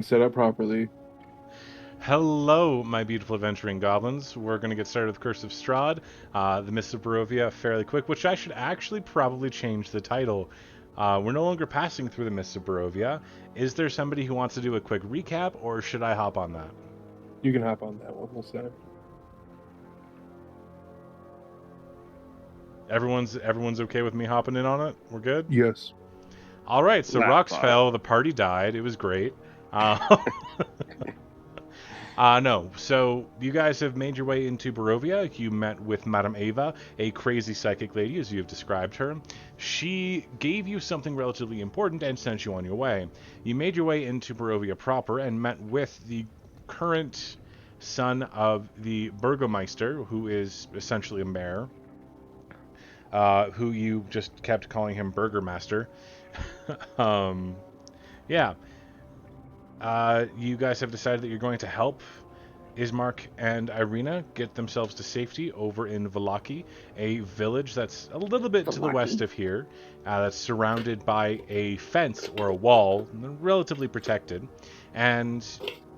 Set up properly. Hello, my beautiful adventuring goblins. We're going to get started with Curse of Strahd, the Mists of Barovia, fairly quick, which I should actually probably change the title. We're no longer passing through the Mists of Barovia. Is there somebody who wants to do a quick recap, or should I hop on that? You can hop on that one. We'll say. Everyone's okay with me hopping in on it? We're good? Yes. All right, so Laugh rocks on fell, the party died. It was great. No. So you guys have made your way into Barovia. You met with Madame Ava, a crazy psychic lady, as you have described her. She gave you something relatively important and sent you on your way. You made your way into Barovia proper and met with the current son of the Burgomeister, who is essentially a mayor, who you just kept calling him Burgermaster. um, yeah. You guys have decided that you're going to help Ismark and Irina get themselves to safety over in Valaki, a village that's a little bit to the west of here, that's surrounded by a fence or a wall, relatively protected. And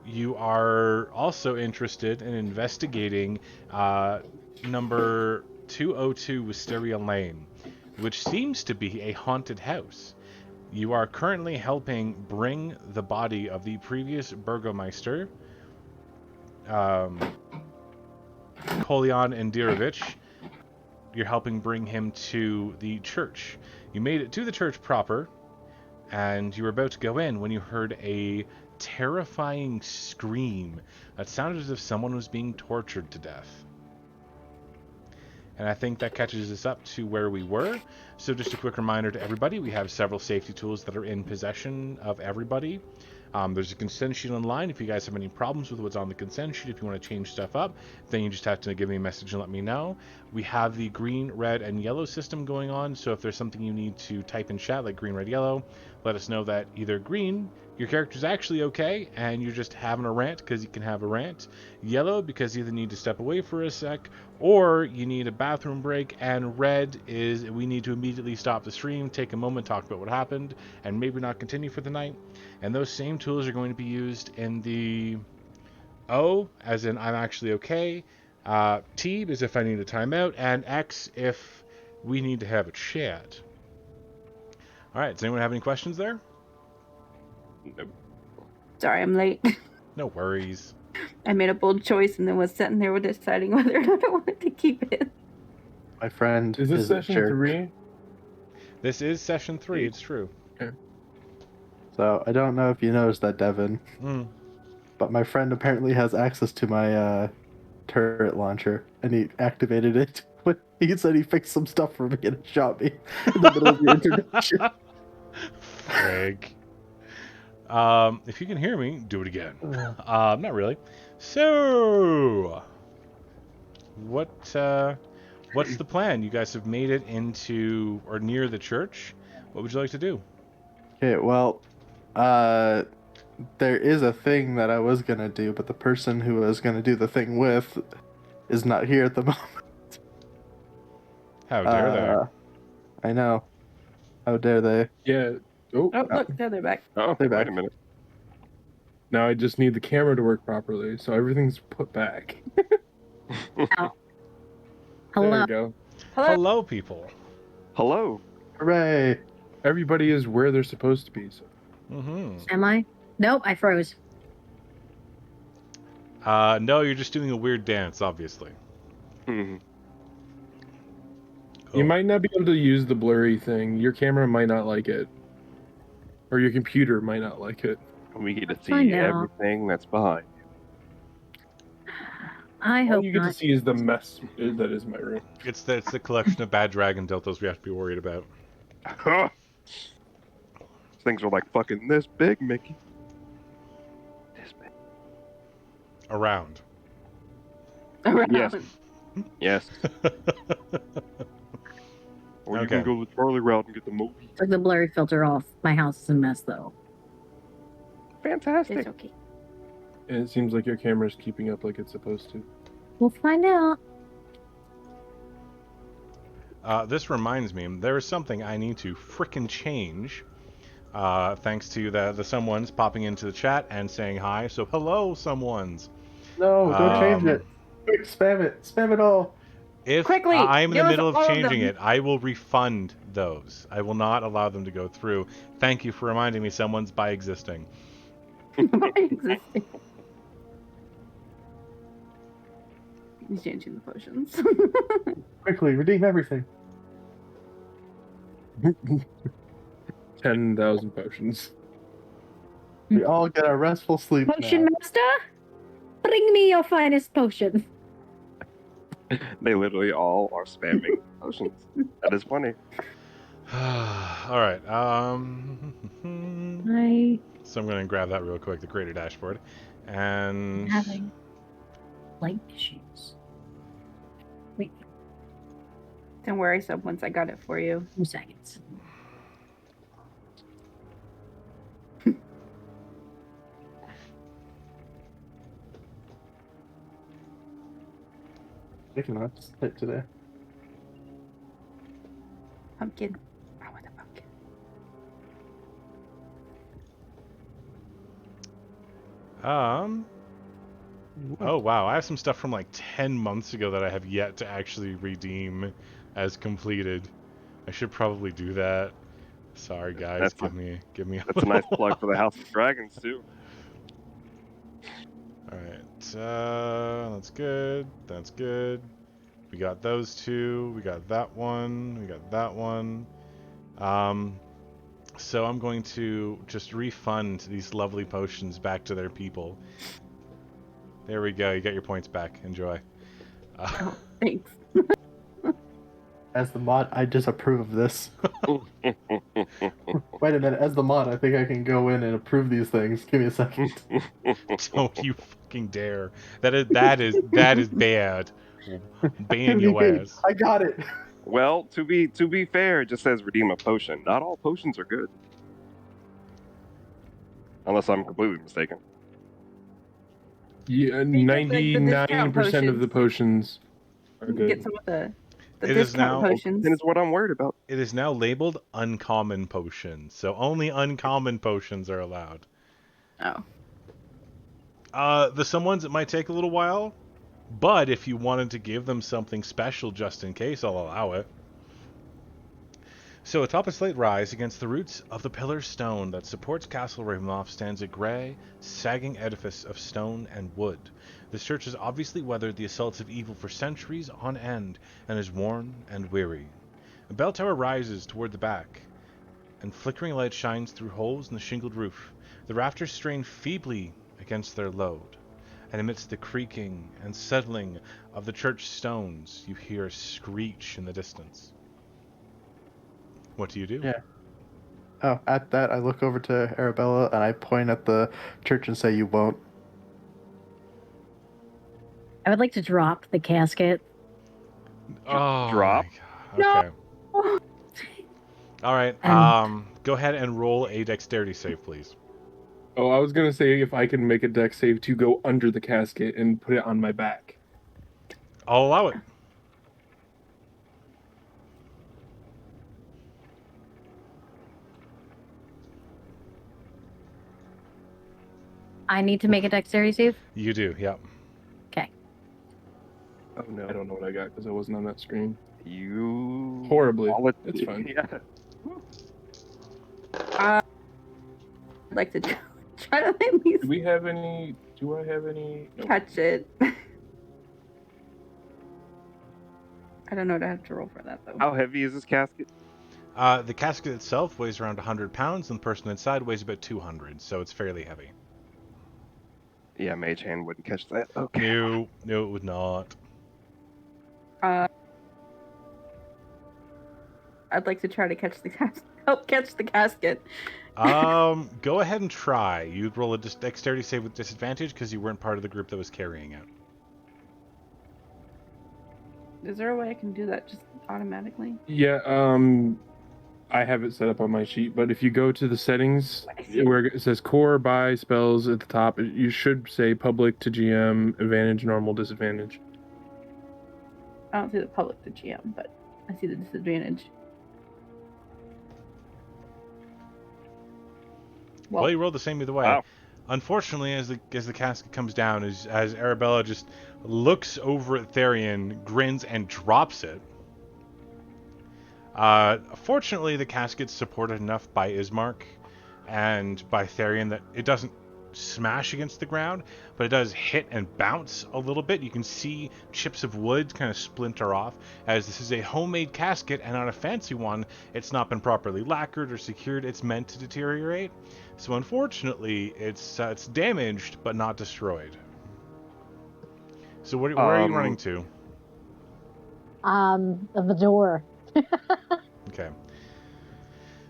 you are also interested in investigating number 202 Wisteria Lane, which seems to be a haunted house. You are currently helping bring the body of the previous Burgomeister, Kolyan Indirovich. You're helping bring him to the church. You made it to the church proper, and you were about to go in when you heard a terrifying scream that sounded as if someone was being tortured to death. And I think that catches us up to where we were. So just a quick reminder to everybody, we have several safety tools that are in possession of everybody. There's a consent sheet online. If you guys have any problems with what's on the consent sheet, if you want to change stuff up, then you just have to give me a message and let me know. We have the green, red, and yellow system going on, so if there's something you need to type in chat, like green, red, yellow, let us know that either green, your character's actually okay, and you're just having a rant because you can have a rant. Yellow, because you either need to step away for a sec, or you need a bathroom break, and red is we need to immediately stop the stream, take a moment, talk about what happened, and maybe not continue for the night. And those same tools are going to be used in the O, as in I'm actually okay. T is if I need a timeout, and X if we need to have a chat. All right, does anyone have any questions there? Sorry, I'm late. No worries. I made a bold choice and then was sitting there with deciding whether or not I wanted to keep it. My friend Is this a session jerk. 3? This is session 3, it's true. Okay. So I don't know if you noticed that, Devin, but my friend apparently has access to my turret launcher, and he activated it when he said he fixed some stuff for me and shot me in the middle of the introduction. Frig. If you can hear me, do it again. Not really. So, what's the plan? You guys have made it into or near the church. What would you like to do? Okay, well, there is a thing that I was gonna do, but the person who I was gonna do the thing with is not here at the moment. How dare they? I know. How dare they? Yeah. Oh, Oh, look, there they're back. Oh, Stay wait back. a minute. now I just need the camera to work properly, so everything's put back. Hello. There we go. Hello, people. Hello. Hooray! Everybody is where they're supposed to be. So. Am I? Nope, I froze. No, you're just doing a weird dance, obviously. Mhm. Cool. You might not be able to use the blurry thing. Your camera might not like it. Or your computer might not like it. We get to Find see out. everything that's behind. I All hope you get to not. see is the mess that is my room. It's the collection of bad dragon deltas we have to be worried about. These things are like fucking this big, Mickey. This big. Around. Around. Yes. Yes. Or you Okay. can go the Charlie route and get the movie. Took the blurry filter off. My house is a mess, though. Fantastic. It's okay. And it seems like your camera's keeping up like it's supposed to. We'll find out. This reminds me, there is something I need to frickin' change. Thanks to the someones popping into the chat and saying hi. So hello, someones. No, don't change Um, it. Quick, spam it all. If Quickly, I'm in give the us middle of all of changing them. it, I will refund those. I will not allow them to go through. Thank you for reminding me someone's by existing. Existing. He's changing the potions. Quickly, redeem everything. 10,000 potions. We all get a restful sleep Potion now. master, bring me your finest potion. They literally all are spamming potions. That is funny. All right. I So I'm going to grab that real quick, the creator dashboard, and am having light issues. Wait Don't worry, once I got it for you. 2 seconds. Taking that hit today. Pumpkin. I want a pumpkin. Oh wow, I have some stuff from like 10 months ago that I have yet to actually redeem as completed. I should probably do that. Sorry guys, give me That's a nice plug for the House of Dragons too. Alright, that's good. That's good. We got those two. We got that one. We got that one. So I'm going to just refund these lovely potions back to their people. There we go. You got your points back. Enjoy. Oh, thanks. As the mod, I disapprove of this. Wait a minute, as the mod, I think I can go in and approve these things. Give me a second. Don't you fucking dare. That is bad. Ban your ass. I got it. Well, to be fair, it just says redeem a potion. Not all potions are good. Unless I'm completely mistaken. Yeah, You get, like, the discount 99% of the potions are You can get good. some of the It is discount now- potions. And it's what I'm worried about. It is now labeled uncommon potions, so only uncommon potions are allowed. Oh. The someones, it might take a little while, but if you wanted to give them something special just in case, I'll allow it. So atop a slate rise against the roots of the pillar stone that supports Castle Ravenloft stands a grey, sagging edifice of stone and wood. This church has obviously weathered the assaults of evil for centuries on end and is worn and weary. A bell tower rises toward the back, and flickering light shines through holes in the shingled roof. The rafters strain feebly against their load, and amidst the creaking and settling of the church stones, you hear a screech in the distance. What do you do? Yeah. Oh, at that, I look over to Arabella and I point at the church and say, "You won't." I would like to drop the casket. Oh, Drop? my God. Okay. No. All right. And- Go ahead and roll a dexterity save, please. Oh, I was gonna say if I can make a dex save to go under the casket and put it on my back. I'll allow it. I need to make a dexterity save. You do, yep. Okay. Oh no. I don't know what I got because I wasn't on that screen. You Horribly. All it- It's fine. Yeah. I'd like to try to at least Do we have any? Do I have any? No. catch it. I don't know what I have to roll for that though. How heavy is this casket? The casket itself weighs around 100 pounds, and the person inside weighs about 200, so it's fairly heavy. Yeah, Mage Hand wouldn't catch that. Okay. No, it would not. I'd like to try to catch the help catch the casket. Go ahead and try. You'd roll a dexterity save with disadvantage because you weren't part of the group that was carrying it. Is there a way I can do that just automatically? Yeah. I have it set up on my sheet, but if you go to the settings where it says core buy spells at the top, you should say public to GM, advantage, normal, disadvantage. I don't see the public to GM, but I see the disadvantage. Well, you rolled the same either way. Wow. Unfortunately, as the casket comes down, as Arabella just looks over at Therian, grins, and drops it. Fortunately, the casket's supported enough by Ismark and by Therian that it doesn't smash against the ground, but it does hit and bounce a little bit. You can see chips of wood kind of splinter off, as this is a homemade casket and not a fancy one. It's not been properly lacquered or secured. It's meant to deteriorate. So unfortunately, it's damaged but not destroyed. So where are you running to? The door. Okay.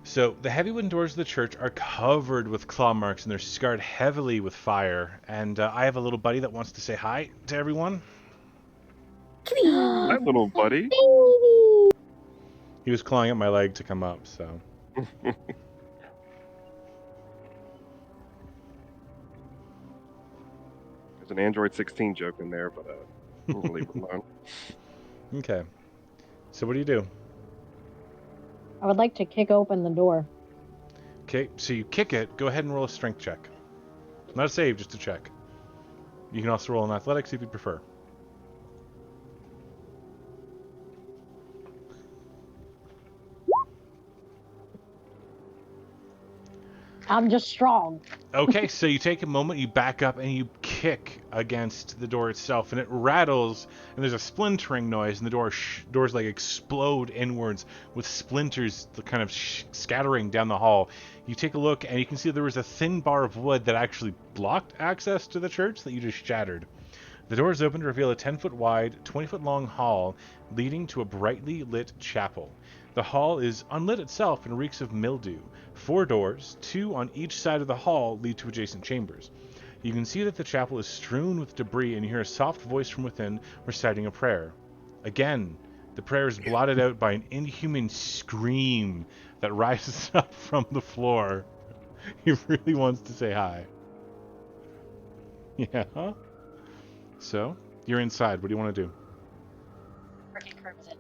So the heavy wooden doors of the church are covered with claw marks and they're scarred heavily with fire. And I have a little buddy that wants to say hi to everyone. Hi, little buddy. Baby. He was clawing at my leg to come up, so. There's an Android 16 joke in there, but we'll leave it alone. Okay. So what do you do? I would like to kick open the door. Okay, so you kick it. Go ahead and roll a strength check. Not a save, just a check. You can also roll an athletics if you prefer. I'm just strong. Okay, so you take a moment, you back up, and you kick against the door itself, and it rattles, and there's a splintering noise, and the doors like explode inwards with splinters kind of scattering down the hall. You take a look, and you can see there was a thin bar of wood that actually blocked access to the church that you just shattered. The doors open to reveal a 10-foot wide, 20-foot long hall leading to a brightly lit chapel. The hall is unlit itself and reeks of mildew. 4 doors, 2 on each side of the hall, lead to adjacent chambers. You can see that the chapel is strewn with debris and you hear a soft voice from within reciting a prayer. Again, the prayer is blotted out by an inhuman scream that rises up from the floor. He really wants to say hi. Yeah. So, you're inside. What do you want to do? Freaking Crimson.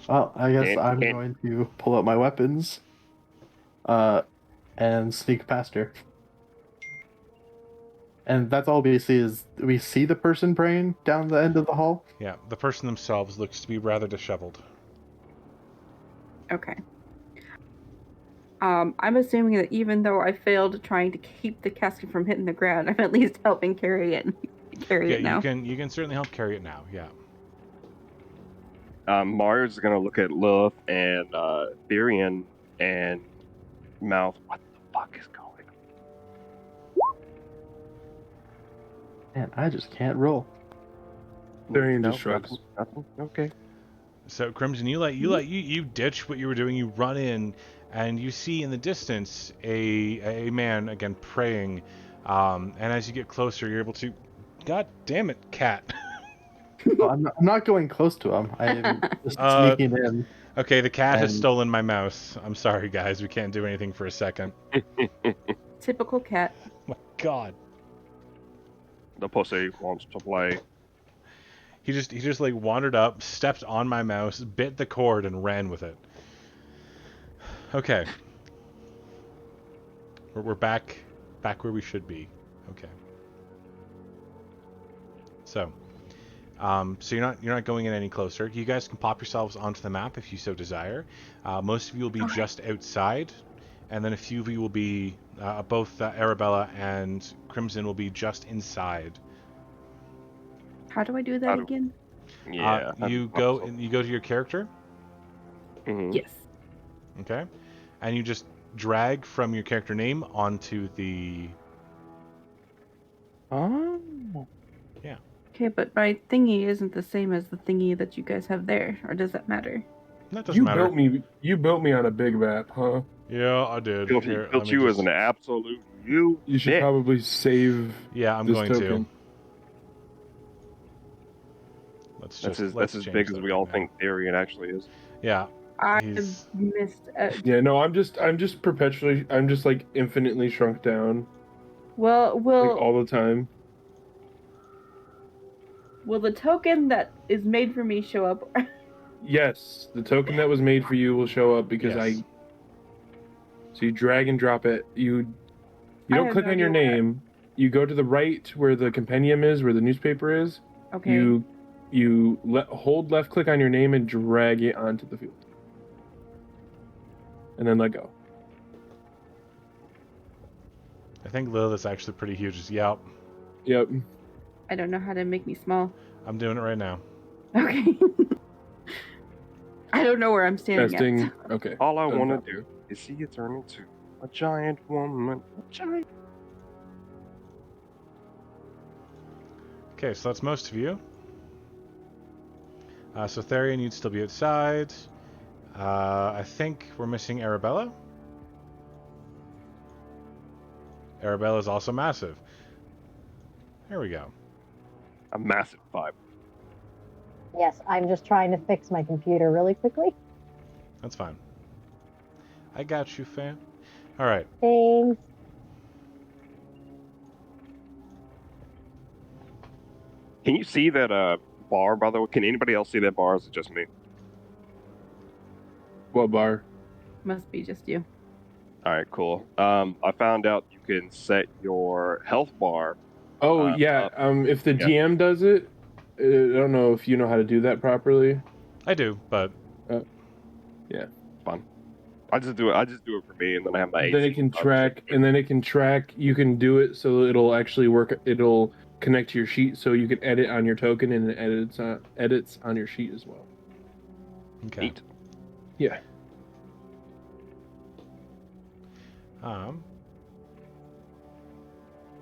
Well, I guess And- I'm and- going to pull out my weapons, and sneak past her. And that's all we see is we see the person praying down the end of the hall. Yeah, the person themselves looks to be rather disheveled. Okay. I'm assuming that even though I failed trying to keep the casket from hitting the ground, I'm at least helping carry it. It now. You can certainly help carry it now. Yeah. Mario's gonna look at Lilith and Therian and mouth. What the fuck is going on? Man, I just can't roll. Therian No, just shrugs. nothing. Okay. So Crimson, you ditch what you were doing. You run in, and you see in the distance a man again praying. And as you get closer, you're able to. God damn it, cat. Well, I'm not going close to him. I'm just sneaking in. Okay, the cat has And- stolen my mouse. I'm sorry, guys. We can't do anything for a second. Typical cat. My God. The pussy wants to play. He just like wandered up, stepped on my mouse, bit the cord, and ran with it. Okay. We're back where we should be. Okay. So you're not going in any closer. You guys can pop yourselves onto the map if you so desire. Most of you will be just outside, and then a few of you will be both Arabella and Crimson will be just inside. How do I do that again? Yeah. You go to your character. Mhm. Yes. Okay, and you just drag from your character name onto the. Oh. Okay, but my thingy isn't the same as the thingy that you guys have there, or does that matter? That doesn't matter. You built me on a big map, huh? Yeah, I did. Built Here, let me you just- as an absolute you. You should bitch. probably save. Yeah, I'm this going token. to. Let's That's just. as big as we all think Therian actually is. Yeah. I He's- missed. Yeah, no, I'm just like infinitely shrunk down, Well, like all the time. Will the token that is made for me show up? Yes, the token that was made for you will show up because Yes. So you drag and drop it. You don't have click no on your idea where. name. You go to the right where the compendium is, where the newspaper is. Okay. Hold left click on your name and drag it onto the field, and then let go. I think Lilith's actually pretty huge. Just yep. Yep. I don't know how to make me small. I'm doing it right now. Okay. I don't know where I'm standing Testing. at. Okay. All I Doesn't want to bother do you. is see you turn into a giant woman. A giant. Okay, so that's most of you. So Therian, you'd still be outside. I think we're missing Arabella. Arabella's also massive. There we go. A massive 5. Yes, I'm just trying to fix my computer really quickly. That's fine. I got you, fam. All right. Thanks. Can you see that bar, by the way? Can anybody else see that bar? Or is it just me? What bar? Must be just you. All right, cool. I found out you can set your health bar. Oh yeah. up. If the Yeah. GM does it, I don't know if you know how to do that properly. I do, but Fun. I just do it for me, and then I have my. Then it can track, and then it can track. You can do it so it'll actually work. It'll connect to your sheet, so you can edit on your token, and it edits on your sheet as well. okay. Neat. Yeah.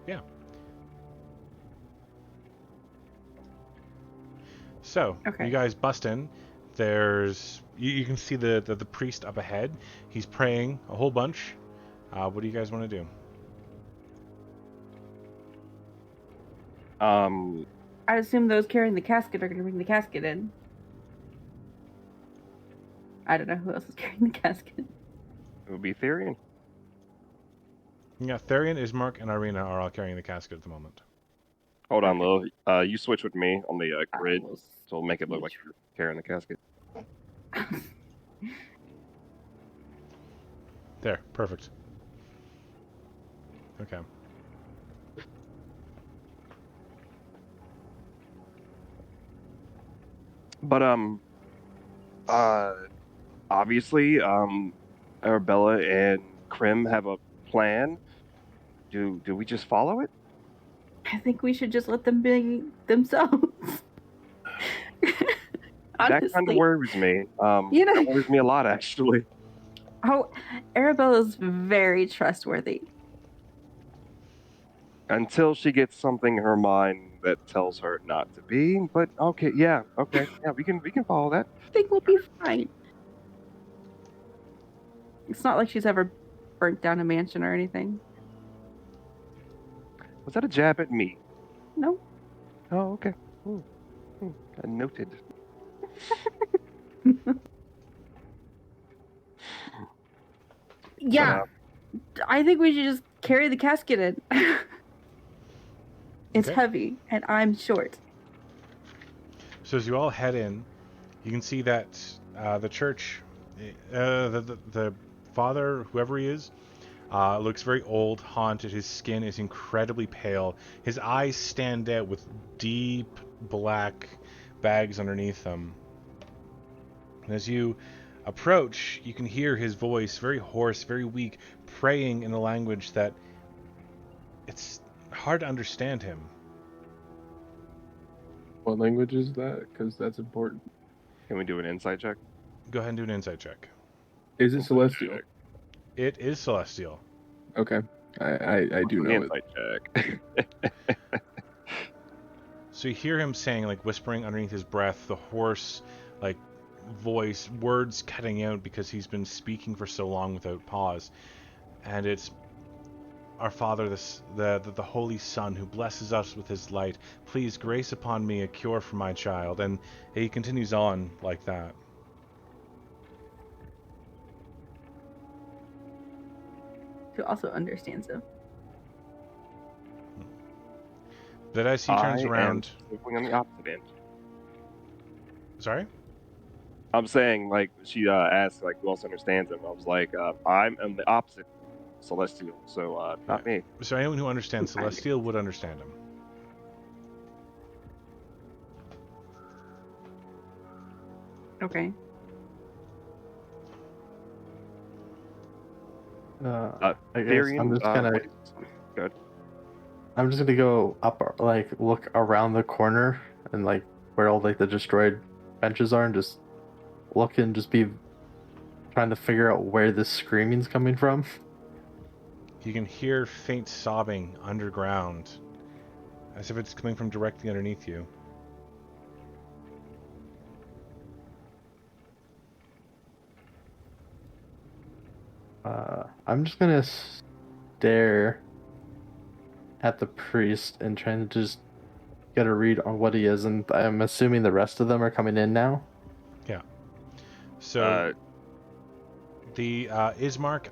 Yeah. So Okay. you guys bust in. There's you can see the priest up ahead. He's praying a whole bunch. What do you guys want to do? I assume those carrying the casket are going to bring the casket in. I don't know who else is carrying the casket. It would be Therian. Yeah, Therian, Ismark, and Irina are all carrying the casket at the moment. Hold on, Lil. You switch with me on the grid, I will so it'll make it look like you're carrying the casket. There, perfect. Okay. But obviously, Arabella and Krim have a plan. Do we just follow it? I think we should just let them be themselves. That kind of Honestly. worries me. You know- That worries me a lot, actually. Oh, Arabella's very trustworthy. Until she gets something in her mind that tells her not to be. But okay, yeah, we can follow that. I think we'll be fine. It's not like she's ever burnt down a mansion or anything. Was that a jab at me? No. Oh, okay. Noted. Yeah. I think we should just carry the casket in. It's Okay. heavy, and I'm short. So as you all head in, you can see that the church, the father, whoever he is, looks very old, haunted. His skin is incredibly pale. His eyes stand out with deep black bags underneath them. And as you approach, you can hear his voice, very hoarse, very weak, praying in a language that it's hard to understand him. What language is that? Because that's important. Can we do an insight check? Go ahead and do an insight check. Is it celestial? It is celestial. Okay. I do know it. Insight check. So you hear him saying, like, whispering underneath his breath, the hoarse, like, voice, words cutting out because he's been speaking for so long without pause. And it's, Our Father, the Holy Son, who blesses us with his light, please grace upon me a cure for my child. And he continues on like that. Who also understands him. But as he turns around, Going on the opposite end. sorry. I'm saying, like, she asked, like, who else understands him. I was like, I'm on the opposite celestial, so not me. So anyone who understands Celestial would understand him. Okay. I guess Therian, I'm just gonna. Good. I'm just gonna go up, like, look around the corner and like where all like the destroyed benches are, and just look and just be trying to figure out where this screaming's coming from. You can hear faint sobbing underground, as if it's coming from directly underneath you. I'm just gonna stare at the priest and trying to just get a read on what he is, and I'm assuming the rest of them are coming in now. Yeah. So the Ismark,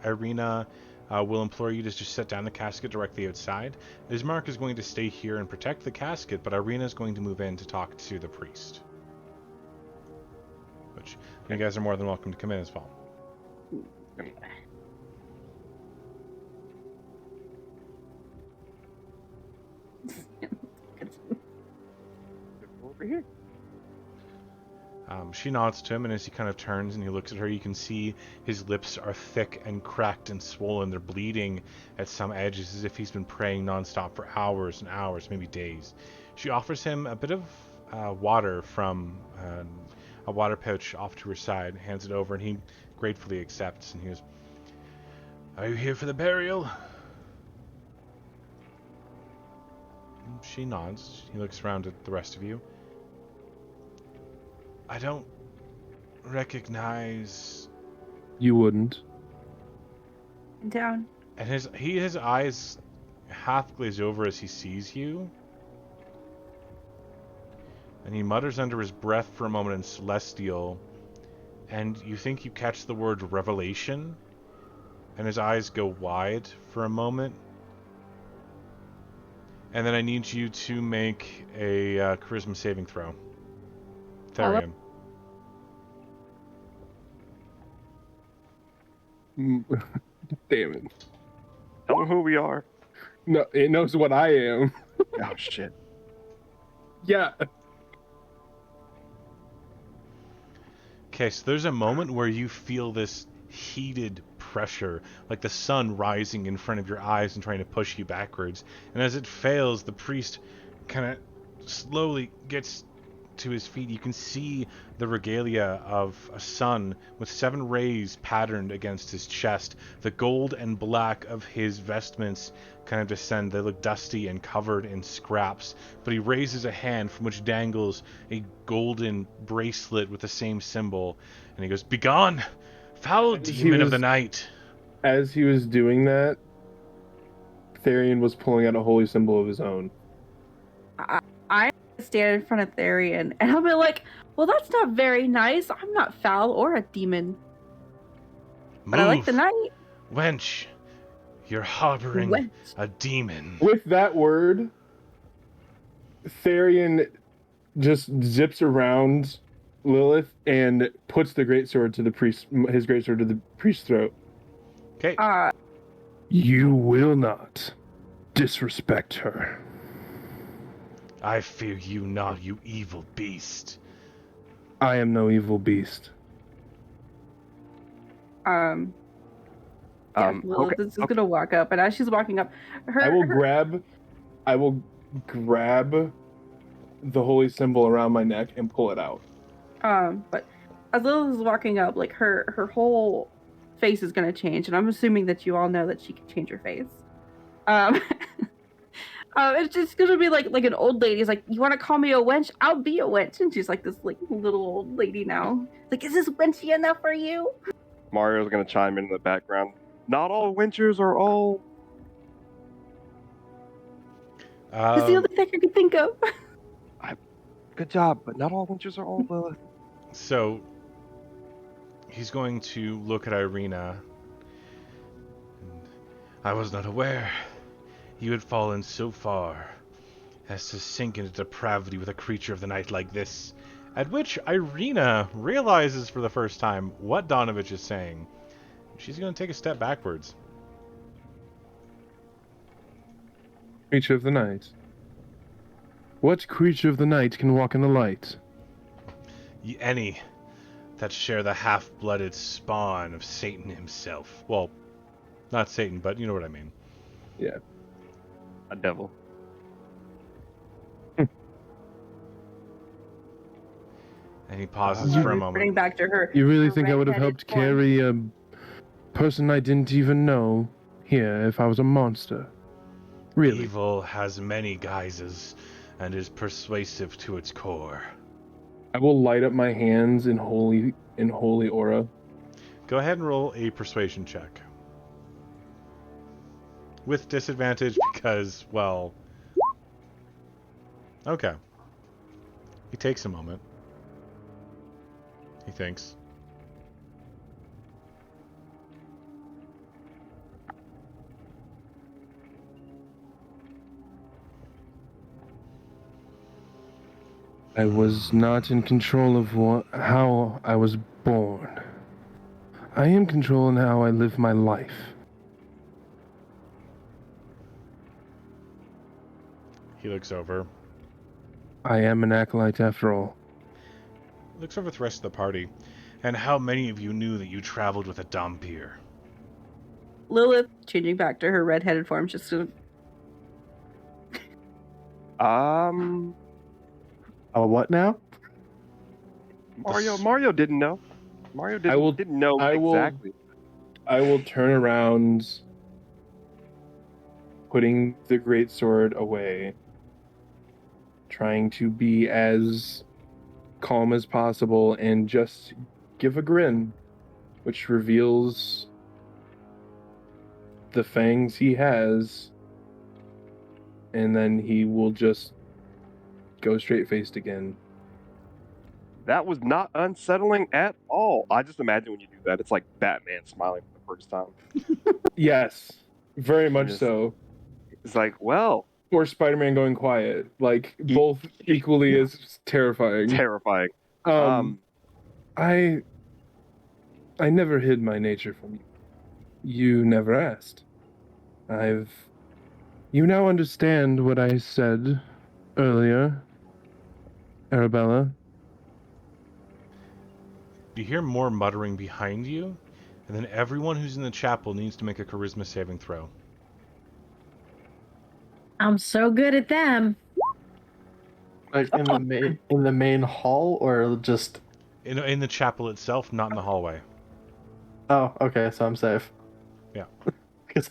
Irina will implore you to just set down the casket directly outside. Ismark is going to stay here and protect the casket, but Irina is going to move in to talk to the priest. Which you guys are more than welcome to come in as well. Over here. She nods to him, and as he kind of turns and he looks at her, you can see his lips are thick and cracked and swollen. They're bleeding at some edges as if he's been praying nonstop for hours and hours, maybe days. She offers him a bit of water from a water pouch off to her side, hands it over, and he gratefully accepts. And he goes, "Are you here for the burial?" She nods. He looks around at the rest of you. I don't recognize. You wouldn't. Down. And his eyes half glaze over as he sees you. And he mutters under his breath for a moment in Celestial. And you think you catch the word revelation. And his eyes go wide for a moment. And then I need you to make a charisma saving throw. Therian. Damn it. Tell them who we are. No, it knows what I am. Oh, shit. Yeah. Okay, so there's a moment where you feel this heated pressure, like the sun rising in front of your eyes and trying to push you backwards. And as it fails, the priest kind of slowly gets to his feet. You can see the regalia of a sun with 7 rays patterned against his chest. The gold and black of his vestments kind of descend. They look dusty and covered in scraps. But he raises a hand from which dangles a golden bracelet with the same symbol. And he goes, "Begone, foul demon of the night." As he was doing that, Therian was pulling out a holy symbol of his own. I stand in front of Therian and I'll be like, well, that's not very nice. I'm not foul or a demon. But I like the night. Wench, you're harboring a demon. With that word, Therian just zips around Lilith and puts the greatsword to the priest, his greatsword to the priest's throat. Okay. You will not disrespect her. I fear you not, you evil beast. I am no evil beast. Lilith okay, is gonna walk up, and as she's walking up, I will grab the holy symbol around my neck and pull it out. But as Lilith is walking up, like her whole face is gonna change, and I'm assuming that you all know that she can change her face. It's just gonna be like an old lady. It's like, you want to call me a wench? I'll be a wench. And she's like this like little old lady now. Like, is this wenchy enough for you? Mario's gonna chime in the background. Not all wenchers are all. It's the only thing I could think of. Good job, but not all wenchers are all Lilith. So he's going to look at Irina. I was not aware you had fallen so far as to sink into depravity with a creature of the night like this. At which Irina realizes for the first time what Donovich is saying. She's going to take a step backwards. Creature of the night. What creature of the night can walk in the light? Any that share the half-blooded spawn of Satan himself. Well, not Satan, but you know what I mean. Yeah. A devil. And he pauses for a moment. Turning back to her. You really her think I would have red-headed helped form. carry a person I didn't even know here if I was a monster? Really? Evil has many guises and is persuasive to its core. I will light up my hands in holy aura. Go ahead and roll a persuasion check. With disadvantage because, well... Okay. He takes a moment. He thinks. I was not in control of how I was born. I am controlling how I live my life. He looks over. I am an acolyte after all. Looks over at the rest of the party. And how many of you knew that you traveled with a Dhampir? Lilith, changing back to her red-headed form, just sort of, Oh, what now? Mario didn't know. Mario didn't know exactly. I will turn around, putting the greatsword away, trying to be as calm as possible, and just give a grin, which reveals the fangs he has, and then he will just go straight-faced again. That was not unsettling at all. I just imagine when you do that, it's like Batman smiling for the first time. Yes, very much Yes. so. It's like, well, Or Spider-Man going quiet, like both equally as terrifying. terrifying. I never hid my nature from you. You never asked. You now understand what I said earlier, Arabella. You hear more muttering behind you, and then everyone who's in the chapel needs to make a charisma saving throw. I'm so good at them. Like in the main hall, or just? In the chapel itself, not in the hallway. Oh, okay, so I'm safe. Yeah. Because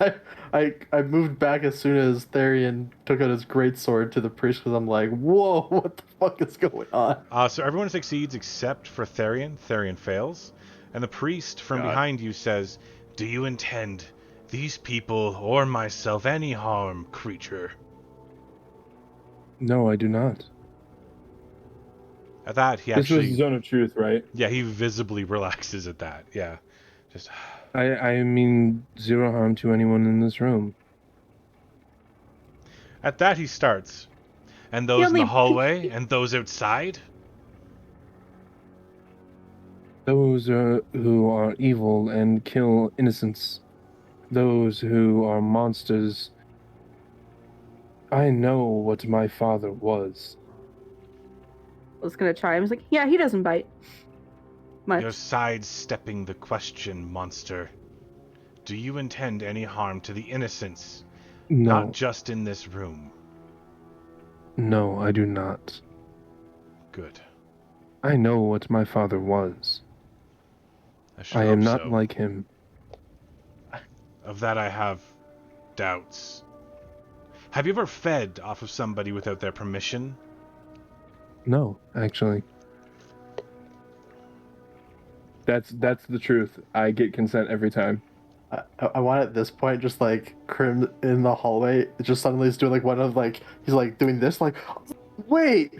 I moved back as soon as Therian took out his greatsword to the priest, because I'm like, whoa, what the fuck is going on? So everyone succeeds except for Therian. Therian fails. And the priest from behind you says, "Do you intend these people or myself any harm, creature?" No, I do not. At that, he This actually... was Zone of Truth, right? Yeah, he visibly relaxes at that. Yeah. Just... I mean zero harm to anyone in this room. At that, he starts. And those in the hallway, and those outside? Those who are evil and kill innocents. Those who are monsters. I know what my father was. I was gonna try. I was like, yeah, he doesn't bite much. You're sidestepping the question, monster. Do you intend any harm to the innocents? No. Not just in this room. No, I do not. Good. I know what my father was. I am not like him. Of that I have doubts. Have you ever fed off of somebody without their permission? No, actually. That's the truth. I get consent every time. I want at this point just like Krim in the hallway just suddenly is doing like one of like he's like doing this like wait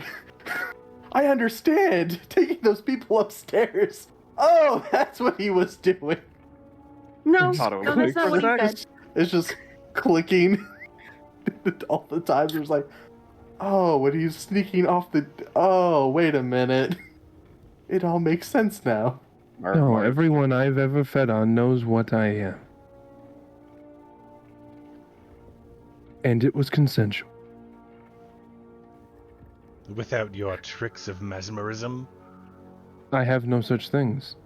I understand taking those people upstairs. Oh, that's what he was doing. No, Auto no, that's not what he said. It's just clicking. all the time. There's like, oh, when he's sneaking off the. Oh, wait a minute. It all makes sense now. No, everyone I've ever fed on knows what I am. And it was consensual. Without your tricks of mesmerism? I have no such things.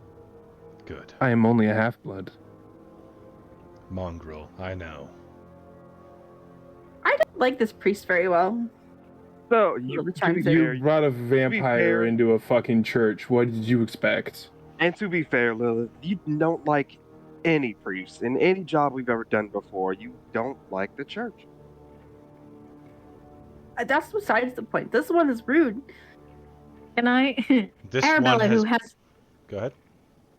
Good. I am only a half-blood. Mongrel, I know. I don't like this priest very well. So You You brought a vampire into a fucking church. What did you expect? And to be fair, Lilith, you don't like any priest in any job we've ever done before. You don't like the church. That's besides the point. This one is rude. Can I? This Arabella, one has... who has. Go ahead.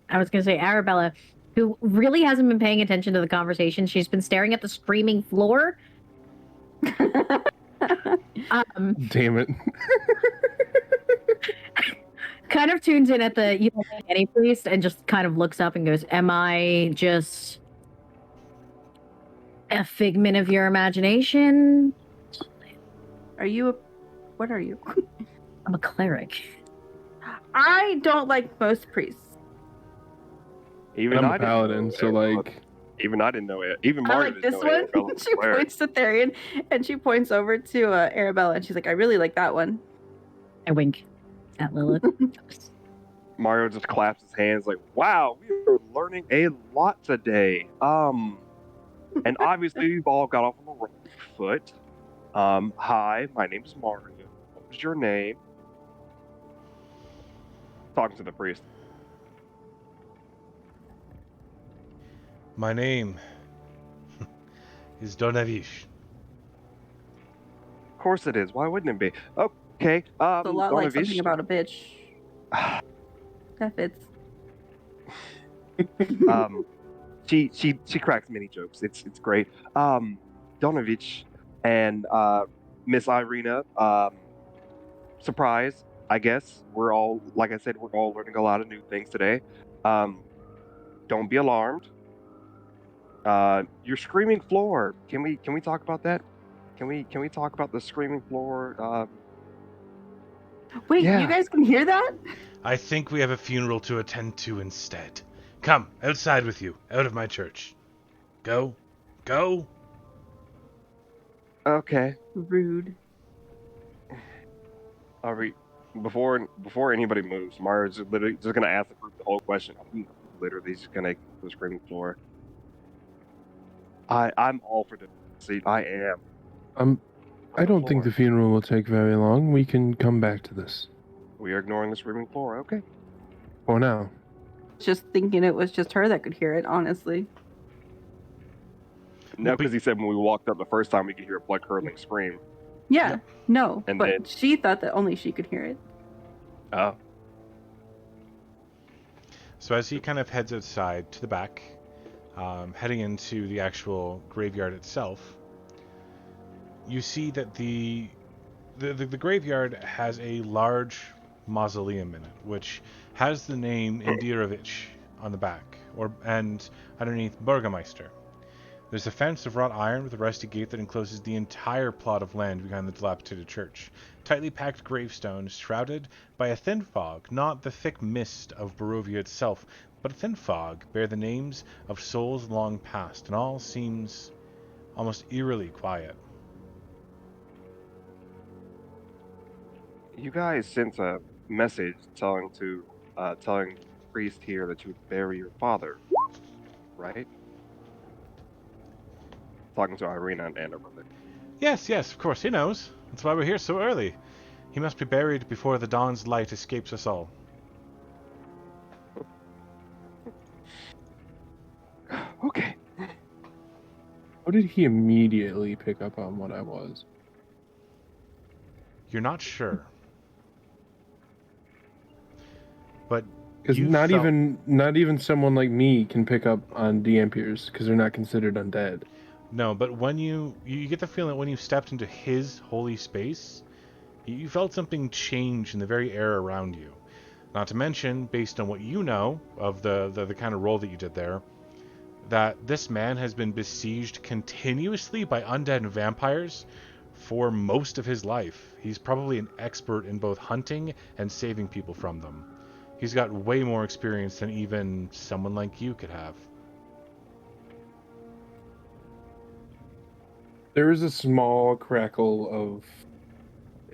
I was going to say Arabella, who really hasn't been paying attention to the conversation. She's been staring at the screaming floor. Damn it. Kind of tunes in at the any priest and just kind of looks up and goes, "Am I just a figment of your imagination?" Are you a... What are you? I'm a cleric. I don't like most priests. Even I'm I a paladin, so like... Even I didn't know it. Even I Mario like didn't this know one. Arabella was She a cleric. points to Therian, and she points over to Arabella, and she's like, I really like that one. I wink at Lilith. Mario just claps his hands like, wow, we are learning a lot today. And obviously we've all got off on the wrong foot. Hi, my name is Mario. What was your name? Talking to the priest. My name is Donavish. Of course it is. Why wouldn't it be? Okay. It's a lot like Donavish. something about a bitch. That fits. She cracks many jokes. It's great. Donovich and Miss Irina. Surprise, I guess. We're all, like I said, we're all learning a lot of new things today. Don't be alarmed. Your screaming floor. Can we talk about that? Can we talk about the screaming floor? Wait, Yeah. you guys can hear that? I think we have a funeral to attend to instead. Come, outside with you, out of my church. Go. Go. Okay. Rude. Are we before anybody moves? Mario's literally just gonna ask the group the whole question. I'm literally just gonna go to the screaming floor. I'm all for this. See, I am. I don't think the funeral will take very long. We can come back to this. We are ignoring the screaming floor. Okay. For now. Just thinking it was just her that could hear it, honestly. No, because he said when we walked up the first time we could hear a blood curdling scream. Yeah, Yep. no, And but then- she thought that only she could hear it. Oh. So as he kind of heads outside to the back, heading into the actual graveyard itself, you see that the graveyard has a large mausoleum in it, which has the name Indirovich on the back, and underneath Burgermeister. There's a fence of wrought iron with a rusty gate that encloses the entire plot of land behind the dilapidated church. Tightly packed gravestones shrouded by a thin fog, not the thick mist of Barovia itself, but a thin fog, bear the names of souls long past, and all seems almost eerily quiet. You guys sent a message telling the priest here that you would bury your father, right? Talking to Irina and Anna brother. Yes, of course, he knows. That's why we're here so early. He must be buried before the dawn's light escapes us all. Okay. How did he immediately pick up on what I was? You're not sure. But Because you not felt- even someone like me can pick up on Dampiers because they're not considered undead. No, but when you get the feeling that when you stepped into his holy space, you felt something change in the very air around you. Not to mention, based on what you know of the kind of role that you did there, that this man has been besieged continuously by undead and vampires for most of his life. He's probably an expert in both hunting and saving people from them. He's got way more experience than even someone like you could have. There is a small crackle of,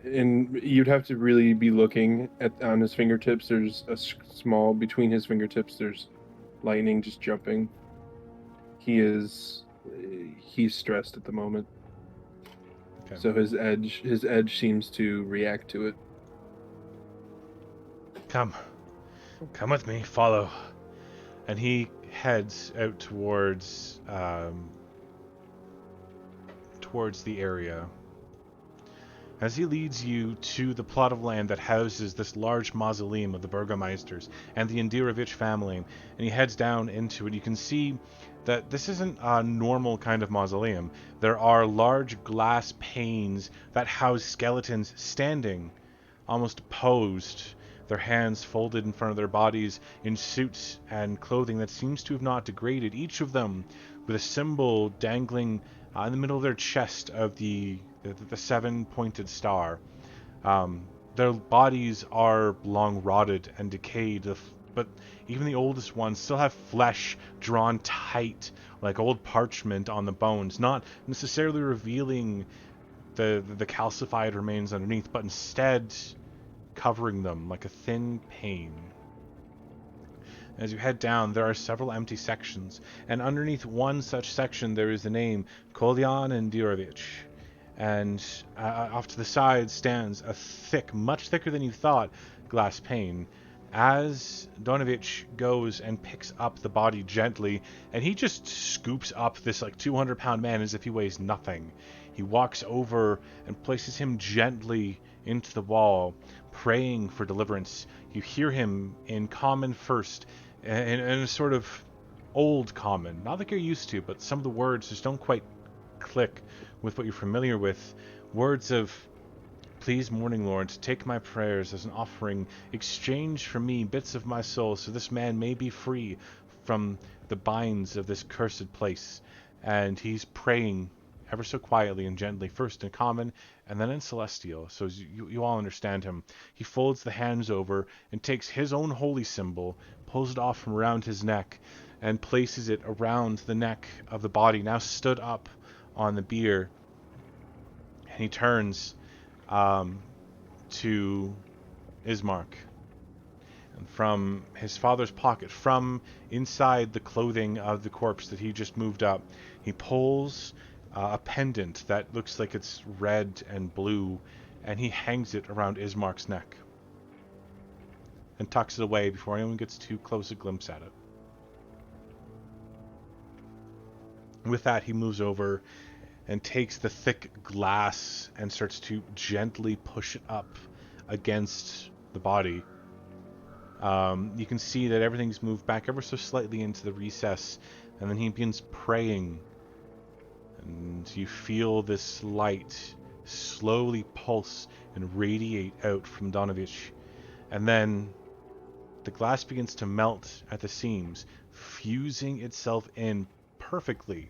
and you'd have to really be looking at on his fingertips. There's a small between his fingertips. There's lightning just jumping. He's stressed at the moment. Okay. So his edge seems to react to it. Come with me, follow. And he heads out towards the area. As he leads you to the plot of land that houses this large mausoleum of the Burgomeisters and the Indirovich family, and he heads down into it, you can see that this isn't a normal kind of mausoleum. There are large glass panes that house skeletons standing, almost posed, their hands folded in front of their bodies in suits and clothing that seems to have not degraded, each of them with a symbol dangling in the middle of their chest of the seven-pointed star. Their bodies are long rotted and decayed, but even the oldest ones still have flesh drawn tight like old parchment on the bones, not necessarily revealing the calcified remains underneath, but instead covering them like a thin pane. As you head down, there are several empty sections, and underneath one such section there is the name Kolyan and Dirovich. And off to the side stands a thick, much thicker than you thought, glass pane. As Donovich goes and picks up the body gently, and he just scoops up this like 200-pound man as if he weighs nothing. He walks over and places him gently into the wall, praying for deliverance. You hear him in common first, in a sort of old common, not like you're used to, but some of the words just don't quite click with what you're familiar with. Words of, "Please, Morning Lord, take my prayers as an offering, exchange for me bits of my soul, so this man may be free from the binds of this cursed place." And he's praying ever so quietly and gently, first in common and then in celestial, so you all understand him. He folds the hands over and takes his own holy symbol, pulls it off from around his neck, and places it around the neck of the body, now stood up on the bier. And he turns to Ismark. And from his father's pocket, from inside the clothing of the corpse that he just moved up, he pulls a pendant that looks like it's red and blue, and he hangs it around Ismark's neck and tucks it away before anyone gets too close a glimpse at it. With that, he moves over and takes the thick glass and starts to gently push it up against the body. You can see that everything's moved back ever so slightly into the recess, and then he begins praying. And you feel this light slowly pulse and radiate out from Donovich. And then the glass begins to melt at the seams, fusing itself in perfectly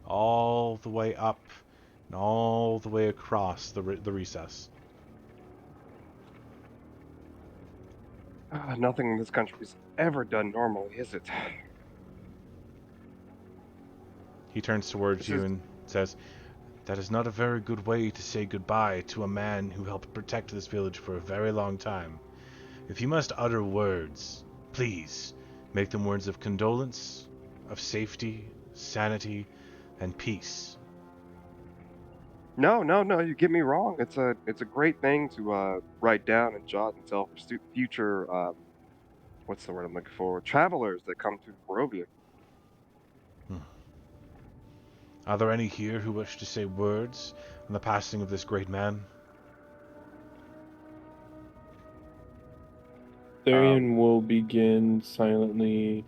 all the way up and all the way across the recess. Nothing in this country is ever done normally, is it? He turns towards you and says, "That is not a very good way to say goodbye to a man who helped protect this village for a very long time. If you must utter words, please make them words of condolence, of safety, sanity, and peace." No, you get me wrong. It's a great thing to write down and jot and tell for future, what's the word I'm looking for? Travelers that come to Barovia. Are there any here who wish to say words on the passing of this great man? Therian will begin silently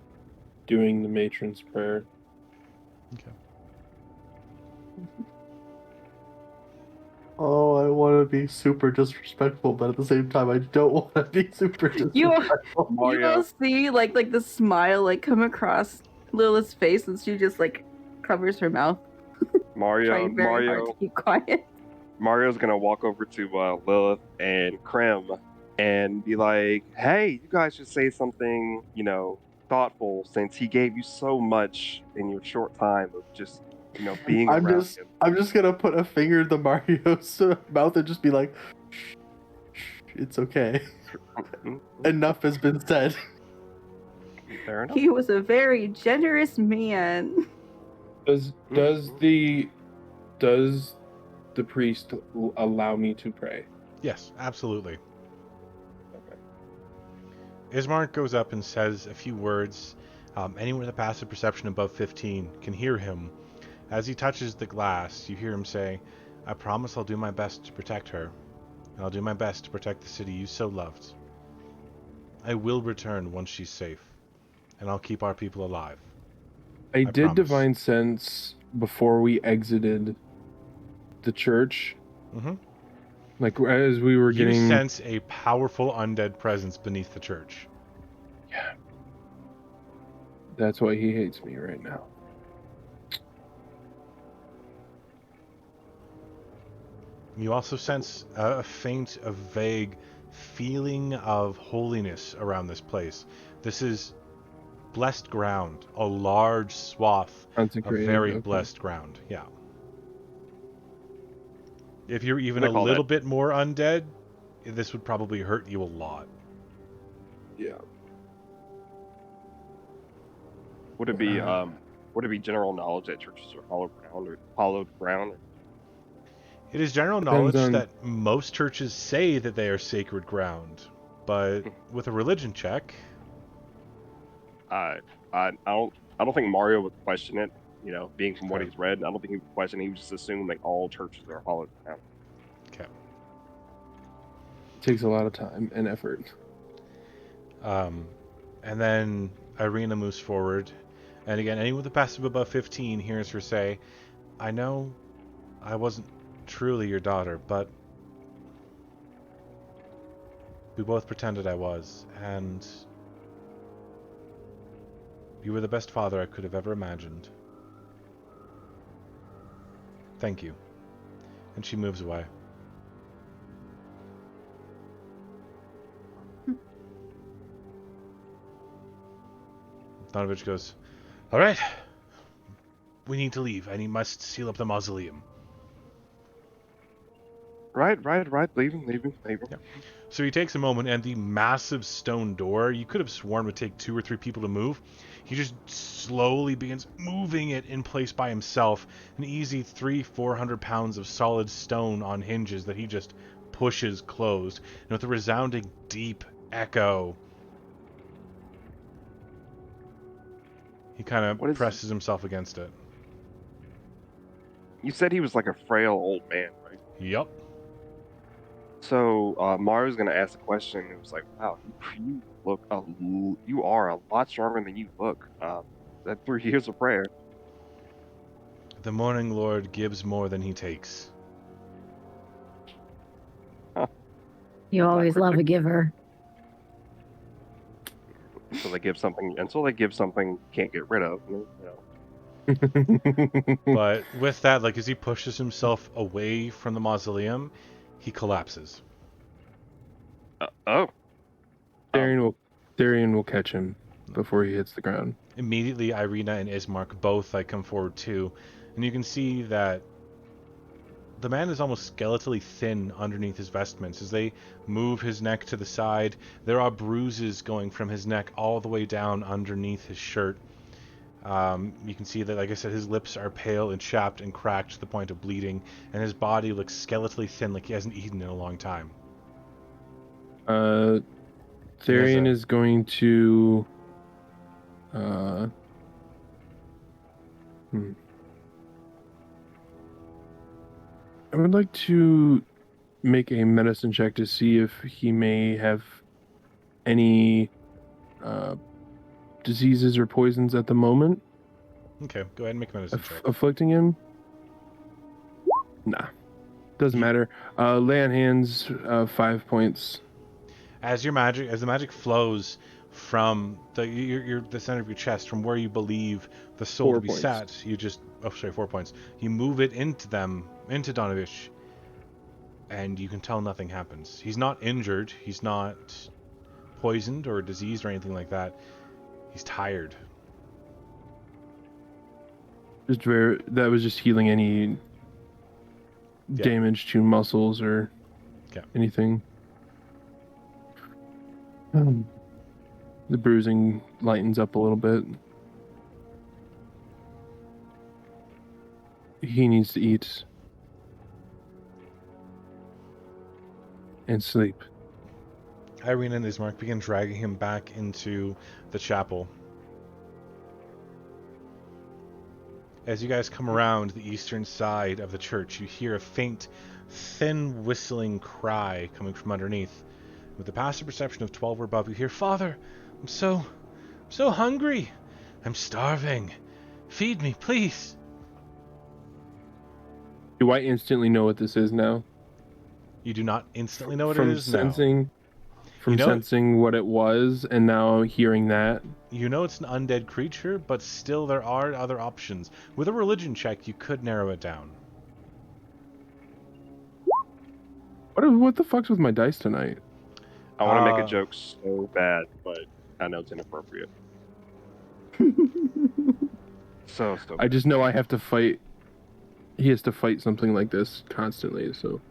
doing the matron's prayer. Okay. Oh, I want to be super disrespectful, but at the same time, I don't want to be super disrespectful. You will see like the smile like come across Lilith's face, and she just like covers her mouth, trying very hard to keep quiet. Mario's gonna walk over to Lilith and Krem and be like, "Hey, you guys should say something, thoughtful, since he gave you so much in your short time of just, being around him." I'm just gonna put a finger in the Mario's mouth and just be like, "Shh, shh, it's okay. Enough has been said." Fair enough. He was a very generous man. Does the priest allow me to pray? Yes, absolutely. Okay. Ismark goes up and says a few words. Anyone with a passive perception above 15 can hear him. As he touches the glass, you hear him say, "I promise I'll do my best to protect her. And I'll do my best to protect the city you so loved. I will return once she's safe. And I'll keep our people alive. I did promise." divine sense before we exited the church. Mm-hmm. Like as we were You getting. sense a powerful undead presence beneath the church. Yeah. That's why he hates me right now. You also sense a faint, a vague feeling of holiness around this place. This is blessed ground, a large swath of Consecrated, very okay. blessed ground. Yeah. If you're even What a do they call little that? bit more undead, this would probably hurt you a lot. Yeah. Would it be general knowledge that churches are hollowed ground? It is general Depends knowledge on- that most churches say that they are sacred ground, but with a religion check, I don't think Mario would question it. Being from what Okay. he's read, I don't think he would question it. He would just assume like all churches are hollowed ground. okay. It takes a lot of time and effort. And then Irina moves forward, and again, anyone with a passive above 15 hears her say, "I know I wasn't truly your daughter, but we both pretended I was, and you were the best father I could have ever imagined. Thank you." And she moves away. Donovich goes, "All right, we need to leave, and he must seal up the mausoleum." Right. Leaving. Yeah. So he takes a moment, and the massive stone door, you could have sworn would take 2 or 3 people to move. He just slowly begins moving it in place by himself. An easy 300-400 pounds of solid stone on hinges that he just pushes closed. And with a resounding deep echo, he kind What of is- presses himself against it. You said he was like a frail old man, right? Yup. So Mario's gonna ask a question. It was like, "Wow, you are a lot stronger than you look." That 3 years of prayer. The Morning Lord gives more than he takes. You always love a giver. Until they give something you can't get rid of. But with that, like as he pushes himself away from the mausoleum, he collapses. Oh. Therian will catch him before he hits the ground. Immediately, Irina and Ismark both come forward too, and you can see that the man is almost skeletally thin underneath his vestments. As they move his neck to the side, there are bruises going from his neck all the way down underneath his shirt. You can see that, like I said, his lips are pale and chapped and cracked to the point of bleeding, and his body looks skeletally thin, like he hasn't eaten in a long time. Therian is going to. I would like to make a medicine check to see if he may have any diseases or poisons at the moment Okay, go ahead and make a medicine check. afflicting him. Nah, doesn't matter. Lay on hands, 5 points. As the magic flows from the center of your chest, from where you believe the soul 4 to be points. sat. You just 4 points. You move it into Donovich, and you can tell nothing happens. He's not injured. He's not poisoned or diseased or anything like that. He's tired. That was just healing any damage to muscles or anything. The bruising lightens up a little bit. He needs to eat and sleep. Irene and Ismark begin dragging him back into the chapel. As you guys come around the eastern side of the church, you hear a faint, thin whistling cry coming from underneath. With a passive perception of 12 or above, you hear, "Father, I'm so hungry. I'm starving. Feed me, please." Do I instantly know what this is now? You do not instantly know what From it is now. Sensing what it was, and now hearing that. You know it's an undead creature, but still there are other options. With a religion check, you could narrow it down. What the fuck's with my dice tonight? I want to make a joke so bad, but I know it's inappropriate. So I bad. just know I have to fight. He has to fight something like this constantly, so.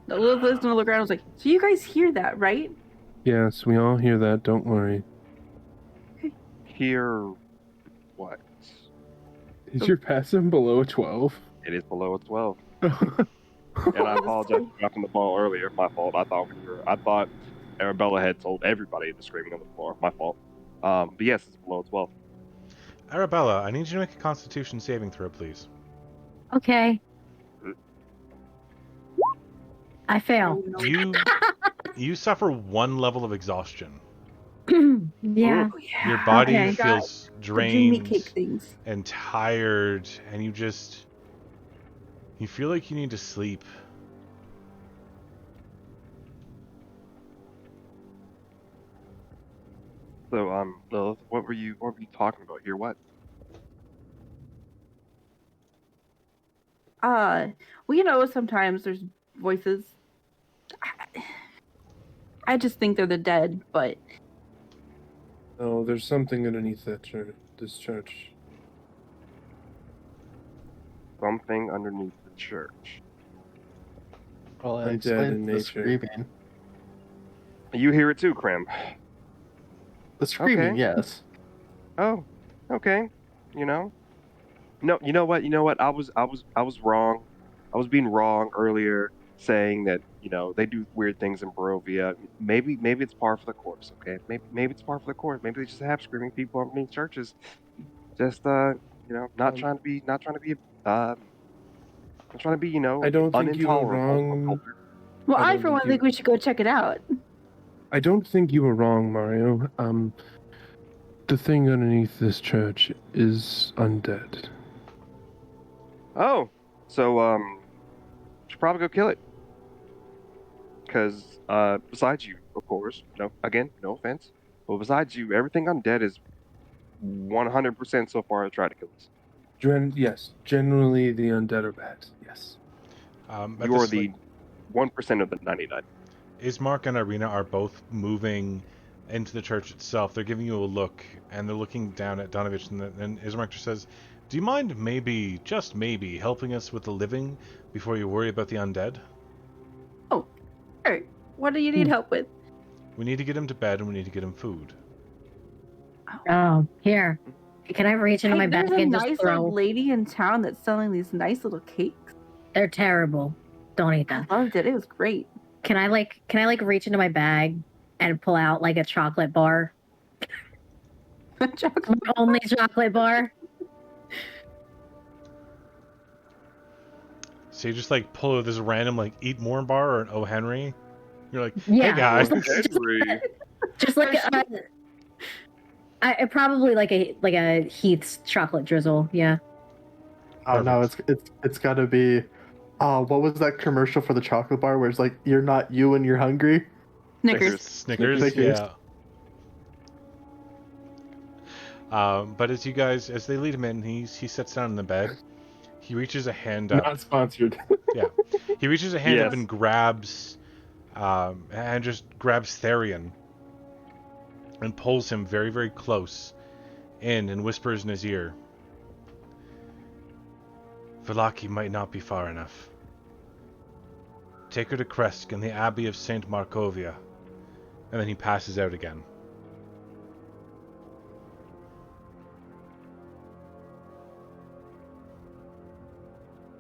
Lilith listened to the ground. I was like, "So you guys hear that, right?" Yes, we all hear that. Don't worry. Hear what? Is your passive below a 12? It is below a 12. And I apologize for dropping the ball earlier. My fault. I thought Arabella had told everybody the screaming on the floor. My fault. But yes, it's below 12. Arabella, I need you to make a Constitution saving throw, please. Okay. I fail. You suffer 1 level of exhaustion. Yeah. Your body Okay. feels Dreamy cake drained things. and tired, and you feel like you need to sleep. So, Lilith, what were you talking about here? What? Well, sometimes there's voices. I just think they're the dead, but No, there's something underneath this church. Something underneath the church. Well, Undead explain in the nature. screaming. You hear it too, Krim. The screaming, Okay. yes. Oh, okay. No, you know what? I was wrong. I was being wrong earlier, saying that they do weird things in Barovia. Maybe it's par for the course. Okay, maybe it's par for the course. Maybe they just have screaming people underneath churches. Just not trying to be I'm trying to be I don't think you were unintolerable of wrong. culture. well, I I don't for one think think we should go check it out. I don't think you were wrong, Mario. The thing underneath this church is undead. Oh, so should probably go kill it. Because besides you, of course, no offense, but besides you, everything undead is 100% so far tried to kill us. Yes, generally the undead are bad. Yes. You are the 1% of the 99. Ismark and Irina are both moving into the church itself. They're giving you a look, and they're looking down at Donovich, and Ismark just says, "Do you mind maybe, just maybe, helping us with the living before you worry about the undead? Oh, alright. What do you need help with? We need to get him to bed, and we need to get him food." Oh, here. Can I reach into my bag There's a and nice just throw? old lady in town that's selling these nice little cakes. They're terrible. Don't eat them. I loved it. It was great. Can I reach into my bag and pull out like a chocolate bar? Chocolate. Only chocolate bar. So you just pull this random eat more bar or an O. Henry. You're like, Yeah. "Hey guys." Henry. Just like I probably like a Heath's chocolate drizzle. Yeah. Oh no, it's gotta be What was that commercial for the chocolate bar where it's like, you're not you and you're hungry? Snickers. Snickers, Snickers. yeah. But as they lead him in, he sits down in the bed. He reaches a hand up. Not sponsored. Yeah, he reaches a hand up Yes. and grabs Therian and pulls him very, very close in and whispers in his ear, "Vallaki might not be far enough. Take her to Kresk in the Abbey of St. Markovia." And then he passes out again.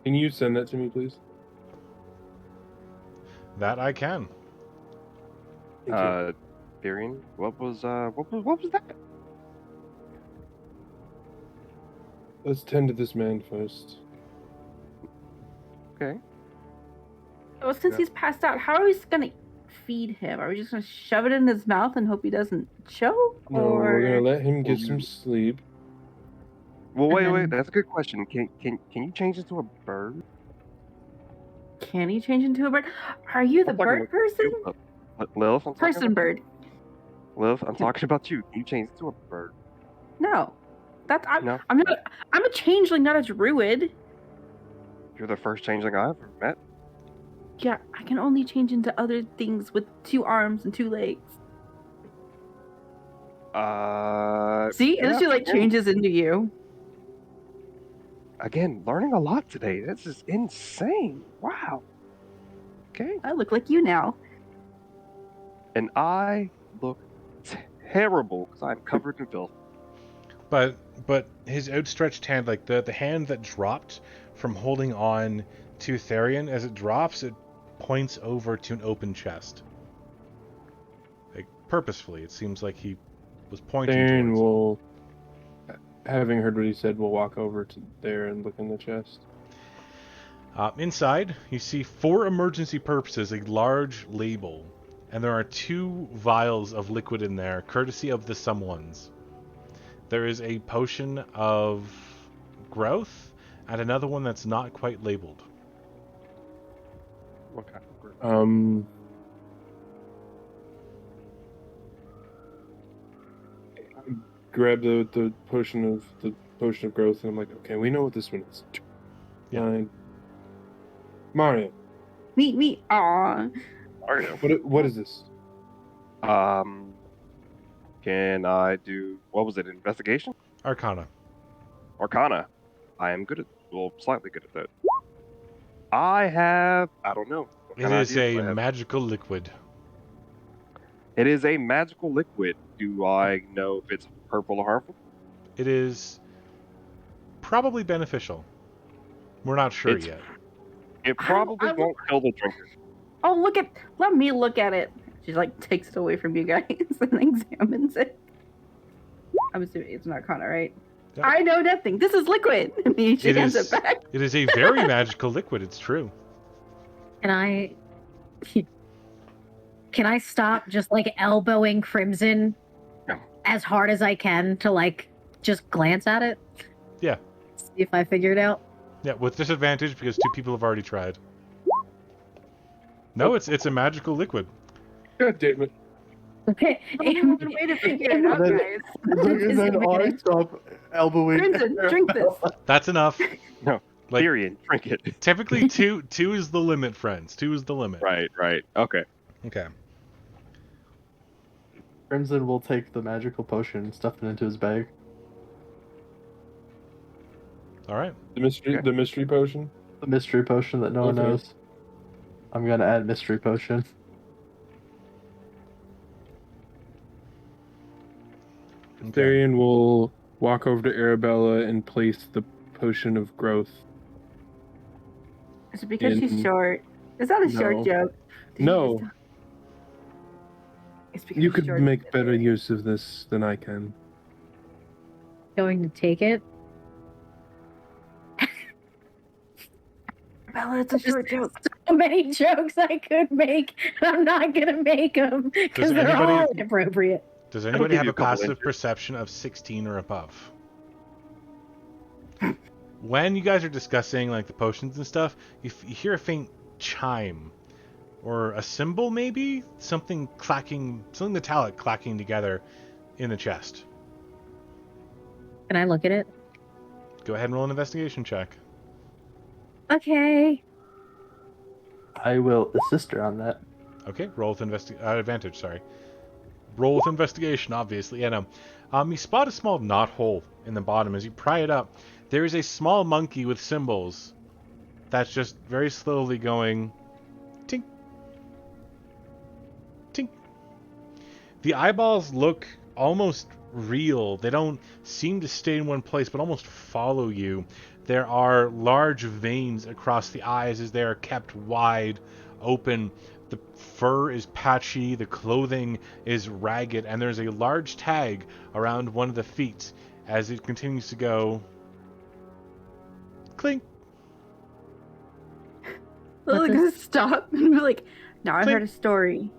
Can you send that to me, please? That I can. Thank you. Tyrion, what was that? Let's tend to this man first. Okay. Well, since he's passed out, how are we gonna feed him? Are we just gonna shove it in his mouth and hope he doesn't choke? No, or we're gonna let him get Well, some sleep. Well, And wait. then- That's a good question. Can you change into a bird? can he change into a bird? Are you the I'm talking bird about person? you, Lilith, I'm talking Person about bird. Lilith, I'm talking about you. Can you change into a bird? No. I'm No. not. I'm a changeling, not a druid. You're the first changeling I ever met. Yeah, I can only change into other things with 2 arms and 2 legs. See, and yeah, she like again- changes into you. Again, learning a lot today. This is insane. Wow. Okay. I look like you now. And I look terrible because I'm covered in filth. But his outstretched hand, like the hand that dropped from holding on to Therian, as it drops, it points over to an open chest. Like purposefully, it seems like he was pointing Darren towards. will, having heard what he said, will walk over to there and look in the chest. Inside, you see, for emergency purposes, a large label, and there are 2 vials of liquid in there, courtesy of the someones. There is a potion of growth and another one that's not quite labeled. What kind of bird? Grab the potion of growth, and I'm like, okay, we know what this one is. Yeah. Fine. Mario, Me. Aw. what is this? Can I do, what was it, investigation? Arcana. Arcana. I am good at, well, slightly good at that. I don't know. What It kind of is ideas do I a have? magical liquid. It is a magical liquid. Do I know if it's purple or harmful? It is probably beneficial. We're not sure It's- yet. It probably I won't kill the drinker. Oh, let me look at it. She like takes it away from you guys and examines it. I'm assuming it's an arcana, right? Yeah. I know nothing. This is liquid. And she It hands is- it back. It is a very magical liquid, it's true. Can I stop just like elbowing Crimson No. as hard as I can to like just glance at it? Yeah. See if I figure it out. Yeah, with disadvantage because 2 people have already tried. No, it's a magical liquid. God damn it! Okay. Way to figure it out, then- guys. And then I stop elbowing. Crimson, drink this. That's enough. No. Like- Tyrion, drink it. Typically, two is the limit, friends. 2 is the limit. Right. Okay. Okay. Crimson will take the magical potion and stuff it into his bag. All right. The mystery potion. The mystery potion that no one Okay. knows. I'm gonna add mystery potion. Okay. Therian will walk over to Arabella and place the potion of growth. Is it because she's In- short? Is that a short No. joke? Did you No, just- It's because you she's could short. make better use of this than I can. Going to take it. Bella, it's a short joke. So many jokes I could make. I'm not gonna make them because Does they're anybody- all inappropriate. Does That'll anybody give have you a a couple passive inches. perception of 16 or above? when you guys are discussing like the potions and stuff, you hear a faint chime or a cymbal, maybe something clacking, something metallic clacking together in the chest. Can I look at it? Go ahead and roll an investigation check. Okay. I will assist her on that. Okay, roll with advantage. Sorry, roll with investigation. Obviously, yeah. No. You spot a small knot hole in the bottom. As you pry it up, there is a small monkey with symbols that's just very slowly going tink, tink. The eyeballs look almost real. They don't seem to stay in one place, but almost follow you. There are large veins across the eyes as they are kept wide open. The fur is patchy, the clothing is ragged, and there's a large tag around one of the feet as it continues to go clink. Lily's gonna stop and be like, now I Clink. heard a story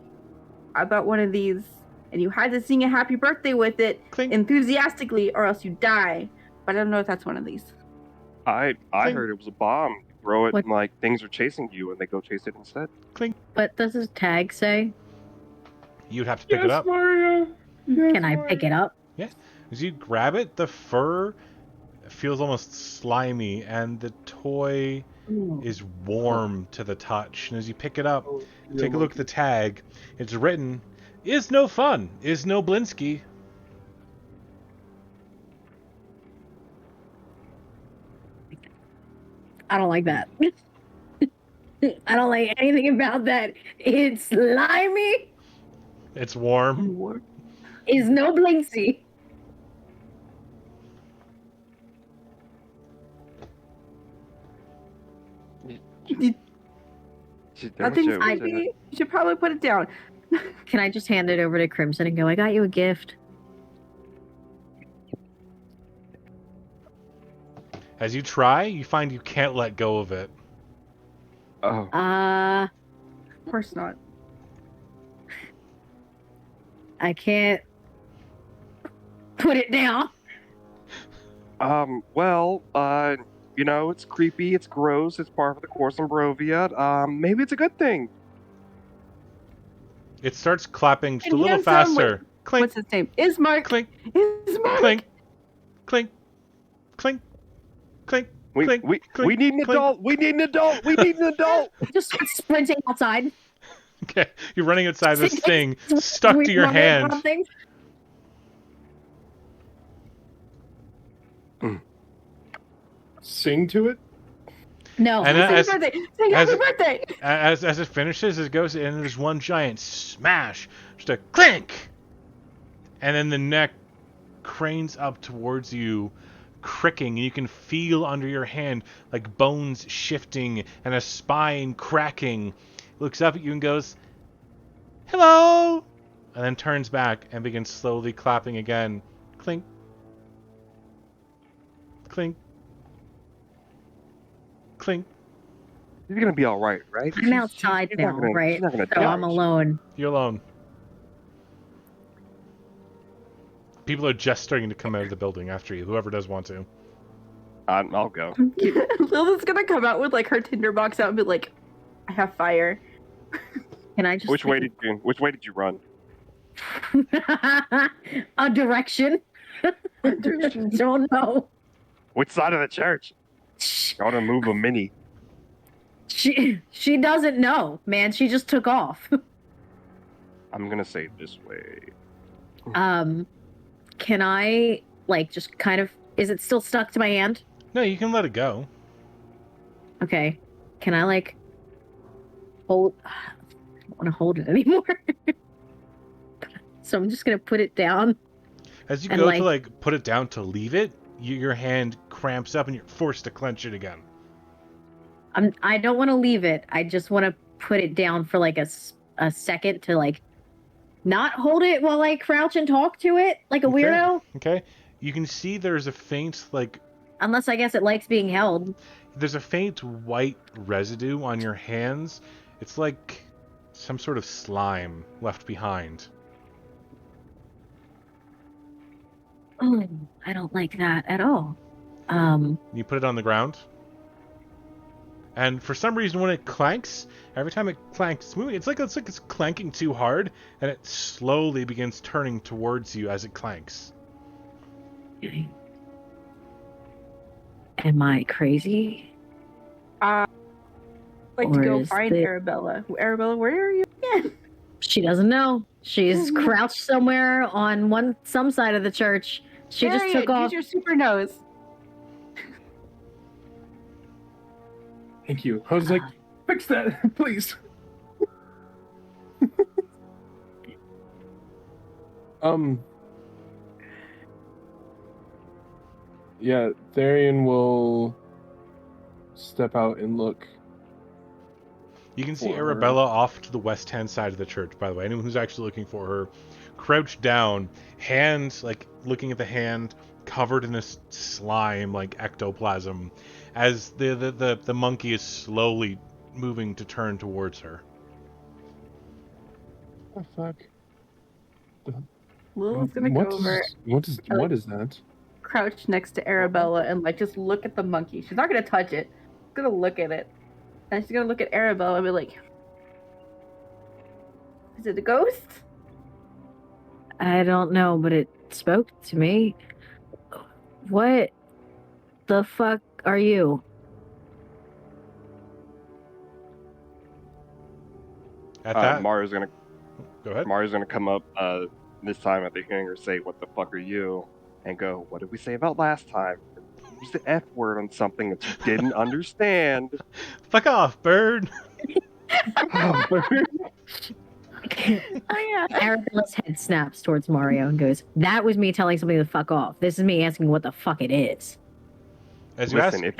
about one of these, and you had to sing a happy birthday with it Clink. enthusiastically, or else you die. But I don't know if that's one of these. I Clink. heard it was a bomb. You throw it What? and like things are chasing you, and they go chase it instead. What does his tag say? You'd have to pick it up. Mario. Yes, Can I pick it up? As you grab it, the fur feels almost slimy, and the toy is warm to the touch. And as you pick it up, take a look at the tag. It's written, "Is no fun, is no Blinsky." I don't like that. I don't like anything about that. It's slimy. It's warm. Is no blinksy. Nothing's creepy. You should probably put it down. Can I just hand it over to Crimson and go, I got you a gift? As you try, you find you can't let go of it. Oh, Of course not. I can't put it down. well, you know, it's creepy, it's gross, it's part of the course in Barovia. Maybe it's a good thing. It starts clapping just a And little handsome, faster. Clink, What's his name? Ismark. clink, Ismark. clink, clink, clink, clink, We clink, we clink, we need an clink. adult. We need an adult. We need an adult. Just start sprinting outside. Okay, you're running outside this thing stuck to your hand. Sing to it. No. And Sing as, happy birthday. Sing as- happy birthday. as it finishes, it goes and there's one giant smash, just a clink, and then the neck cranes up towards you, cricking, and you can feel under your hand like bones shifting and a spine cracking. Looks up at you and goes, "Hello," and then turns back and begins slowly clapping again. Clink, clink, clink. He's gonna be all right, right? I'm outside now, right? She's not gonna So die. I'm alone. You're alone. People are just starting to come out of the building after you. Whoever does want to. I'll go. Lilith's gonna come out with like her tinderbox out and be like, I have fire. Can I just Which way did you run? a direction? Don't know. Which side of the church? I want to move a mini. She doesn't know, man. She just took off. I'm gonna say this way. Can I like just kind of? Is it still stuck to my hand? No, you can let it go. Okay. Can I like hold? I don't want to hold it anymore. So I'm just gonna put it down. As you And, go to like put it down to leave it, your hand cramps up and you're forced to clench it again. I don't want to leave it. I just want to put it down for like a second to like not hold it while I crouch and talk to it like a Okay. weirdo. Okay. You can see there's a faint Unless I guess it likes being held. there's a faint white residue on your hands. It's like some sort of slime left behind. Oh, I don't like that at all. You put it on the ground. And for some reason, when it clanks, every time it clanks, it's moving. It's like it's clanking too hard, and it slowly begins turning towards you as it clanks. Am I crazy? I'd like Or to go is find the- Arabella. Arabella, where are you again? She doesn't know. She's crouched somewhere on some side of the church. She just Harriet, took off. use your super nose. Thank you. I was like, fix that, please. Yeah, Therian will step out and look. You can see For her. Arabella off to the west-hand side of the church, by the way. Anyone who's actually looking for her, crouched down, hand, like, looking at the hand, covered in this slime, like, ectoplasm, as the monkey is slowly moving to turn towards her. Oh, fuck. Lil's gonna go over, What is that? crouch next to Arabella, and like just look at the monkey. She's not gonna touch it. She's gonna look at it, and she's gonna look at Arabella and be like, "Is it a ghost?" I don't know, but it spoke to me. What the fuck are you? At that, Mario's gonna go ahead. come up this time after hearing her say, "What the fuck are you?" and go, "What did we say about last time? Use the F word on something that you didn't understand." Fuck off, bird! Oh yeah. Arabella's head snaps towards Mario and goes, "That was me telling somebody to fuck off. This is me asking what the fuck it is." As you Listen, ask, if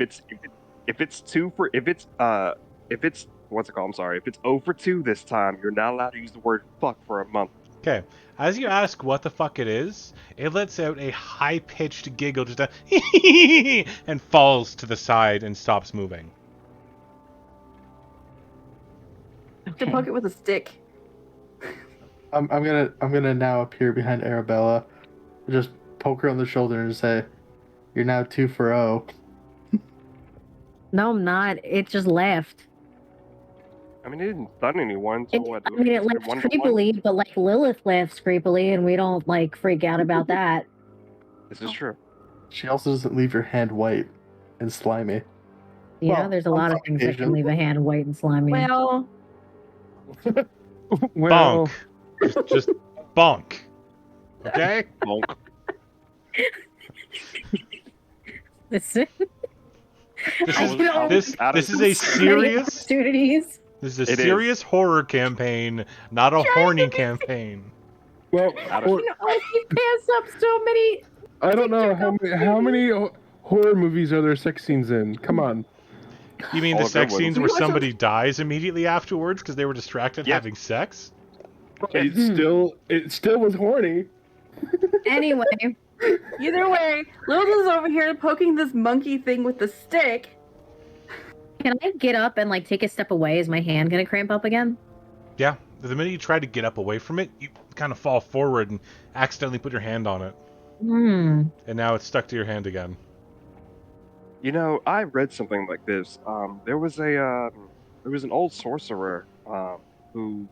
it's what's it called? I'm sorry. If it's 0 for 2 this time, you're not allowed to use the word fuck for a month. okay, as you ask what the fuck it is, it lets out a high-pitched giggle, just a and falls to the side and stops moving. To poke it with a stick. I'm gonna now appear behind Arabella, just poke her on the shoulder and say, "You're now 2 for 0." No, I'm not. It just left. I mean, it didn't stun anyone, so what? I mean, it left creepily, but like Lilith laughs creepily, and we don't like freak out about that. This is true. She also doesn't leave your hand white and slimy. Yeah, Well, there's a on lot of some things that can occasion. leave a hand white and slimy. Well, Well, Bonk. Just bonk. Okay? Bonk. Listen, This I is, know. this is a serious opportunities. this is a It serious horror campaign, not a horny campaign. well, Out of- or- He pants up so many. I don't know how many horror movies are there sex scenes in? Come on. You mean All the of them sex would- scenes where somebody dies immediately afterwards because they were distracted Yes. having sex? It still was horny. Anyway, either way, Lil is over here poking this monkey thing with the stick. can I get up and like take a step away? Is my hand gonna cramp up again? Yeah. The minute you try to get up away from it, you kind of fall forward and accidentally put your hand on it. And now it's stuck to your hand again. You know, I read something like this. There was an old sorcerer who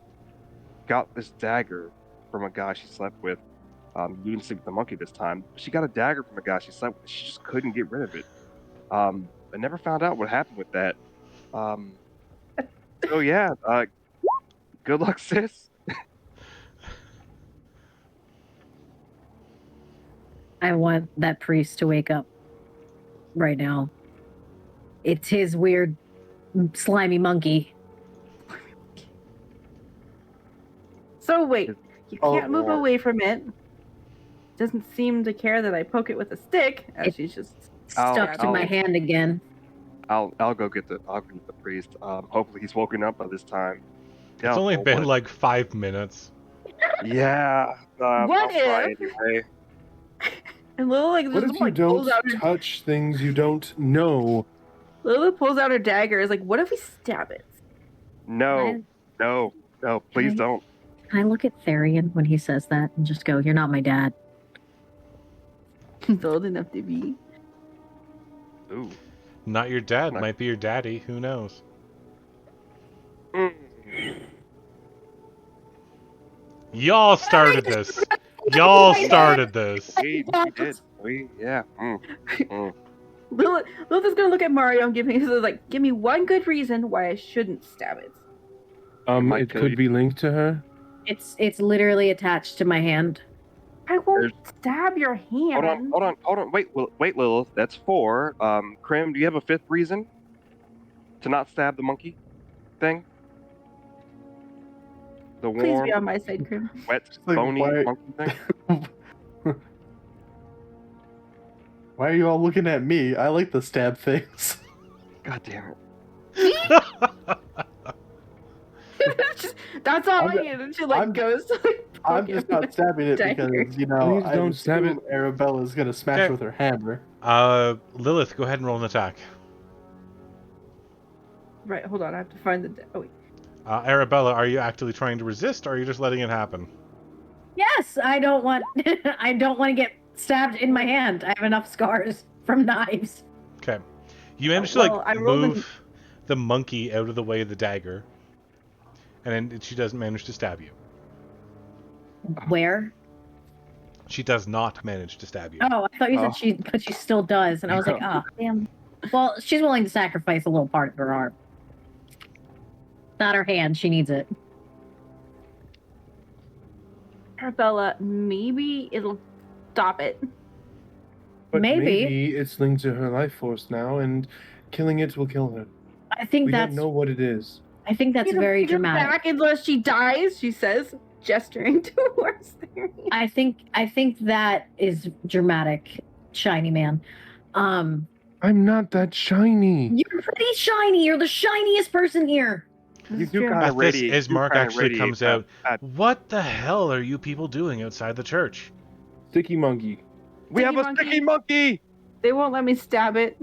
got this dagger from a guy she slept with. You didn't sleep with the monkey this time. She got a dagger from a guy she slept with. She just couldn't get rid of it. I never found out what happened with that. So yeah, good luck, sis. I want that priest to wake up right now. It's his weird, slimy monkey. So wait, you Oh, can't move Lord. away from it. Doesn't seem to care that I poke it with a stick. As she's just Stuck to my hand again. I'll go get the priest. Hopefully he's woken up by this time. It's only been like 5 minutes. Yeah. What I'll try if- anyway. and Lil like What just if you like pulls don't out her touch things you don't know? Lil pulls out her dagger. Is like, what if we stab it? No, please I- don't. Can I look at Therian when he says that and just go, "You're not my dad." He's old enough to be. Ooh. Not your dad. Nice. Might be your daddy. Who knows? Mm. Y'all started this. Y'all started this. We did. Yeah. Lilith is gonna look at Mario and give me one good reason why I shouldn't stab it. might It kill could you. be linked to her. It's literally attached to my hand. I won't stab your hand. Hold on. Wait, Lilith. That's 4. Krim, do you have a 5th reason to not stab the monkey thing? The Please warm, be on my side, Krim. wet, like, bony why- monkey thing. Why are you all looking at me? I like the stab things. God damn it. That's all I'm- I needed to I'm- go. I'm just not stabbing it Dagger. because, Please I don't stab assume Arabella's gonna smash Okay. with her hammer. Lilith, go ahead and roll an attack. Right, hold on. I have to find the. Oh wait. Arabella, are you actively trying to resist, or are you just letting it happen? Yes, I don't want I don't want to get stabbed in my hand. I have enough scars from knives. Okay. You managed to Well, I rolled move the monkey out of the way of the dagger, and then she doesn't manage to stab you. Where? She does not manage to stab you. Oh, I thought you said but she still does, and I was like, oh, damn. Well, she's willing to sacrifice a little part of her arm. Not her hand. She needs it. Arabella, maybe it'll stop it. But Maybe. maybe it's linked to her life force now, and killing it will kill her. I think We that's don't know what it is. I think that's very Get her dramatic. back unless she dies, she says, gesturing towards there. I think that is dramatic, shiny man. I'm not that shiny. You're pretty shiny. You're the shiniest person here. You do kind At of this, radiate. as you Mark kinda actually radiate comes that- out, that- what the hell are you people doing outside the church? Sticky monkey. We have a Sticky sticky monkey. They won't let me stab it.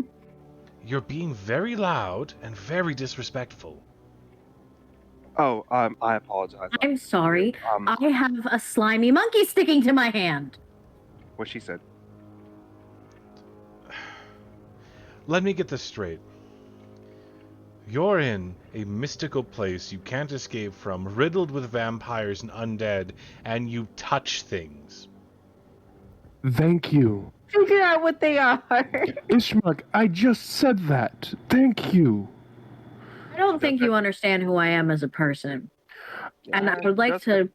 You're being very loud and very disrespectful. Oh, I apologize. I'm sorry. Um, I have a slimy monkey sticking to my hand. what she said. Let me get this straight. You're in a mystical place you can't escape from, riddled with vampires and undead, and you touch things. Thank you. Figure out what they are. Ishmak, I just said that. Thank you. I don't think you understand who I am as a person. And I would like to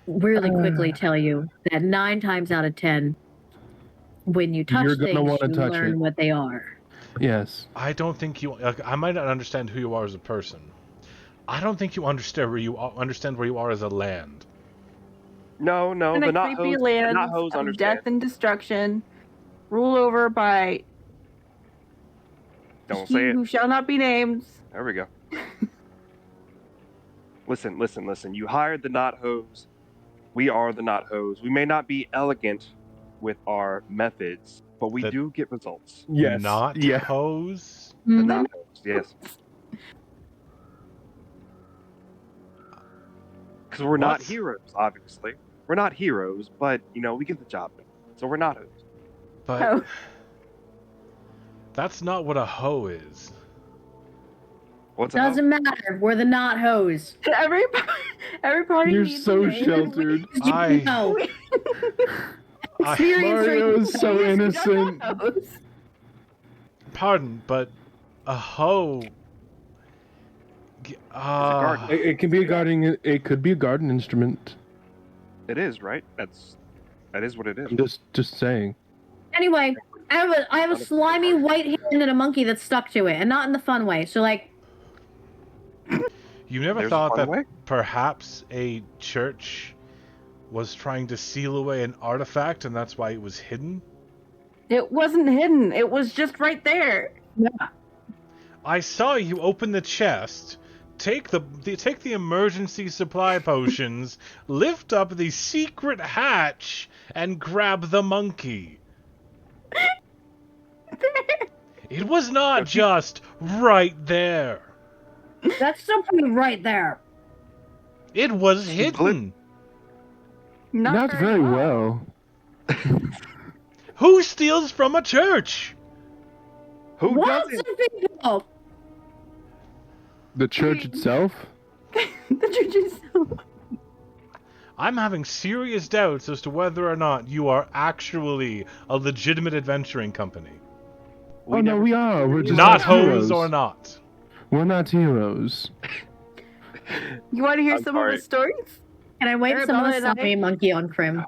really quickly tell you that 9 times out of 10, when you touch You're gonna things, wanna you touch learn it. what they are. Yes. I don't think you. I might not understand who you are as a person. I don't think you understand where you are as a land. No, In the a not creepy hose. land The not hose of understand. death and destruction, ruled over by Don't he say it. who shall not be named. There we go. Listen. You hired the not hose. We are the not hose. We may not be elegant with our methods, but we The- do get results. Yes. Not Yeah. hose. The Mhm. not hose, yes. Because we're not What? heroes, obviously. We're not heroes, but we get the job done. So we're not hose. But Oh. that's not what a hoe is. What's a hoe? Doesn't matter. We're the not hose. Every party You're needs so a name. sheltered. You I- know. I, Experience right Mario is so We don't innocent. know those. pardon, but a hoe. garden. It can be a gardening. It could be a garden instrument. It is, right? That is what it is. I'm just saying. Anyway, I have a slimy white hand and a monkey that's stuck to it, and not in the fun way. So like, You never There's a thought fun that way. perhaps a church was trying to seal away an artifact, and that's why it was hidden? It wasn't hidden. It was just right there. I saw you open the chest, take the emergency supply potions, lift up the secret hatch, and grab the monkey. It was not just right there. that's something right there. It was hidden. Not very well. Who steals from a church? Who What? doesn't? Oh, The church itself? The church is I'm having serious doubts as to whether or not you are actually a legitimate adventuring company. Oh, no, we are. We're just Not not hoes heroes. or not. We're not heroes. You want to hear I'm some sorry. of the stories? can I wipe some of Arabella the and I- slimy monkey on Crim?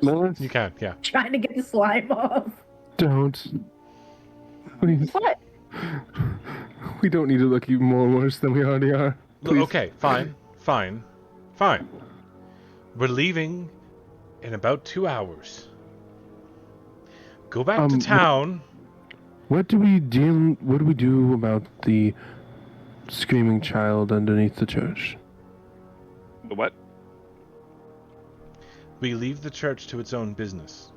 Lilith, You can, yeah. Trying to get the slime off. don't. Please. What? We don't need to look even more worse than we already are. Please. Okay, fine. We're leaving in about 2 hours. Go back to town. What do we do about the screaming child underneath the church? The what? We leave the church to its own business.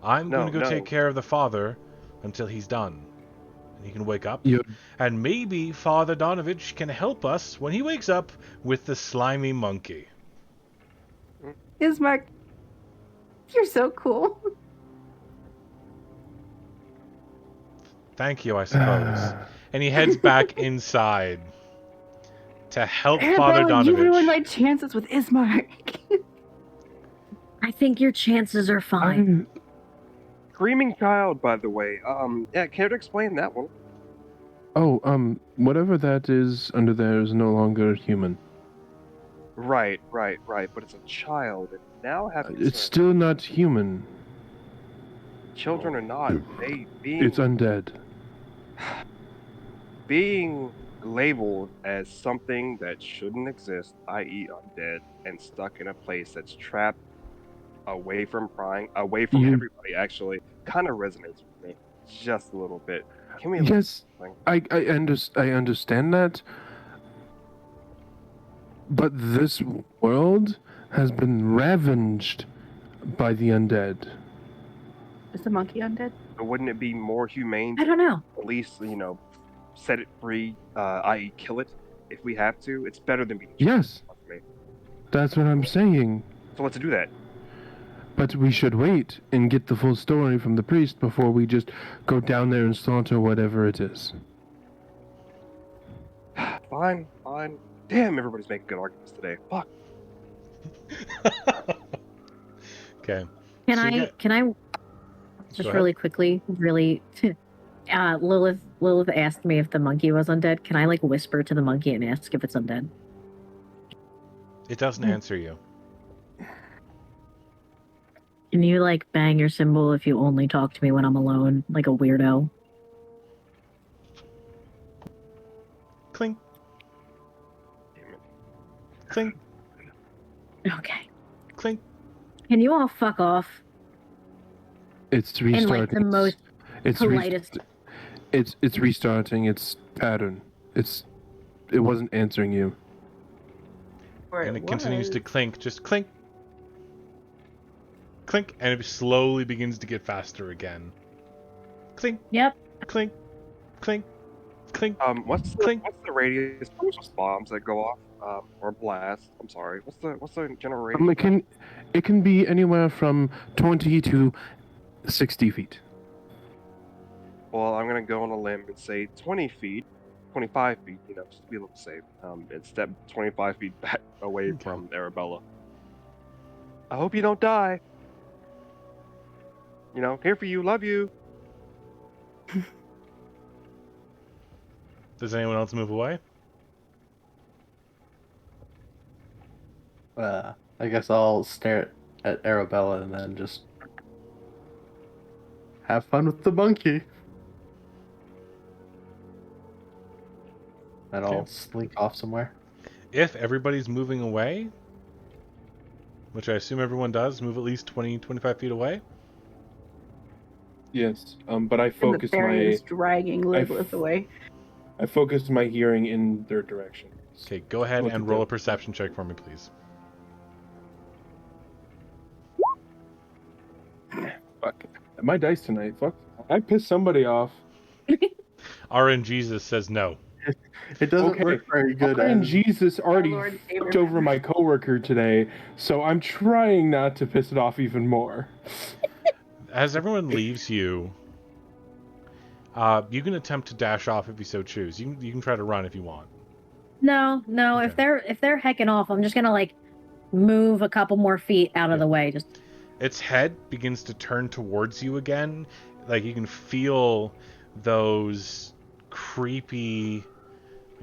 I'm going to go take care of the father until he's done. And he can wake up. You- And maybe Father Donovich can help us when he wakes up with the slimy monkey. Ismark, you're so cool. Thank you, I suppose. And he heads back inside to help Father Arabella, you ruined Donovich. my chances with Ismark. I think your chances are fine. Screaming child, by the way. Yeah, care to explain that one? Whatever that is under there is no longer human. Right. But it's a child, and now having It's said, still not human. children are not. They being It's undead. being labeled as something that shouldn't exist, i.e., undead, and stuck in a place that's trapped away from prying, away from You- everybody, actually, kind of resonates with me just a little bit. Can we? Yes, Like, I understand that. But this world has been ravaged by the undead. Is the monkey undead? wouldn't it be more humane I to don't know. at least, set it free, i.e., kill it if we have to? It's better than being. Yes, that's what I'm saying. So let's do that. But we should wait and get the full story from the priest before we just go down there and slaughter whatever it is. Fine. Damn, everybody's making good arguments today. Fuck. Okay. Can So you I? get- Can I? Go Just ahead. really quickly, really. Lilith asked me if the monkey was undead. Can I whisper to the monkey and ask if it's undead? It doesn't answer you. Can you bang your cymbal if you only talk to me when I'm alone, like a weirdo? Clink. Damn it. Clink. Okay. Clink. Can you all fuck off? It's In restarting. the most it's politest. It's restarting its pattern. It wasn't answering you. Or And it continues was. to clink. Just clink. Clink. And it slowly begins to get faster again. Clink. Yep. Clink. Clink. Clink. What's Clink. the radius of those bombs that go off? Or blast? I'm sorry. What's the general radius? It can be anywhere from 20 to 60 feet. Well, I'm gonna go on a limb and say 20 feet, 25 feet. Just to be a little safe. And step 25 feet back away Okay. from Arabella. I hope you don't die. Here for you. Love you. Does anyone else move away? I guess I'll stare at Arabella and then just have fun with the monkey. And I'll Okay. slink off somewhere. If everybody's moving away, which I assume everyone does, move at least 20, 25 feet away. Yes, but I And the focused fairy is dragging I've- Lilith away. I focused my hearing in their direction. Okay, go ahead Look and at roll that. a perception check for me, please. Fuck. My dice tonight. Fuck. I pissed somebody off. RN Jesus says no. It doesn't Okay. work very good. And as- Jesus already Lord and Savior. fucked over my coworker today, so I'm trying not to piss it off even more. as everyone leaves you, you can attempt to dash off if you so choose. You can try to run if you want. No. Okay. If they're hecking off, I'm just gonna like move a couple more feet out of the way. Just Its head begins to turn towards you again. Like you can feel those creepy,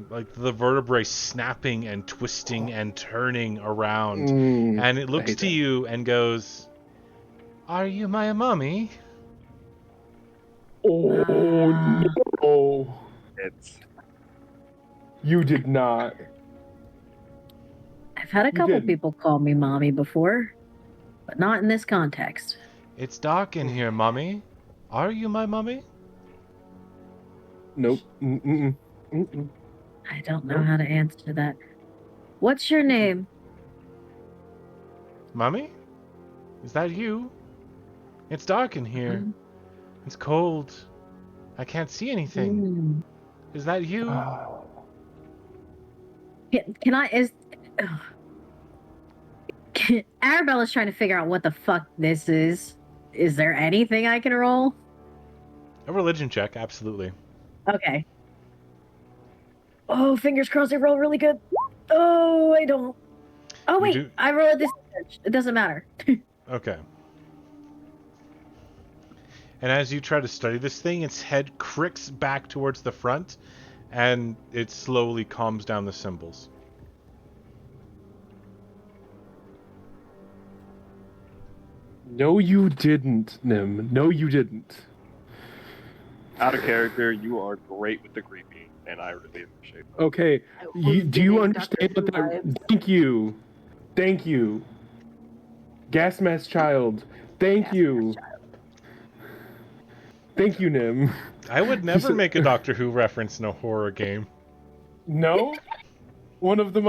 like the vertebrae snapping and twisting and turning around. And it looks to you and goes, "Are you my mommy?" Oh no! It's You did not. I've had a You couple didn't. people call me mommy before, but not in this context. "It's dark in here, mommy. Are you my mommy?" Nope. Mm-mm. Mm-mm. I don't know how to answer that. What's your name? "Mommy? Is that you? It's dark in here. It's cold. I can't see anything. Is that you?" Oh. Can I? Arabella's trying to figure out what the fuck this is. Is there anything I can roll? A religion check, absolutely. Okay. Oh, fingers crossed I roll really good. Oh, I don't. Oh, You wait. do- I rolled this. It doesn't matter. Okay. And as you try to study this thing, its head cricks back towards the front, and it slowly calms down the symbols. No, you didn't, Nim. No, you didn't. out of character. You are great with the creepy, and I really appreciate it. Okay. Do you understand what that? Thank you. Thank you. Gas mask child. Thank you. Thank you, Nim. I would never make a Doctor Who reference in a horror game. No. One of the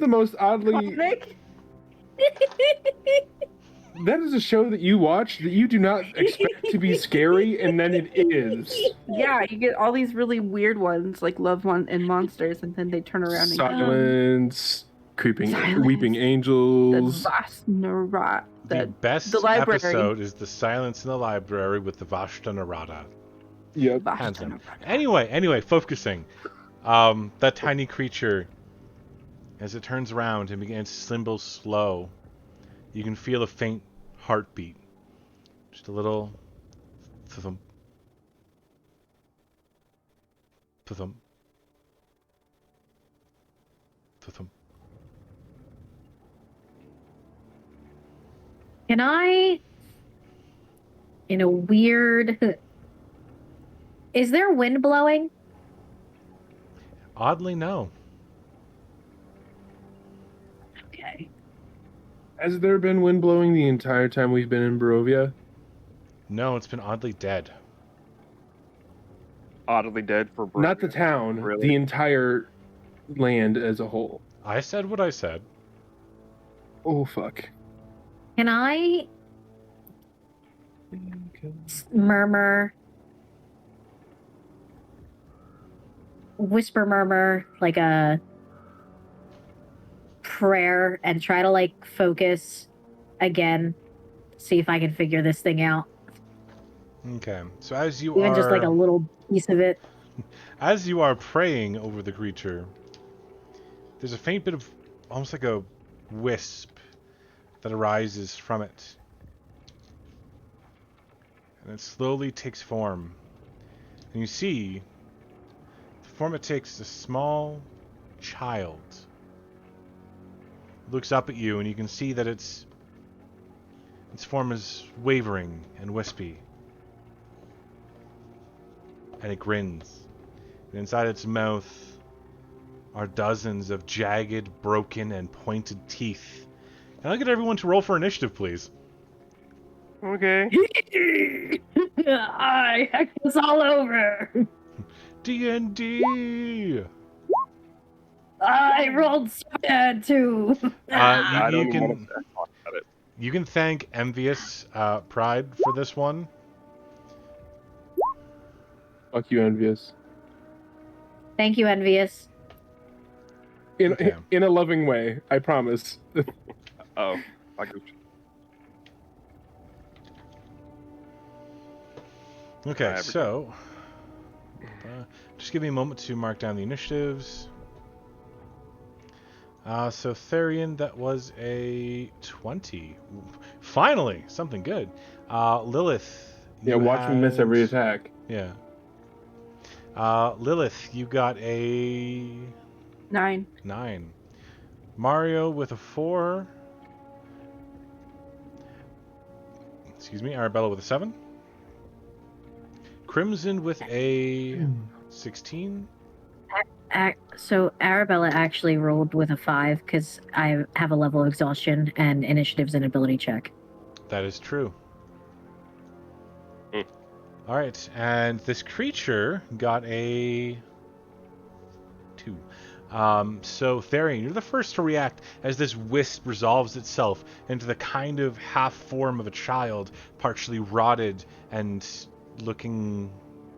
most oddly. That is a show that you watch that you do not expect to be scary, and then it is. Yeah, you get all these really weird ones like Love and Monsters, and then they turn around and Silence, creeping, Silence. weeping the angels. Vastnarada. The best the library. episode is The Silence in the Library with the Vashta Narada. Yep. Hands down. Anyway, focusing. That tiny creature, as it turns around and begins to symbol slow, you can feel a faint heartbeat. Just a little thump. Thump. Thump. Can I, in a weird... Is there wind blowing? Oddly, no. Okay. Has there been wind blowing the entire time we've been in Barovia? No, it's been oddly dead. Oddly dead for Not the town, Really? the entire land as a whole. I said what I said. Oh, fuck. Can I murmur, whisper murmur, like a prayer and try to like focus again, see if I can figure this thing out. Okay, so as you Even are just like a little piece of it. as you are praying over the creature, there's a faint bit of almost like a wisp that arises from it. And it slowly takes form. And you see the form it takes is a small child. It looks up at you and you can see that its form is wavering and wispy. And it grins. And inside its mouth are dozens of jagged, broken, and pointed teeth. Can I get everyone to roll for initiative, please? Okay. I heck this all over. D&D! I rolled so bad too. I don't You even want can to talk about it. you can thank Envious Pride for this one. Fuck you, Envious. Thank you, Envious. Okay. In a loving way, I promise. Oh, I goofed. Okay, so just give me a moment to mark down the initiatives. So Therian, that was a 20. Finally, something good. Lilith, Yeah, you watch me miss every had- attack. Yeah. Lilith, you got a 9. 9. Mario with a 4. Excuse me. Arabella with a 7. Crimson with a 16. So Arabella actually rolled with a 5 because I have a level of exhaustion and initiatives and ability check. That is true. Mm. All right, and this creature got a 2. So Therian, you're the first to react as this wisp resolves itself into the kind of half form of a child, partially rotted and looking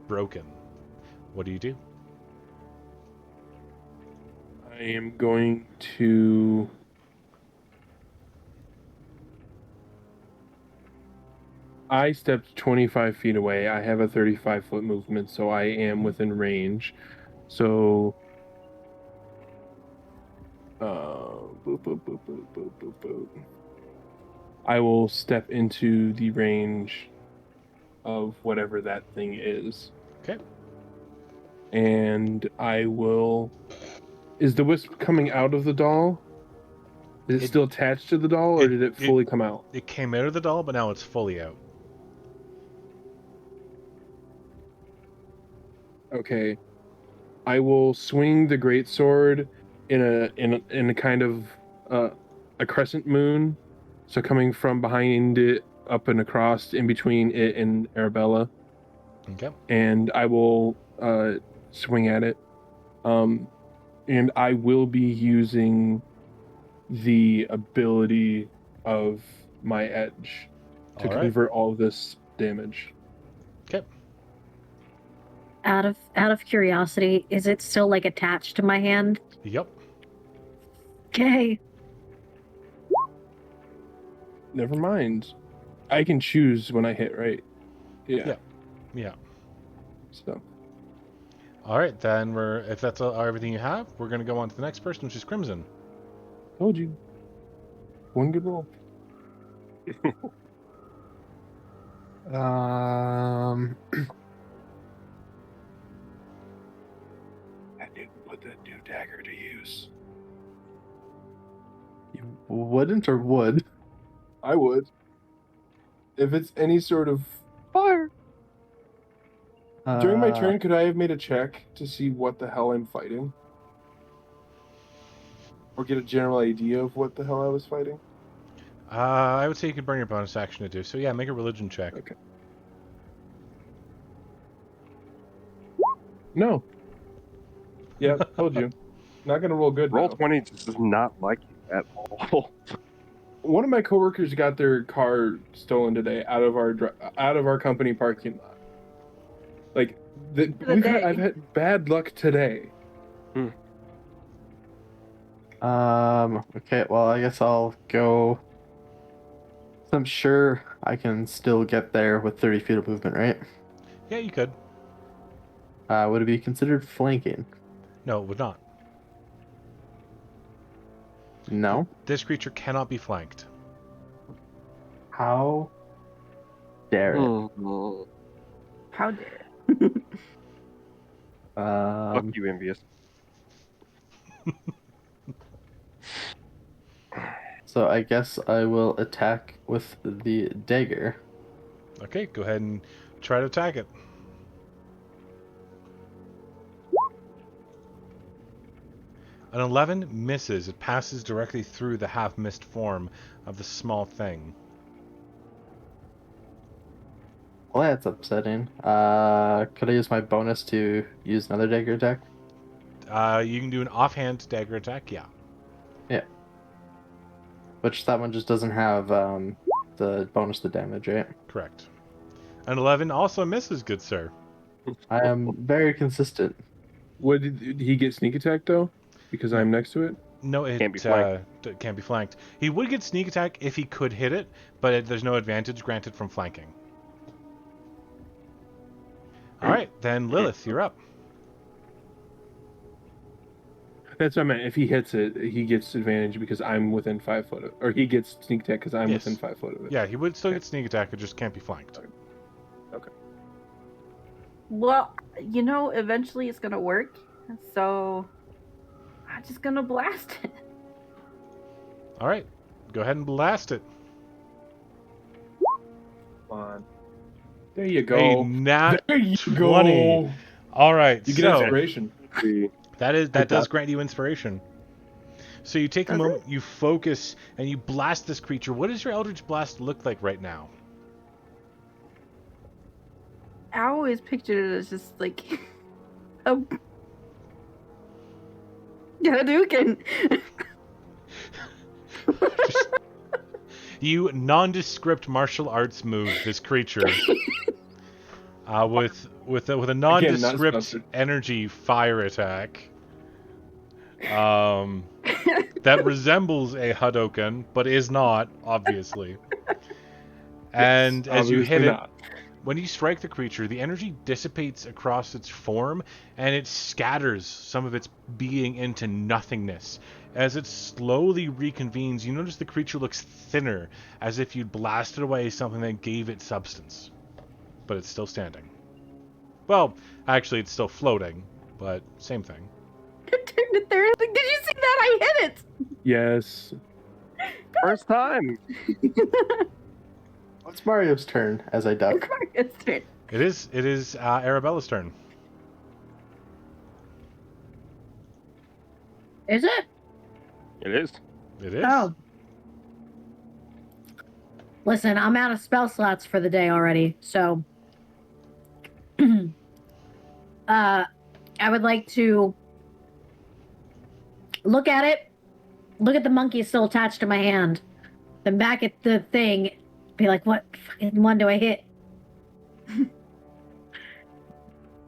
broken. What do you do? I am going to... I stepped 25 feet away. I have a 35-foot movement, so I am within range. So... boop, boop, boop, boop, boop, boop, boop. I will step into the range of whatever that thing is. Okay. And I will... Is the wisp coming out of the doll? Is it still attached to the doll, or did it fully come out? It came out of the doll, but now it's fully out. Okay. I will swing the greatsword in a kind of a crescent moon, so coming from behind it, up and across, in between it and Arabella. Okay. And I will swing at it. And I will be using the ability of my edge to All right. convert all of this damage. Okay. Out of curiosity, is it still like attached to my hand? Yep. Okay. Never mind. I can choose when I hit, right? Yeah. Yeah. So. All right, then if that's everything you have, we're going to go on to the next person, which is Crimson. Told you. One good roll. I didn't put that new dagger to use. You wouldn't or would? I would. If it's any sort of fire. During my turn, could I have made a check to see what the hell I'm fighting? Or get a general idea of what the hell I was fighting? I would say you could burn your bonus action to do so. Yeah, make a religion check. Okay. No. Yeah, told you. Not gonna roll good. Roll now. 20 just does not like you at all. One of my coworkers got their car stolen today out of our company parking lot. Like I've had bad luck today. Okay, well, I guess I'll go. I'm sure I can still get there with 30 feet of movement, right? Yeah, you could. Would it be considered flanking? No, it would not. No? This creature cannot be flanked. How dare it? Mm. How dare. Fuck you, envious. So I guess I will attack with the dagger. Okay, go ahead and try to attack it. An 11 misses. It passes directly through the half-mist form of the small thing. Well, that's upsetting. Could I use my bonus to use another dagger attack? You can do an offhand dagger attack, yeah. Yeah. Which that one just doesn't have the bonus to damage, right? Correct. An 11 also misses, good sir. I am very consistent. Did he get sneak attack though? Because I'm next to it? No, it Can't be flanked. Can't be flanked. He would get sneak attack if he could hit it, but there's no advantage granted from flanking. All right, then Lilith, you're up. That's what I meant. If he hits it, he gets advantage because I'm within 5 foot of, or he gets sneak attack because I'm Yes. within 5 foot of it. Yeah, he would still Okay. get sneak attack, it just can't be flanked. Okay. Well, eventually it's gonna work. So I'm just gonna blast it. All right, go ahead and blast it. Come on. There you A go. nat There you 20. go. All right, You get so inspiration. that does grant you inspiration. So you take a Does moment, you focus, and you blast this creature. What does your Eldritch Blast look like right now? I always pictured it as just like a Hadouken. You nondescript martial arts move this creature with a nondescript sponsored. energy fire attack. That resembles a Hadouken, but is not, obviously. And as you hit it, when you strike the creature, the energy dissipates across its form, and it scatters some of its being into nothingness. As it slowly reconvenes, you notice the creature looks thinner, as if you'd blasted away something that gave it substance. But it's still standing. Well, actually, it's still floating, but same thing. It turned to third. Like, did you see that? I hit it. Yes. First time. It's Mario's turn as I duck. It's turn. It is Arabella's turn. Is it? It is. It is. Oh. Listen, I'm out of spell slots for the day already, so I would like to look at it, look at the monkey still attached to my hand, then back at the thing, be like, what fucking one do I hit?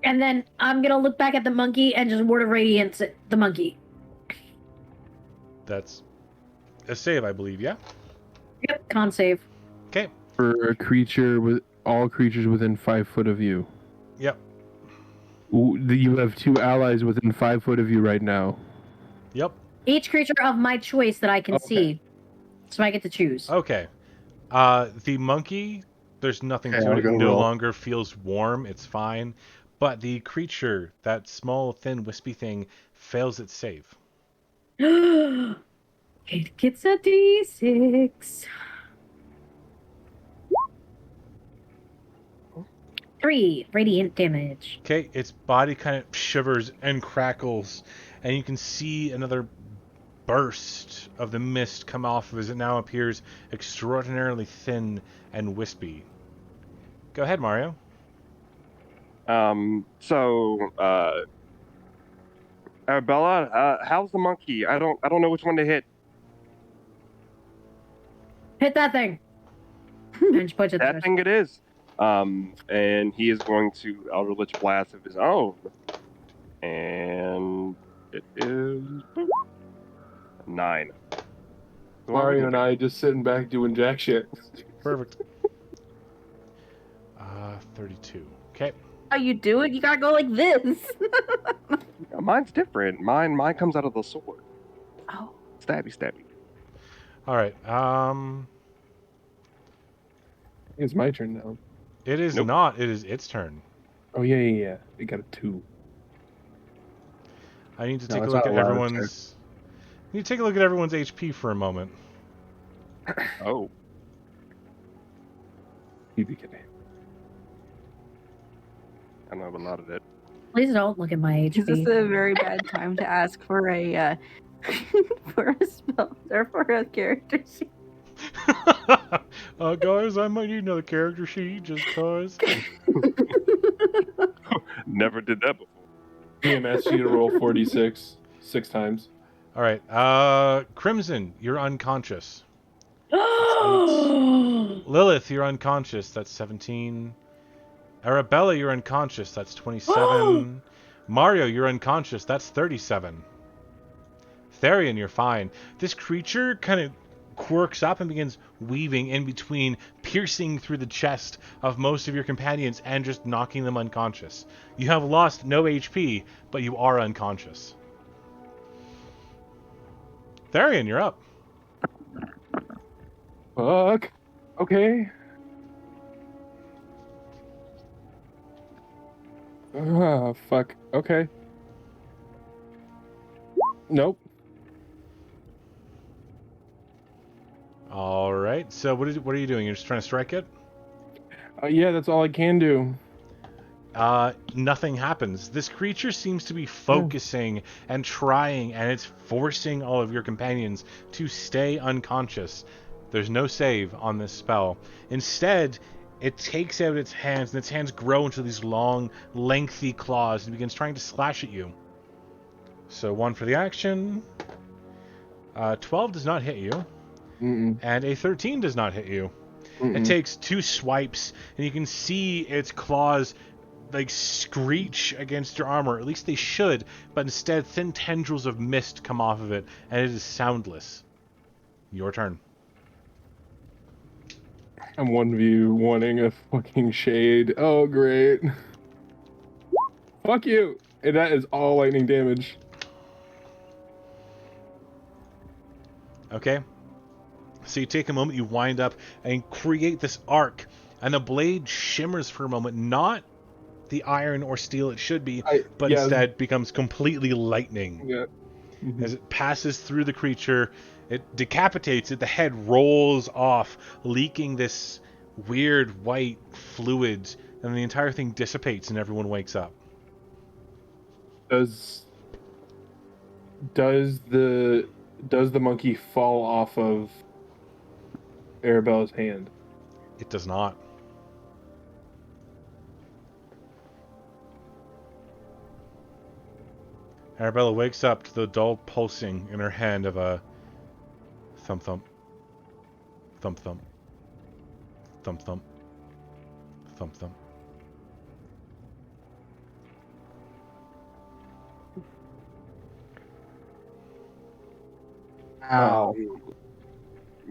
And then I'm gonna look back at the monkey and just Word of Radiance at the monkey. That's a save, I believe, yeah? Yep, con save. Okay. For a creature with all creatures within 5 foot of you. Yep. You have 2 allies within 5 foot of you right now. Yep. Each creature of my choice that I can Okay. see. So I get to choose. Okay. The monkey, there's nothing Okay, to I'll it. It go no roll. longer feels warm. It's fine. But the creature, that small, thin, wispy thing, fails its save. It gets a d6. 3 radiant damage. Okay, its body kind of shivers and crackles, and you can see another burst of the mist come off of as it now appears extraordinarily thin and wispy. Go ahead, Mario. Arabella, how's the monkey? I don't know which one to hit. Hit that thing. And she puts it That there. thing it is. And he is going to Eldritch Blast of his own. And it is 9. Mario and I just sitting back doing jack shit. Perfect. 32. Okay. How you do it? You gotta go like this. Mine's different. Mine comes out of the sword. Oh. Stabby, stabby. All right. It's my turn now. It is Nope. not. It is its turn. Oh, yeah. It got a 2. I need to No, take a it's look not at allowed to. everyone's. I need to take a look at everyone's HP for a moment. Oh. You be kidding. I don't have a lot of it. Please don't look at my Is this HP. a very bad time to ask for a for a spell or for a character sheet? Guys, I might need another character sheet just cause. Never did that before. EMS you to roll 46 6 times. All right. Crimson, you're unconscious. Oh! Lilith, you're unconscious. That's 17. Arabella, you're unconscious. That's 27. Mario, you're unconscious. That's 37. Therian, you're fine. This creature kind of quirks up and begins weaving in between, piercing through the chest of most of your companions and just knocking them unconscious. You have lost no HP, but you are unconscious. Therian, you're up. Fuck. Okay. Fuck. Okay. Nope. All right. So what are you doing? You're just trying to strike it? Yeah, that's all I can do. Nothing happens. This creature seems to be focusing and trying, and it's forcing all of your companions to stay unconscious. There's no save on this spell. Instead, it takes out its hands, and its hands grow into these long, lengthy claws and begins trying to slash at you. So 1 for the action. 12 does not hit you. Mm-mm. And a 13 does not hit you. Mm-mm. It takes 2 swipes, and you can see its claws like screech against your armor. At least they should, but instead thin tendrils of mist come off of it, and it is soundless. Your turn. I'm 1v1ing a fucking shade. Oh, great. Fuck you. And that is all lightning damage. Okay. So you take a moment, you wind up, and create this arc, and the blade shimmers for a moment, not the iron or steel it should be, but instead becomes completely lightning. Yeah. Mm-hmm. As it passes through the creature, it decapitates it, the head rolls off, leaking this weird white fluid, and the entire thing dissipates and everyone wakes up. Does the monkey fall off of Arabella's hand? It does not. Arabella wakes up to the dull pulsing in her hand of a thump thump, thump thump, thump thump, thump thump. Ow.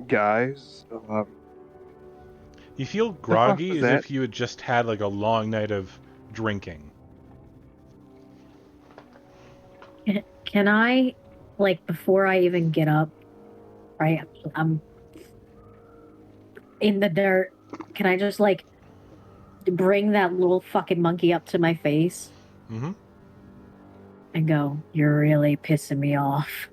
Guys, You feel groggy was as that? if you had just had like a long night of drinking. Can I, like, before I even get up, right? I'm in the dirt. Can I just, like, bring that little fucking monkey up to my face Mm-hmm. and go, "You're really pissing me off."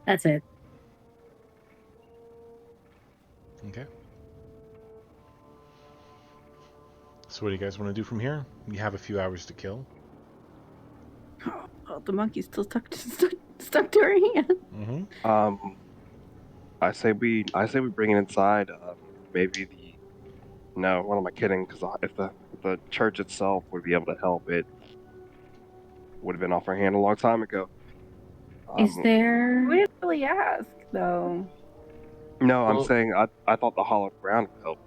That's it. Okay. So what do you guys want to do from here? You have a few hours to kill. Oh, the monkey's still stuck to her hand. Mm-hmm. I say we bring it inside. Maybe no, what am I kidding? Because if the church itself would be able to help, it would have been off our hand a long time ago. Is there? We didn't really ask, though. No, I'm Well- saying I thought the hollow ground would help.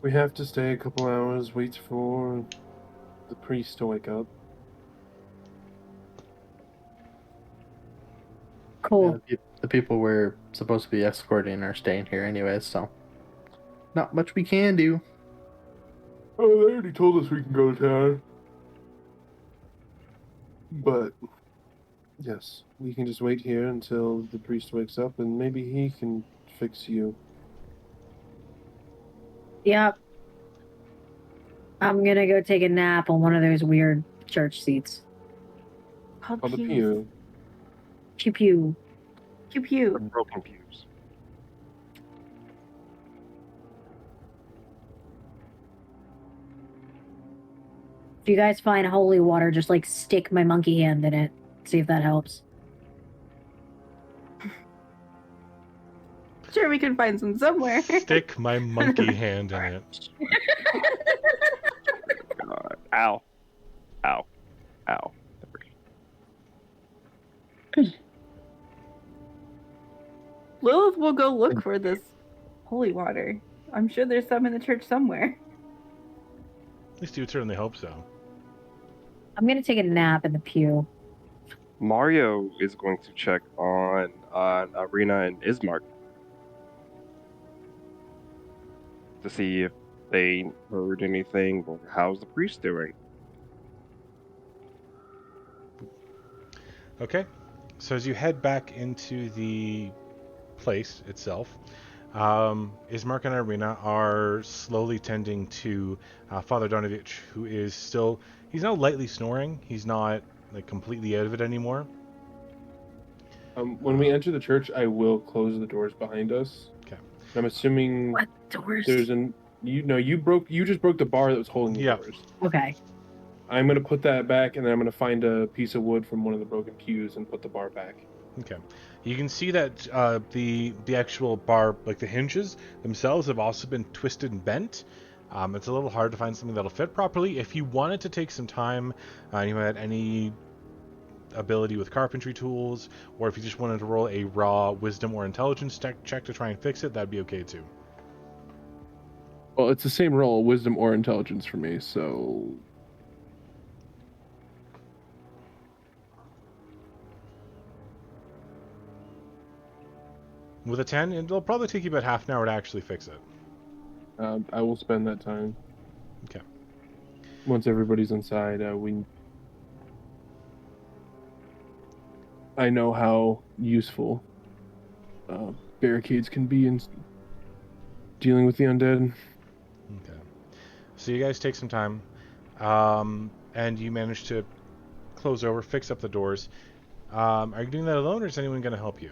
We have to stay a couple hours, wait for the priest to wake up. Cool. Yeah, the people we're supposed to be escorting are staying here anyways, so not much we can do. Oh, they already told us we can go to town. But, yes, we can just wait here until the priest wakes up and maybe he can fix you. Yep. I'm gonna go take a nap on one of those weird church seats. On the pew. Pew pew. Pew pew. Broken pews. If you guys find holy water, just like stick my monkey hand in it. See if that helps. Sure, we can find some somewhere. Stick my monkey hand in it. God. Ow. Ow. Ow. Lilith will go look for this holy water. I'm sure there's some in the church somewhere. At least you would certainly hope so. I'm gonna take a nap in the pew. Mario is going to check on Arena and Ismark to see if they heard anything or how's the priest doing. Okay. So as you head back into the place itself, Ismark and Irina are slowly tending to Father Donovich, who is still... He's now lightly snoring. He's not like completely out of it anymore. When we enter the church, I will close the doors behind us. Okay. I'm assuming What doors? there's an... You just broke the bar that was holding the doors. Okay. I'm going to put that back, and then I'm going to find a piece of wood from one of the broken pews and put the bar back. Okay. You can see that the actual bar, like the hinges themselves, have also been twisted and bent. It's a little hard to find something that'll fit properly. If you wanted to take some time, you had any ability with carpentry tools, or if you just wanted to roll a raw wisdom or intelligence check to try and fix it, that'd be okay too. Well, it's the same roll, wisdom or intelligence for me, so... With a 10, it'll probably take you about half an hour to actually fix it. I will spend that time. Okay. Once everybody's inside, I know how useful barricades can be in dealing with the undead. Okay. So you guys take some time, and you manage to close over, fix up the doors. Are you doing that alone, or is anyone going to help you?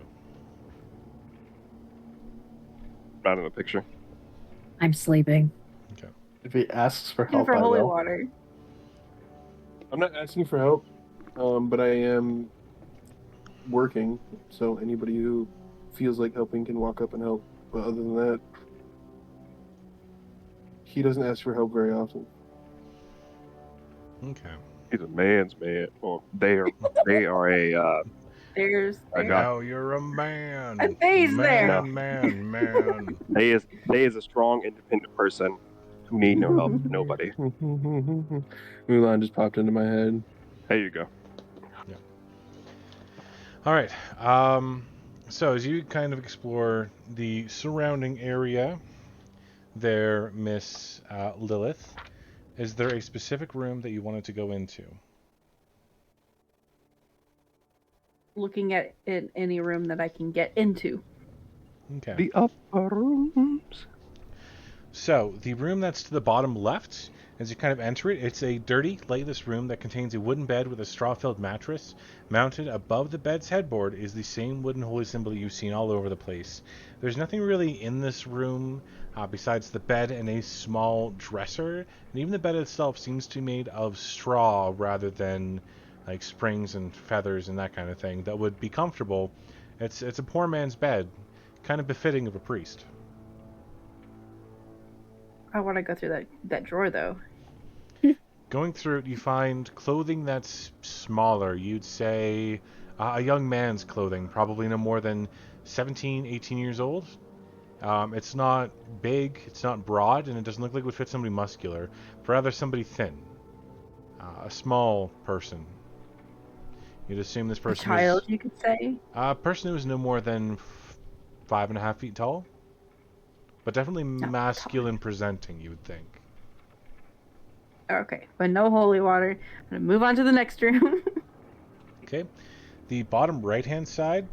Not in the picture. I'm sleeping. Okay. If he asks for Looking help, for I holy will. water. I'm not asking for help, but I am working, so anybody who feels like helping can walk up and help. But other than that, he doesn't ask for help very often. Okay. He's a man's man. Well, they are a There's I got- Now you're a man. A face there. Man. they is a strong, independent person who need no help from nobody. Mulan just popped into my head. There you go. All right. So as you kind of explore the surrounding area there, Miss Lilith, is there a specific room that you wanted to go into? looking at any room that I can get into. Okay. The upper rooms. So, the room that's to the bottom left, as you kind of enter it, it's a dirty, lightless room that contains a wooden bed with a straw-filled mattress. Mounted above the bed's headboard is the same wooden holy symbol you've seen all over the place. There's nothing really in this room besides the bed and a small dresser, and even the bed itself seems to be made of straw rather than like springs and feathers and that kind of thing that would be comfortable. It's a poor man's bed, kind of befitting of a priest. I want to go through that drawer though. Going through it, you find clothing that's smaller. You'd say a young man's clothing, probably no more than 17, 18 years old. It's not big, it's not broad, and it doesn't look like it would fit somebody muscular, but rather somebody thin. A small person. You'd assume this A person child, is you could say. a person who is no more than 5.5 feet tall, but definitely masculine presenting, you would think. Okay, but no holy water. I'm gonna move on to the next room. Okay, the bottom right-hand side,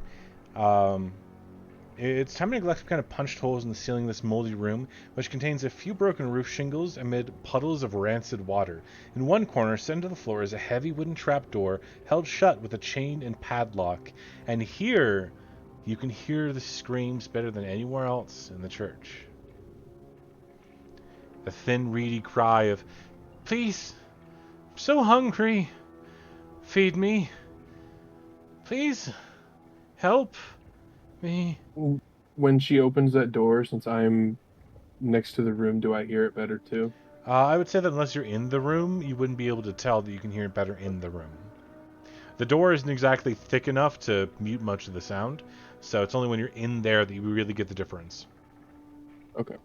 it's time to neglect kind of punched holes in the ceiling of this moldy room, which contains a few broken roof shingles amid puddles of rancid water. In one corner, set into the floor, is a heavy wooden trapdoor held shut with a chain and padlock. And here, you can hear the screams better than anywhere else in the church. The thin, reedy cry of, "Please, I'm so hungry. Feed me. Please, help me." When she opens that door, since I'm next to the room, do I hear it better too? I would say that unless you're in the room, you wouldn't be able to tell that you can hear it better in the room. The door isn't exactly thick enough to mute much of the sound, so it's only when you're in there that you really get the difference. Okay.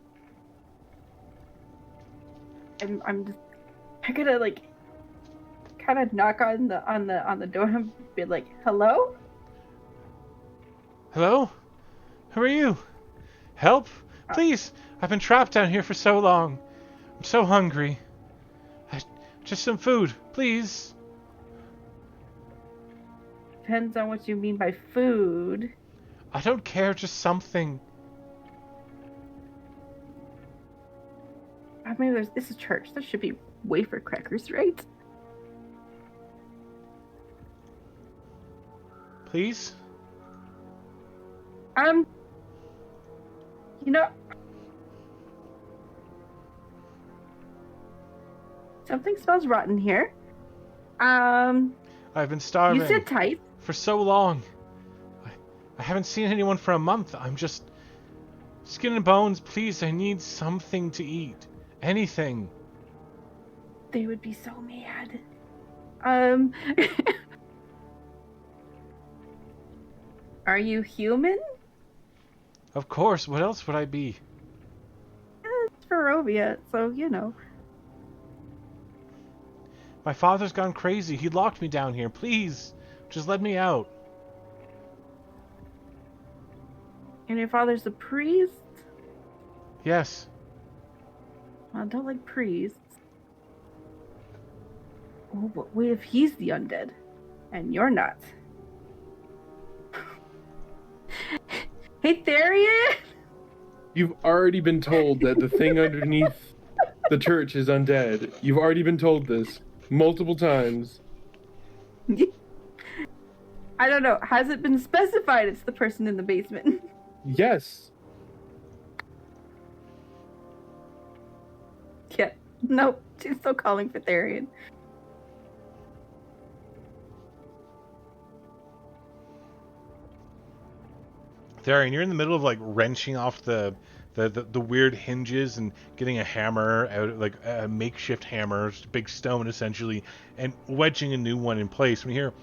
I'm gonna like kind of knock on the door and be like, "Hello." Hello? Who are you? Help? Please! I've been trapped down here for so long. I'm so hungry. Just some food, please. Depends on what you mean by food. I don't care, just something. I mean, this is church. There should be wafer crackers, right? Please? You know, something smells rotten here. I've been starving. You sit tight. For so long. I haven't seen anyone for a month. I'm just... Skin and bones, please. I need something to eat. Anything. They would be so mad. Are you human? Of course. What else would I be? It's Barovia, so you know. My father's gone crazy. He locked me down here. Please. Just let me out. And your father's a priest? Yes. I don't like priests. Oh, but wait if he's the undead, and you're not. Hey, Therian! You've already been told that the thing underneath the church is undead. You've already been told this multiple times. I don't know. Has it been specified it's the person in the basement? Yes. Yeah. Nope. She's still calling for Therian. Tharian, you're in the middle of like wrenching off the weird hinges and getting a hammer out, like a makeshift hammer, just a big stone essentially, and wedging a new one in place. When you hear,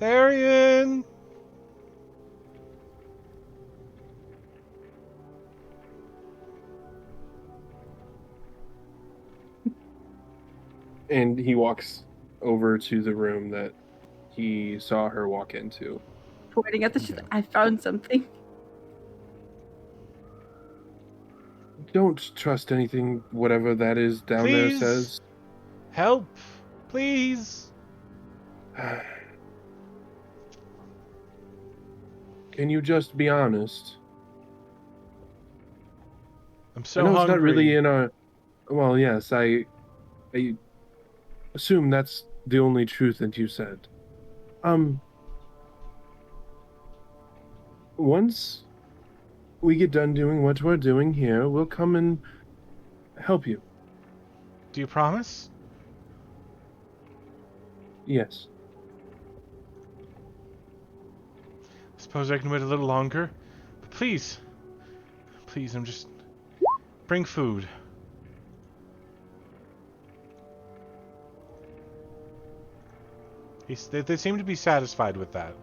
Tharian! And he walks over to the room that he saw her walk into. Pointing at the shit. I found something. Don't trust anything, whatever that is down there Please? says. Help! Please! Can you just be honest? I'm so I know hungry. it's not really in our... Well, yes, I assume that's the only truth that you said. Once we get done doing what we're doing here, we'll come and help you. Do you promise? Yes. Suppose I can wait a little longer? But please. Please, I'm just... Bring food. They seem to be satisfied with that.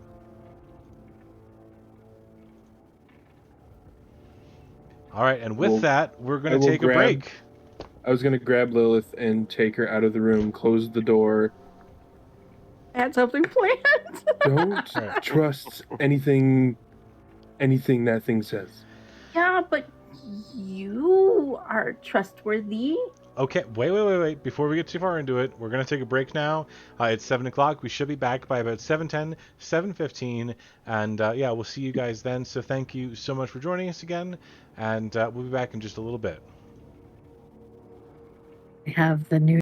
Alright, and with that, we're going to take a break. I was going to grab Lilith and take her out of the room, close the door. I had something planned. Don't trust anything that thing says. Yeah, but you are trustworthy. Okay, wait. Before we get too far into it, we're going to take a break now. It's 7 o'clock. We should be back by about 7:10, 7:15. And yeah, we'll see you guys then. So thank you so much for joining us again. And we'll be back in just a little bit. We have the new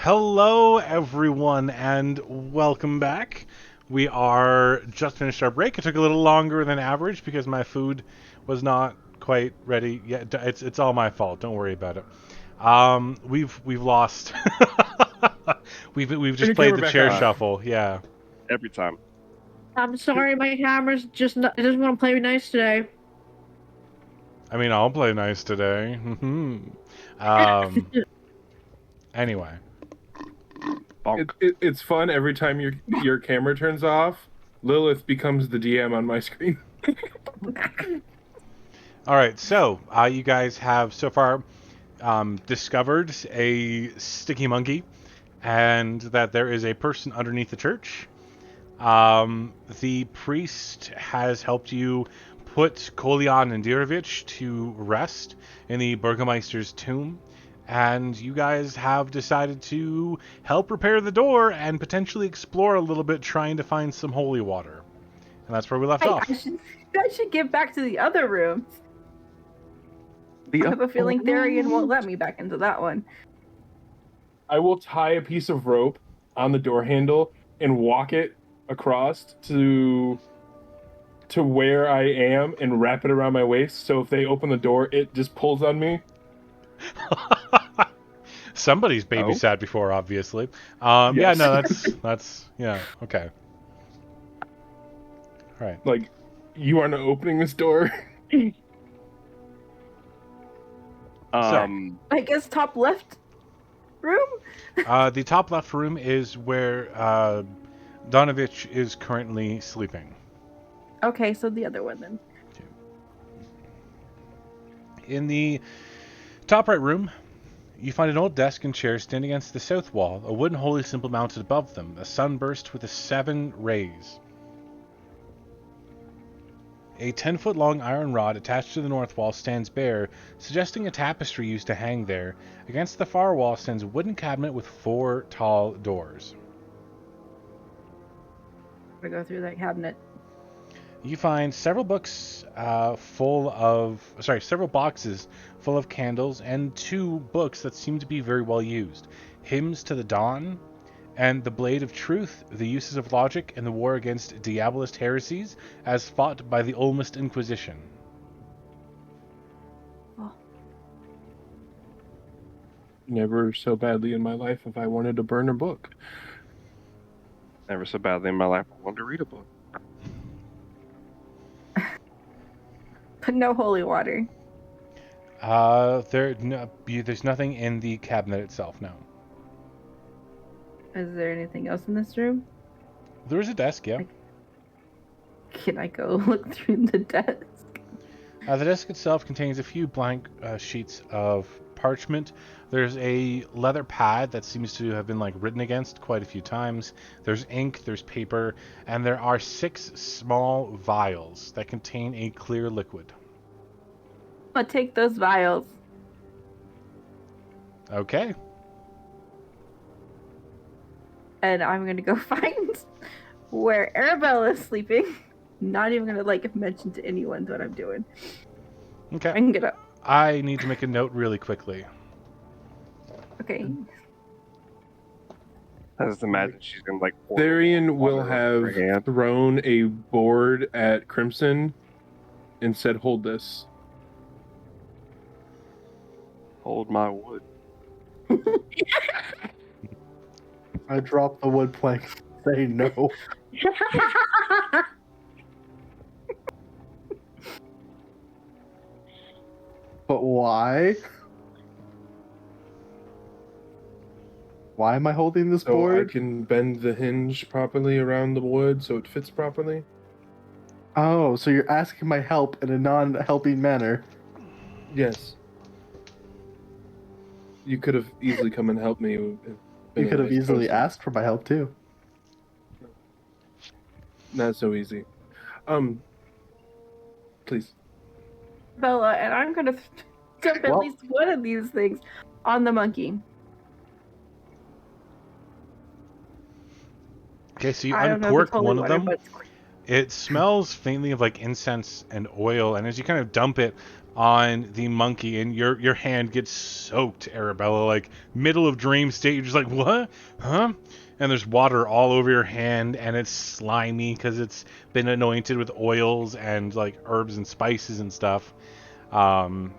Hello, everyone, and welcome back. We are just finished our break. It took a little longer than average because my food was not quite ready yet. It's all my fault. Don't worry about it. We've lost. we've just your played camera the back chair on. shuffle. Yeah. Every time. I'm sorry, my camera's just not, it doesn't want to play nice today. I mean, I'll play nice today. Anyway. Bonk. It's fun every time your camera turns off. Lilith becomes the DM on my screen. All right, so you guys have so far discovered a sticky monkey, and that there is a person underneath the church. The priest has helped you put Kolian and Dirovich to rest in the Burgomeister's tomb, and you guys have decided to help repair the door and potentially explore a little bit, trying to find some holy water. And that's where we left off. I should get back to the other rooms. I have a feeling Therian won't let me back into that one. I will tie a piece of rope on the door handle and walk it across to where I am and wrap it around my waist. So if they open the door, it just pulls on me. Somebody's babysat before, obviously. Yeah, Yes. no, that's yeah, okay. All right. Like, you are not opening this door. I guess top left room? The top left room is where Donovich is currently sleeping. Okay, so the other one then. In the top right room, you find an old desk and chair standing against the south wall, a wooden holy symbol mounted above them, a sunburst with 7 rays. A 10-foot-long iron rod attached to the north wall stands bare, suggesting a tapestry used to hang there. Against the far wall stands a wooden cabinet with 4 tall doors. I'm gonna go through that cabinet. You find several several boxes full of candles and 2 books that seem to be very well used. Hymns to the Dawn and The Blade of Truth, The Uses of Logic and the War Against Diabolist Heresies as fought by the Olmist Inquisition. Oh. Never so badly in my life if I wanted to burn a book. Never so badly in my life I wanted to read a book. But no holy water. There's nothing in the cabinet itself, no. Is there anything else in this room? There is a desk, yeah. Can I go look through the desk? The desk itself contains a few blank sheets of parchment. There's a leather pad that seems to have been written against quite a few times. There's ink, there's paper, and there are 6 small vials that contain a clear liquid. I'll take those vials. Okay. And I'm gonna go find where Arabella is sleeping. Not even gonna mention to anyone what I'm doing. Okay. I'm gonna. I need to make a note really quickly. Okay. I just imagine she's gonna pour Therian will water over her have hand. thrown a board at Crimson and said, "Hold this." Hold my wood. I dropped the wood plank. Say no. But why? Why am I holding this So board? I can bend the hinge properly around the wood so it fits properly. Oh, so you're asking my help in a non-helping manner. Yes. You could have easily come and helped me. You could have easily asked for my help too. Not so easy. Please. Bella, and I'm gonna dump at Well- least one of these things on the monkey. Okay, so you I don't know if it's uncork holy one of water, them. but It smells faintly of incense and oil, and as you kind of dump it on the monkey, and your hand gets soaked, Arabella, like middle of dream state. You're just like, what? Huh? And there's water all over your hand, and it's slimy because it's been anointed with oils and like herbs and spices and stuff. And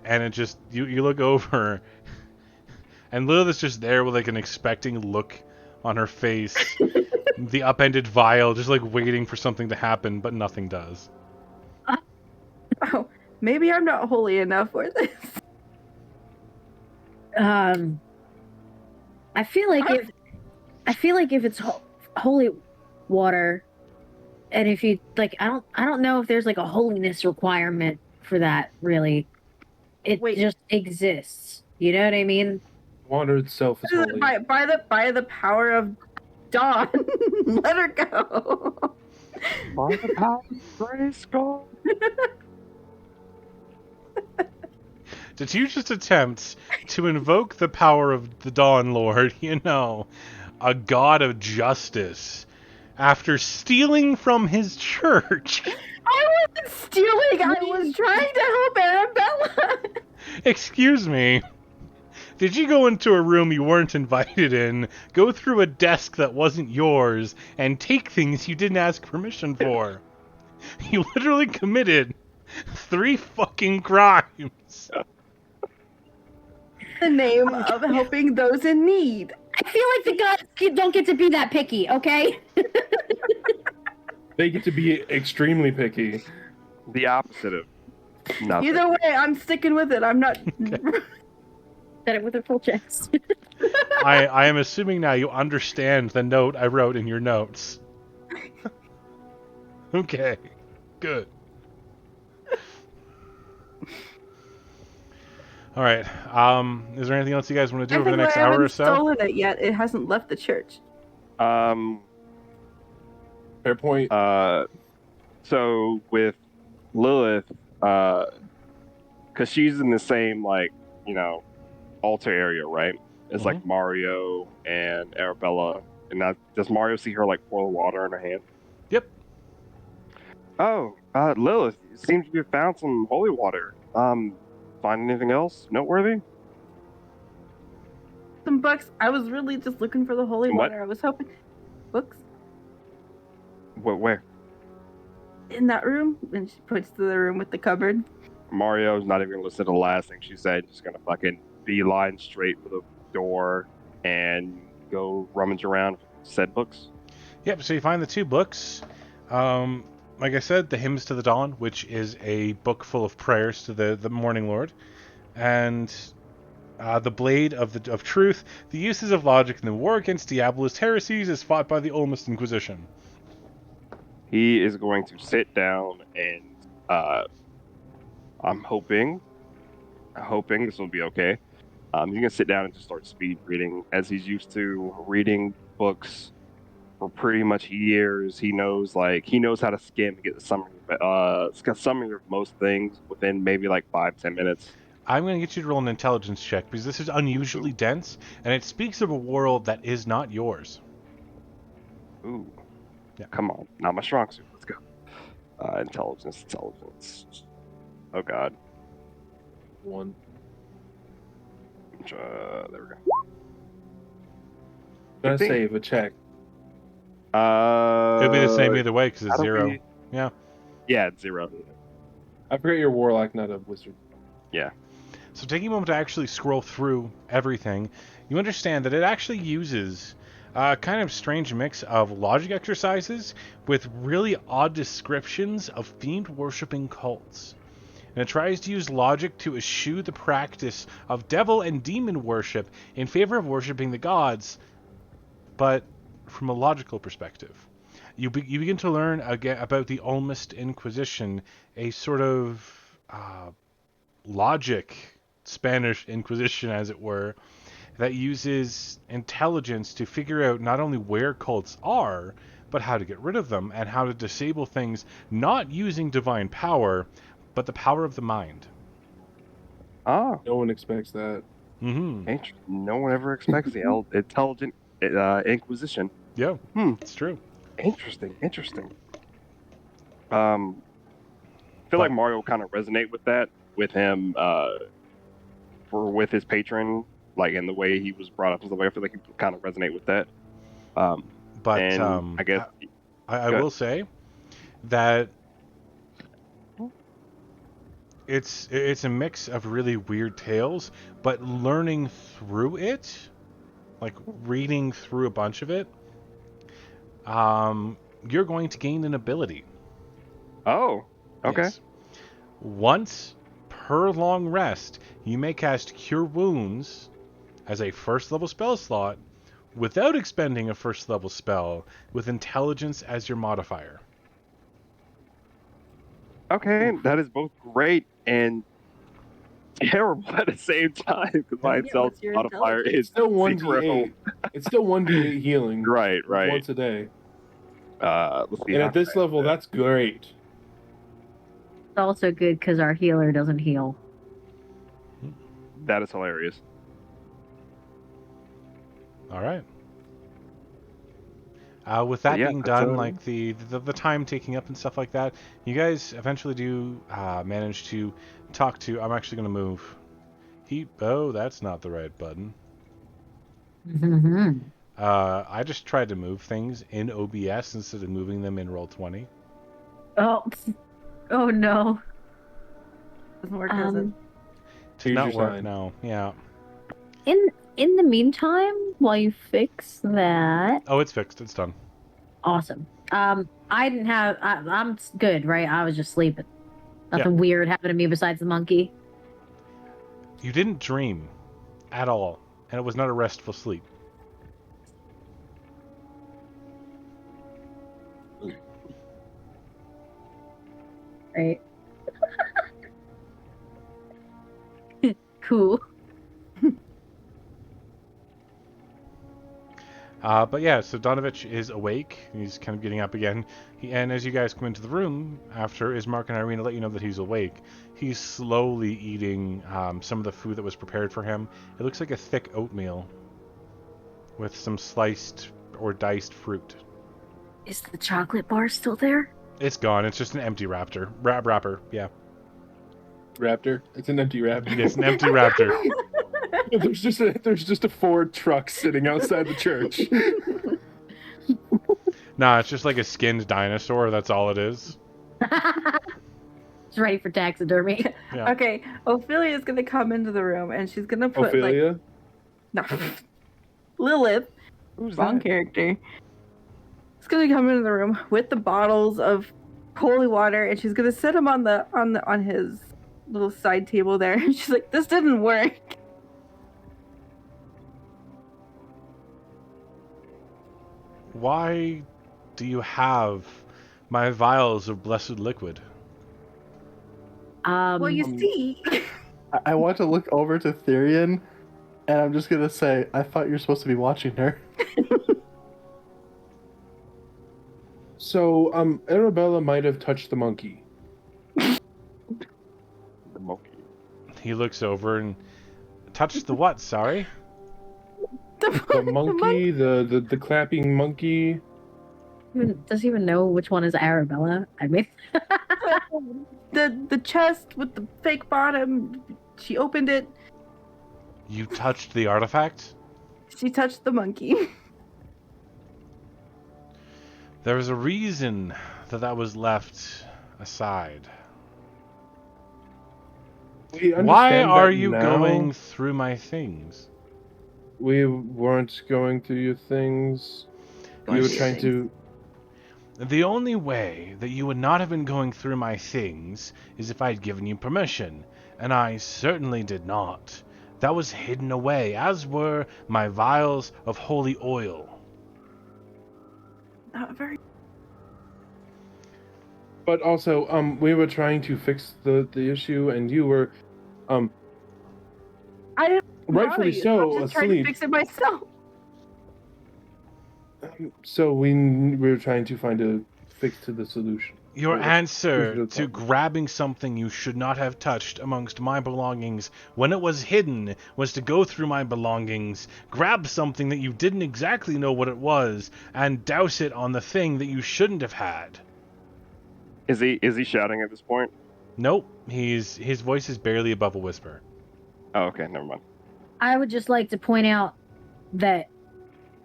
it just you look over, and Lilith's just there with like an expecting look on her face, the upended vial, just like waiting for something to happen, but nothing does. Oh, maybe I'm not holy enough for this. I feel like if it's holy water, and if you like, I don't know if there's like a holiness requirement for that. Really, it just exists. You know what I mean? Water itself is holy. By the power of dawn, let her go. By the power of grace, God. Did you just attempt to invoke the power of the Dawn Lord, you know, a god of justice, after stealing from his church? I wasn't stealing. I was trying to help Arabella. Excuse me. Did you go into a room you weren't invited in, go through a desk that wasn't yours, and take things you didn't ask permission for? You literally committed 3 fucking crimes. The name of helping those in need. I feel like the gods don't get to be that picky, okay? They get to be extremely picky. The opposite of nothing. Either way, I'm sticking with it. I'm not. Said it with a full chest. I am assuming now you understand the note I wrote in your notes. Okay, good. All right. Is there anything else you guys want to do over the next hour or so? I haven't stolen it yet. It hasn't left the church. Fair point. So with Lilith, because she's in the same altar area, right? It's like Mario and Arabella, and does Mario see her like pour the water in her hand? Yep. Oh, Lilith, it seems you have found some holy water. Find anything else noteworthy? Some books. I was really just looking for the holy What? water. I was hoping. Books? Where? In that room? And she points to the room with the cupboard. Mario's not even gonna listen to the last thing she said. Just gonna fucking beeline straight for the door and go rummage around said books. Yep, so you find the 2 books. Like I said, the Hymns to the Dawn, which is a book full of prayers to the Morning Lord, and the Blade of Truth, the uses of logic in the war against Diabolist heresies is fought by the Olmist Inquisition. He is going to sit down and I'm hoping this will be okay. He's gonna sit down and just start speed reading as he's used to reading books for pretty much years. He knows how to skim and get the summary of most things within maybe like 5-10 minutes. I'm going to get you to roll an intelligence check because this is unusually dense and it speaks of a world that is not yours. Ooh. Yeah. Come on. Not my strong suit. Let's go. Intelligence. Oh god. 1. There we go. Gonna save a check. It'll be the same either way because it's 0. Yeah. Yeah, it's 0. I forget you're a warlock, not a wizard. Yeah. So taking a moment to actually scroll through everything, you understand that it actually uses a kind of strange mix of logic exercises with really odd descriptions of themed worshipping cults. And it tries to use logic to eschew the practice of devil and demon worship in favor of worshipping the gods, but from a logical perspective. You begin to learn again about the Olmist Inquisition, a sort of logic Spanish Inquisition, as it were, that uses intelligence to figure out not only where cults are, but how to get rid of them and how to disable things, not using divine power, but the power of the mind. Oh. No one expects that. Mm-hmm. No one ever expects the intelligent Inquisition. Yeah, it's true. Interesting. feel like Mario kind of resonate with that, with him, with his patron, like in the way he was brought up and stuff. I feel like he kind of resonate with that. But and I guess I will say that it's a mix of really weird tales, but learning through it, like reading through a bunch of it, you're going to gain an ability. Oh, okay. Yes. Once per long rest, you may cast Cure Wounds as a first level spell slot without expending a first level spell, with Intelligence as your modifier. Okay, that is both great and terrible at the same time, because my intelligence what's your modifier intelligence? is Still 0. 1d8. It's still 1d8 healing. Right. Once a day. Let's see. And how at this can I- level, that's great. It's also good because our healer doesn't heal. that is hilarious. All right. With that being done, like the time taking up and stuff like that, you guys eventually do manage to talk to. I'm actually going to move. Oh, that's not the right button. Mm-hmm. I just tried to move things in OBS instead of moving them in Roll20. Oh no. Doesn't work, does it? Did Here's not your work. sign. No. Yeah. In the meantime, while you fix that, Oh, it's fixed. It's done. awesome. I didn't have. I'm good, right? I was just sleeping. Nothing weird happened to me besides the monkey. You didn't dream at all, and it was not a restful sleep. Right. Cool. But yeah, so Donovich is awake. He's kind of getting up again. And as you guys come into the room, after Ismark and Irina let you know that he's awake, he's slowly eating some of the food that was prepared for him. It looks like a thick oatmeal with some sliced or diced fruit. Is the chocolate bar still there? It's gone. It's just an empty wrapper. Yeah. Raptor. It's an empty raptor. It's an empty raptor. there's just a Ford truck sitting outside the church. Nah, it's just like a skinned dinosaur. That's all it is. It's ready for taxidermy. Yeah. Okay, Ophelia's gonna come into the room and she's gonna put Ophelia? no, Lilith, Who's wrong that? character. She's gonna come into the room with the bottles of holy water and she's gonna set them on his little side table there. And she's like, "This didn't work." Why do you have my vials of blessed liquid? Well, you see, I want to look over to Therian, and I'm just gonna say, I thought you were supposed to be watching her. So, Arabella might have touched the monkey. The monkey. He looks over and touched the what? Sorry. The monkey, the clapping monkey. Does he even know which one is Arabella? I mean, the chest with the fake bottom. She opened it. You touched the artifact? She touched the monkey. There was a reason that was left aside. We Why understand are that you now. going through my things? We weren't going through your things. We were trying to. The only way that you would not have been going through my things is if I'd given you permission, and I certainly did not. That was hidden away, as were my vials of holy oil. Not very. But also, we were trying to fix the issue, and you were, I didn't. rightfully bother you, so, I'm just trying to asleep. fix it myself. So we were trying to find a fix to the solution. Your Or answer the to problem. grabbing something you should not have touched amongst my belongings when it was hidden was to go through my belongings, grab something that you didn't exactly know what it was, and douse it on the thing that you shouldn't have had. Is he shouting at this point? Nope. His voice is barely above a whisper. Oh, okay, never mind. I would just like to point out that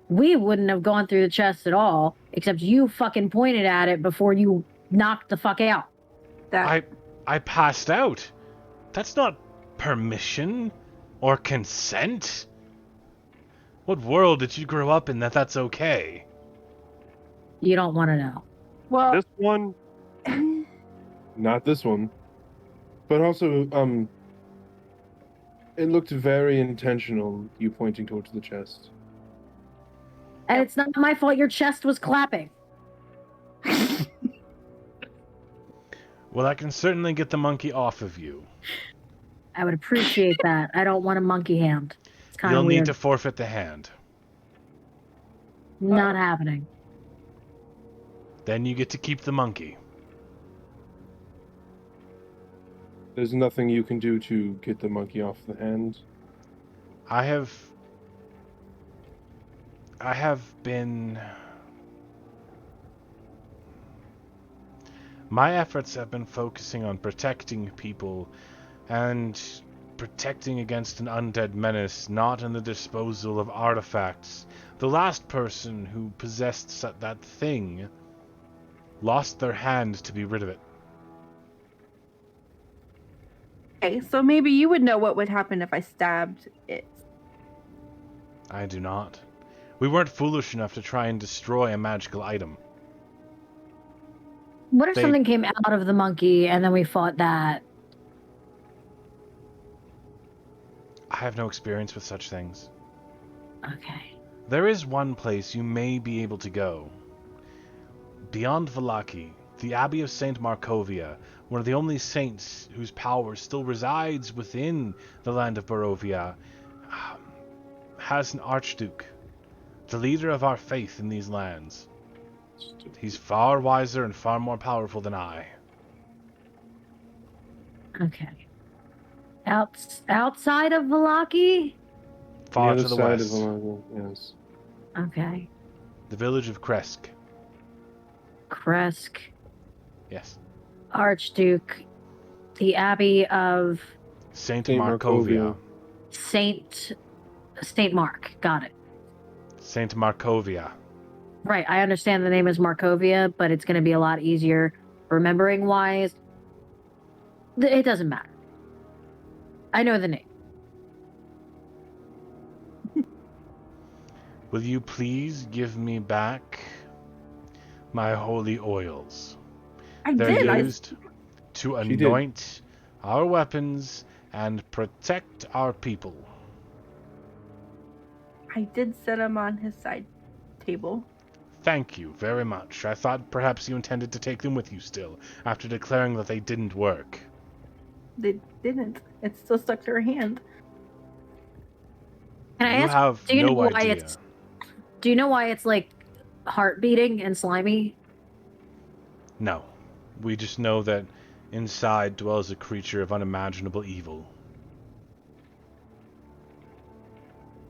we wouldn't have gone through the chest at all, except you fucking pointed at it before you knocked the fuck out. I passed out. That's not permission or consent. What world did you grow up in that's okay? You don't want to know. Well, This one, Not this one. But also, it looked very intentional, you pointing towards the chest. And it's not my fault your chest was clapping. Well, I can certainly get the monkey off of you. I would appreciate that. I don't want a monkey hand. It's kind You'll of need weird. to forfeit the hand. Not happening. Then you get to keep the monkey. There's nothing you can do to get the monkey off the hand. I have been... My efforts have been focusing on protecting people and protecting against an undead menace, not in the disposal of artifacts. The last person who possessed that thing lost their hand to be rid of it. okay, so maybe you would know what would happen if I stabbed it. I do not. We weren't foolish enough to try and destroy a magical item. What if They- something came out of the monkey and then we fought that? I have no experience with such things. Okay. There is one place you may be able to go. Beyond Vallaki, the Abbey of St. Markovia, one of the only saints whose power still resides within the land of Barovia, has an archduke, the leader of our faith in these lands. He's far wiser and far more powerful than I. Okay. Outside of Vallaki? Far the to the other side west. of Alaga, yes. Okay. The village of Kresk. Kresk, Yes. Archduke, the Abbey of Saint Saint Markovia. Saint Mark. Got it. Saint Markovia. Right. I understand the name is Markovia, but it's going to be a lot easier remembering wise. It doesn't matter. I know the name. Will you please give me back my holy oils? I They're did. used to She did. anoint our weapons and protect our people. I did set him on his side table. Thank you very much. I thought perhaps you intended to take them with you still, after declaring that they didn't work. They didn't. It's still stuck to her hand. Can I You ask? have do you know no why idea. it's? Do you know why it's like heart beating and slimy? No. We just know that inside dwells a creature of unimaginable evil.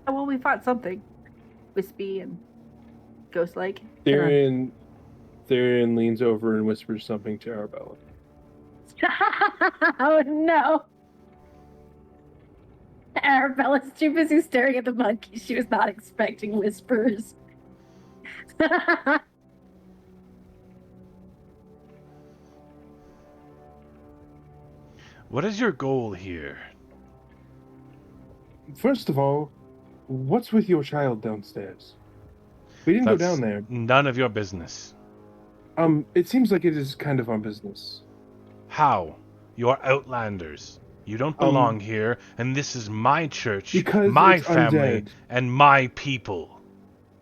Oh, well, we fought something. Wispy and ghost-like. Therian leans over and whispers something to Arabella. Oh no! Arabella's too busy staring at the monkey. She was not expecting whispers. What is your goal here? First of all, what's with your child downstairs? We didn't go That's down there. none of your business. It seems like it is kind of our business. How? You are outlanders. You don't belong here, and this is my church, Because my it's family, undead. and my people.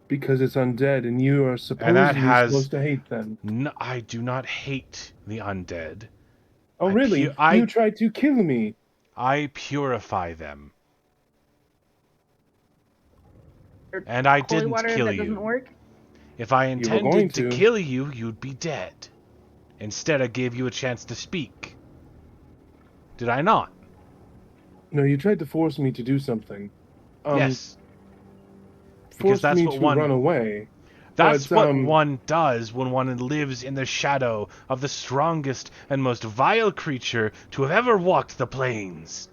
Because it's undead, and you are supposedly has- supposed to hate them. No, I do not hate the undead. Oh, I really? pu- I- You tried to kill me. I purify them. And I Holy didn't water kill that doesn't you. work. If I going intended to to. kill you, you'd be dead. Instead, I gave you a chance to speak. Did I not? No, you tried to force me to do something. Yes. Because Forced that's me what to one... run away. That's But, what one does when one lives in the shadow of the strongest and most vile creature to have ever walked the plains.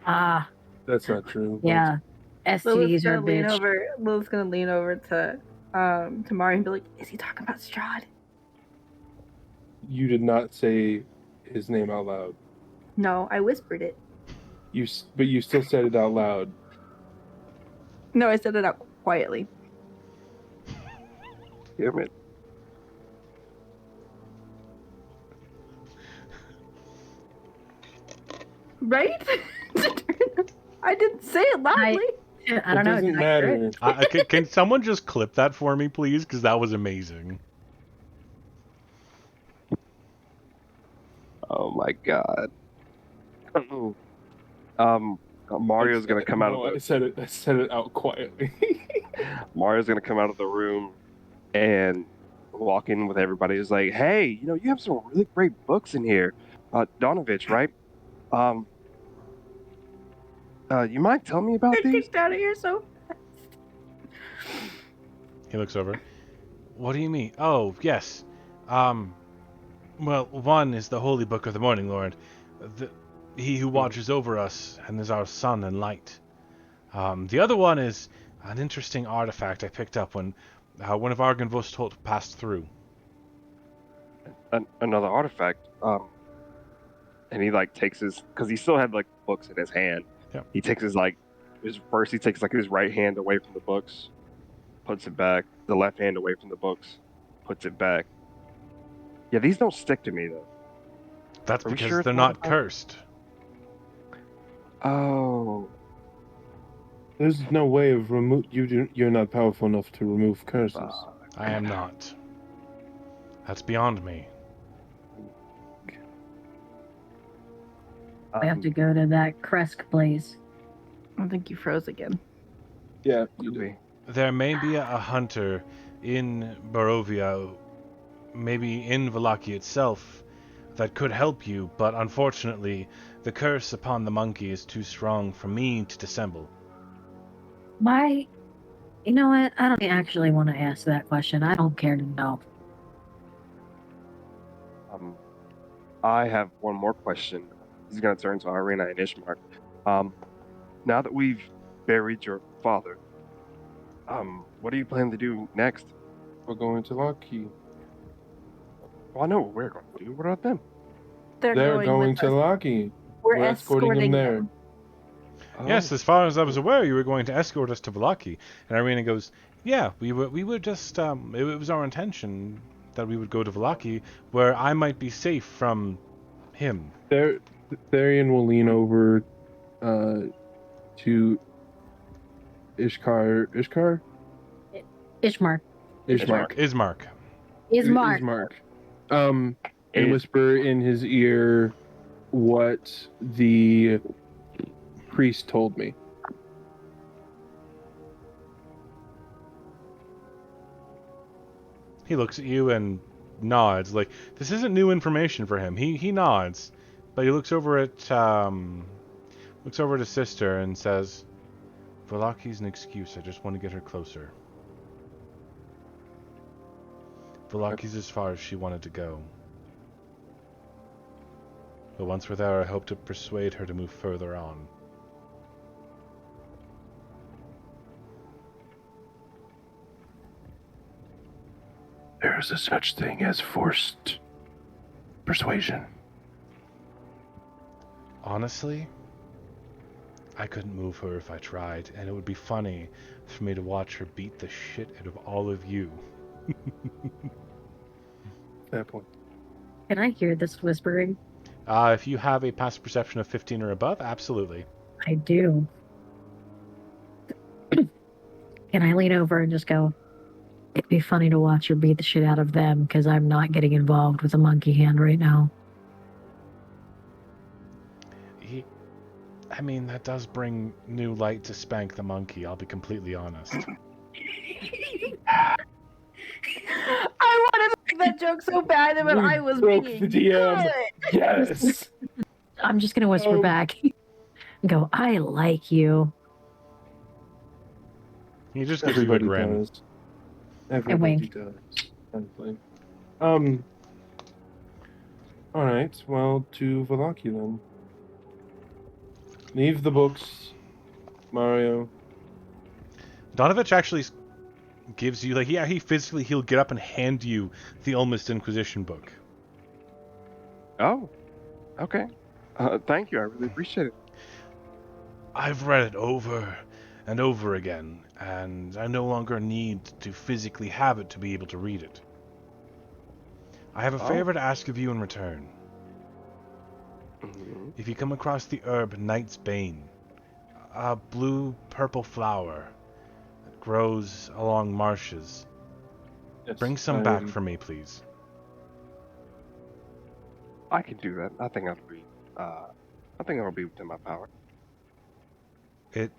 Ah, that's not true. yeah. STDs are a bitch. Lilith's gonna lean over to Mario and be like, "Is he talking about Strahd?" You did not say his name out loud. No, I whispered it. But you still said it out loud. No, I said it out quietly. Damn it. Right? I didn't say it loudly. I don't know. It doesn't did I hear it? matter. Can someone just clip that for me, please? Because that was amazing. Oh my god. Mario's gonna come out of I said it out quietly. Mario's gonna come out of the room and walk in with everybody. He's like, "Hey, you have some really great books in here, Donovich, right? You mind telling me about Get these?" kicked out of here so He looks over. What do you mean? Oh, yes. Well, one is the Holy Book of the Morning Lord. He who watches over us and is our sun and light. The other one is an interesting artifact I picked up when one of Argynvostholt passed through. Another artifact. And he takes because he still had books in his hand. Yep. He takes his right hand away from the books, puts it back. The left hand away from the books, puts it back. Yeah, these don't stick to me though. That's Are we because sure it's they're not not cursed. Oh, There's no way of you're not powerful enough to remove curses. I am not. That's beyond me. We have to go to that Kresk place. I think you froze again. Yeah, could be. There may be a hunter in Barovia, maybe in Vallaki itself, that could help you, but unfortunately, the curse upon the monkey is too strong for me to dissemble. Why? You know what? I don't actually want to ask that question. I don't care to know. I have one more question. He's gonna turn to Irina and Ishmar. Now that we've buried your father, what do you plan to do next? we're going to Lockheed. Well, I know what we're going to do. What about them? They're going with to us. Lockheed. We're escorting him escorting there. them. Yes, as far as I was aware, you were going to escort us to Vallaki. And Irina goes, yeah, we were just, it was our intention that we would go to Vallaki, where I might be safe from him. Therian will lean over to Ishkar. Ishmar. Ismark. Ismark. And whisper in his ear what the priest told me. He looks at you and nods. Like, this isn't new information for him. He nods, but he looks over at his sister and says, "Vallaki's an excuse. I just want to get her closer. Vallaki's as far as she wanted to go. But once we're there, I hope to persuade her to move further on." There is a such thing as forced persuasion. Honestly, I couldn't move her if I tried, and it would be funny for me to watch her beat the shit out of all of you. That point. Can I hear this whispering? If you have a passive perception of 15 or above, absolutely. I do. Can I lean over and just go, it'd be funny to watch her beat the shit out of them because I'm not getting involved with a monkey hand right now. I mean, that does bring new light to Spank the monkey, I'll be completely honest. I wanted to make that joke so bad, but I was broke being the DM. good. Yes. I'm just going to whisper back and go, I like you. He just gives you a Everybody grin. does. Everybody wink. does. Frankly. All right. Well, to Valaki then. Leave the books, Mario. Donovich actually gives you, like, yeah, he'll get up and hand you the Almost Inquisition book. Oh, okay. Thank you. I really appreciate it. I've read it over and over again, and I no longer need to physically have it to be able to read it. I have a favor to ask of you in return. Mhm. If you come across the herb Night's Bane, a blue-purple flower that grows along marshes, Yes, bring some back for me, please. I can do that. I think that'll be within my power. It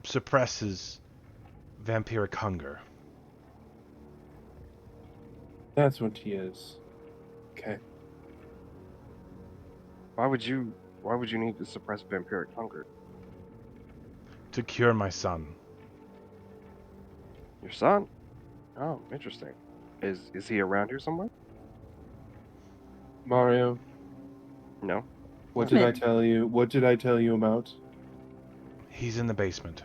suppresses vampiric hunger. That's what he is. Okay. Why would you need to suppress vampiric hunger? To cure my son. Your son? Oh, interesting. Is he around here somewhere? Mario, No. what did I tell you? What did I tell you about? He's in the basement.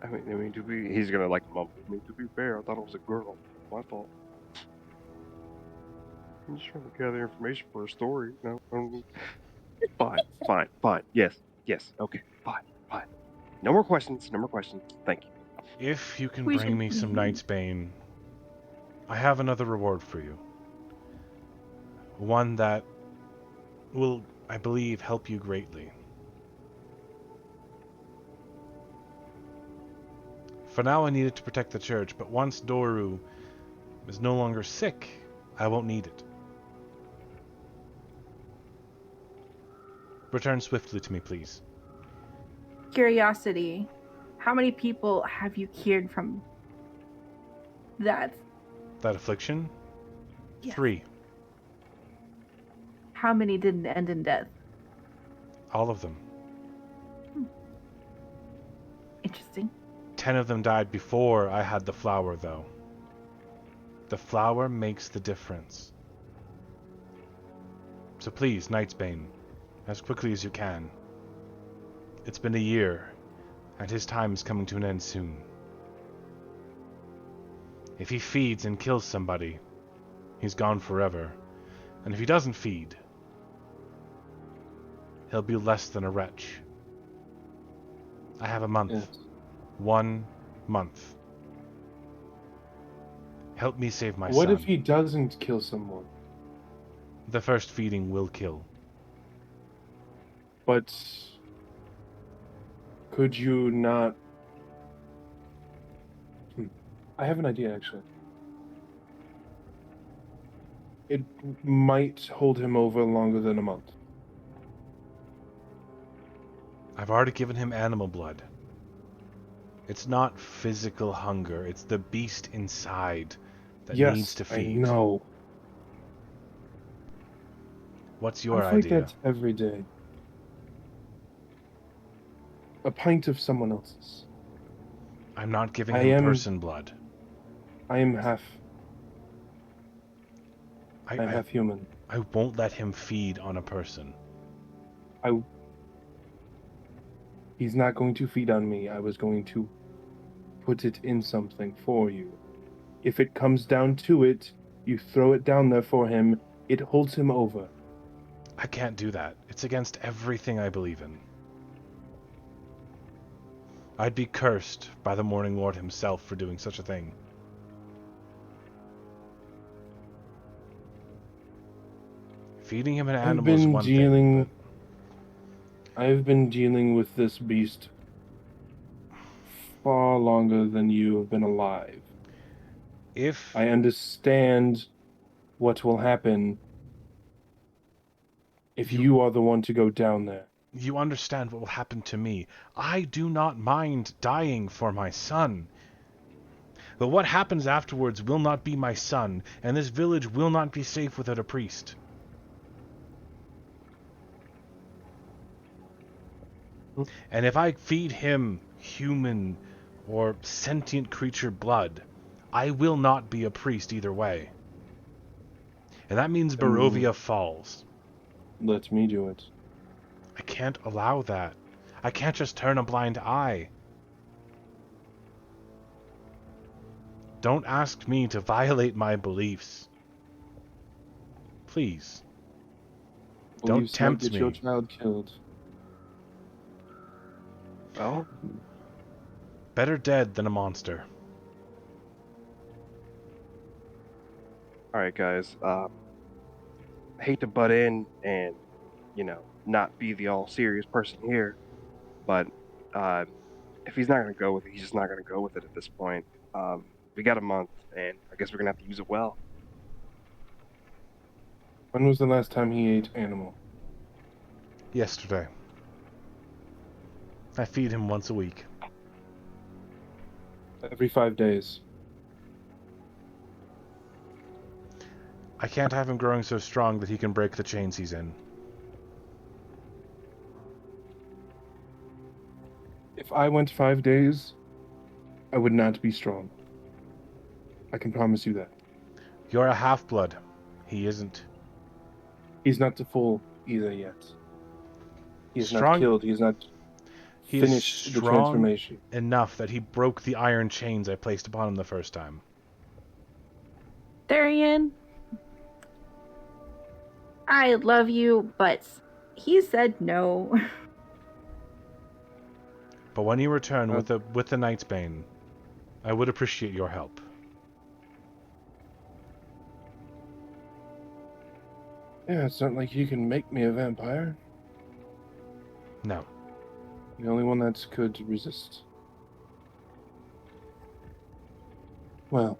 He's gonna like mumble. To be fair, I thought it was a girl. My fault. I'm just trying to gather information for a story. No, fine. Yes. Okay, fine. No more questions. Thank you. If you can We bring should- me some Night's Bane, I have another reward for you. One that will, I believe, help you greatly. For now, I need it to protect the church, but once Doru is no longer sick, I won't need it. Return swiftly to me, please. Curiosity. How many people have you cured from that? That affliction? Yeah. 3. How many didn't end in death? All of them. Interesting. 10 of them died before I had the flower, though. The flower makes the difference. So please, Night's Bane, as quickly as you can. It's been a year, and his time is coming to an end soon. If he feeds and kills somebody, he's gone forever. And if he doesn't feed, he'll be less than a wretch. I have a month. Yes. 1 month. Help me save my What son. if he doesn't kill someone? The first feeding will kill. But could you not? I have an idea, actually. It might hold him over longer than a month. I've already given him animal blood. It's not physical hunger, it's the beast inside that Yes, needs to I feed. know. What's your I fight idea? that every day. A pint of someone else's. I'm not giving I him am- person blood. I am half. I I'm half human. won't let him feed on a person. He's not going to feed on me. I was going to put it in something for you. If it comes down to it, you throw it down there for him. It holds him over. I can't do that. It's against everything I believe in. I'd be cursed by the Morning Lord himself for doing such a thing. Feeding him an animal is one thing, I've been dealing with this beast far longer than you have been alive. if I understand what will happen if you are the one to go down there. you understand what will happen to me, I do not mind dying for my son. But what happens afterwards will not be my son, and this village will not be safe without a priest. And if I feed him human or sentient creature blood. I will not be a priest either way. And that means Barovia falls. Let me do it. I can't allow that. I can't just turn a blind eye. Don't ask me to violate my beliefs. Please. Don't Beliefs might tempt get your me. child killed. Well, Better dead than a monster. all right, guys. Hate to butt in and not be the all serious person here, but if he's not gonna go with it, he's just not gonna go with it at this point. We got a month, and I guess we're gonna have to use it well. When was the last time he ate animal? Yesterday. I feed him once a week. Every 5 days. I can't have him growing so strong that he can break the chains he's in. If I went 5 days, I would not be strong. I can promise you that. You're a half-blood. He isn't. He's not the full either yet. He is not Strong- killed. He is not He is finished the strong transformation. enough that he broke the iron chains I placed upon him the first time. Darian, I love you, but he said no. But when you return with the Knight's Bane, I would appreciate your help. Yeah, it's not like you can make me a vampire. No. The only one that's could resist. Well,